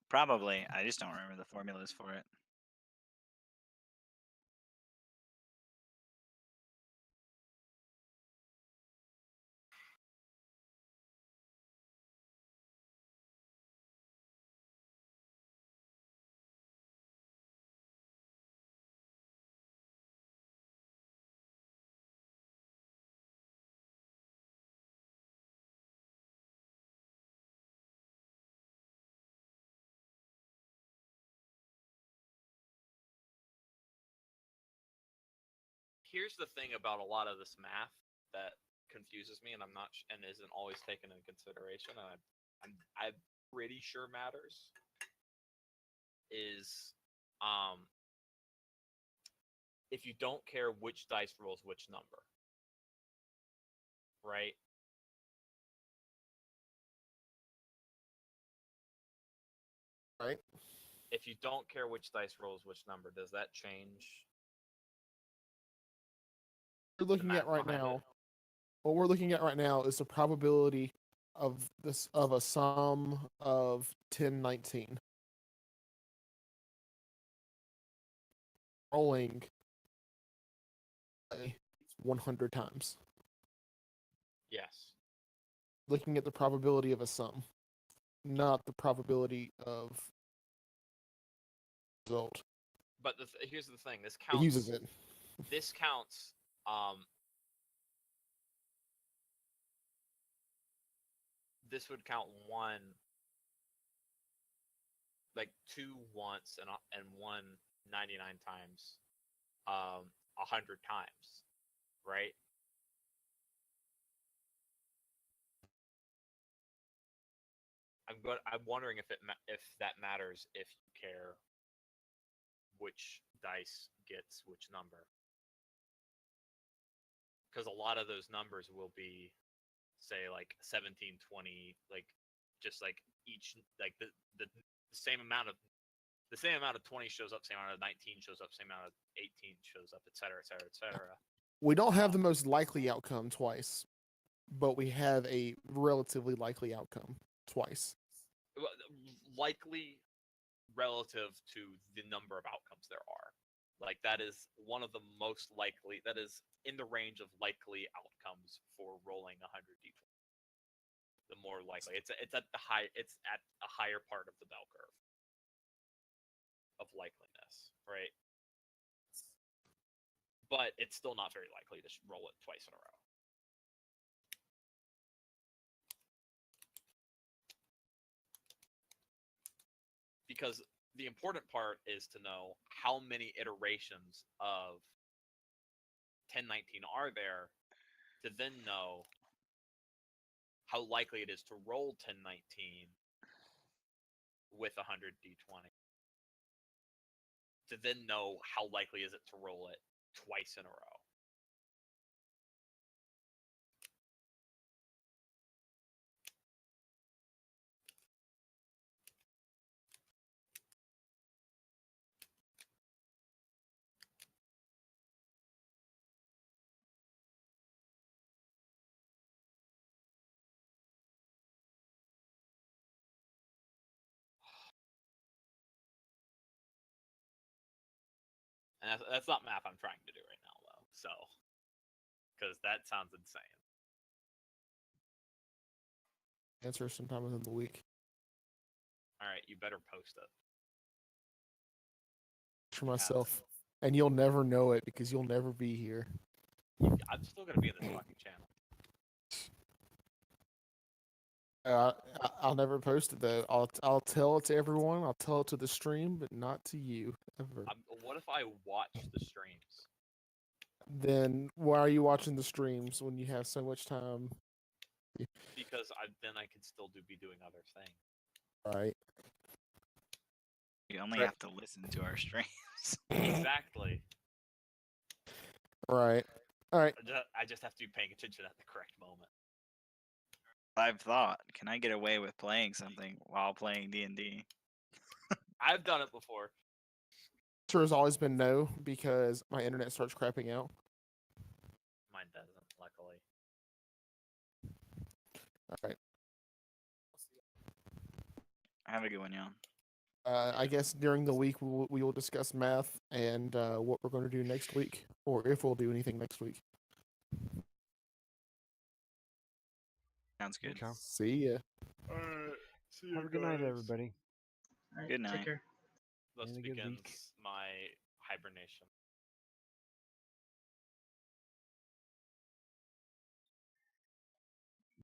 Probably. I just don't remember the formulas for it. Here's the thing about a lot of this math that confuses me, and I'm not and isn't always taken into consideration. And I'm pretty sure matters. Is if you don't care which dice rolls which number, right? Right. If you don't care which dice rolls which number, does that change? We're looking at right now. What we're looking at right now is the probability of a sum of 1019 rolling 100 times. Yes. Looking at the probability of a sum, not the probability of result. But here's the thing. This It counts. uses it. This counts. This would count one, like 2 once and 1 99 times, 100 times, right? I'm wondering if that matters if you care which dice gets which number, because a lot of those numbers will be, say, like 17, 20, like just like each, like the same amount of 20 shows up, same amount of 19 shows up, same amount of 18 shows up, etc., etc., etc. We don't have the most likely outcome twice, but we have a relatively likely outcome twice. Likely relative to the number of outcomes there are. Like, that is one of the most likely, that is in the range of likely outcomes for rolling 100 d20. The more likely, it's at a higher part of the bell curve of likeliness, right? But it's still not very likely to roll it twice in a row. Because the important part is to know how many iterations of 1019 are there, to then know how likely it is to roll 1019 with 100 d20. To then know how likely is it to roll it twice in a row. And that's not math I'm trying to do right now, though. So, because that sounds insane. Answer sometime within the week. All right, you better post it. For myself. And you'll never know it because you'll never be here. I'm still gonna be in this fucking channel. I'll never post it though. I'll tell it to everyone. I'll tell it to the stream, but not to you ever. What if I watch the streams? Then why are you watching the streams when you have so much time? Because then I could still be doing other things. Right. You only Right. have to listen to our streams. Exactly. Right. All right. I just have to be paying attention at the correct moment. I've thought, can I get away with playing something while playing D&D? I've done it before. Answer has always been no because my internet starts crapping out. Mine doesn't, luckily. All right. Have a good one, y'all. I guess during the week we will discuss math and what we're going to do next week, or if we'll do anything next week. Sounds good. Okay. See ya. All right. See you Have a good night, guys. everybody. All right, Good night. take care. Thus And a good week. begins my hibernation.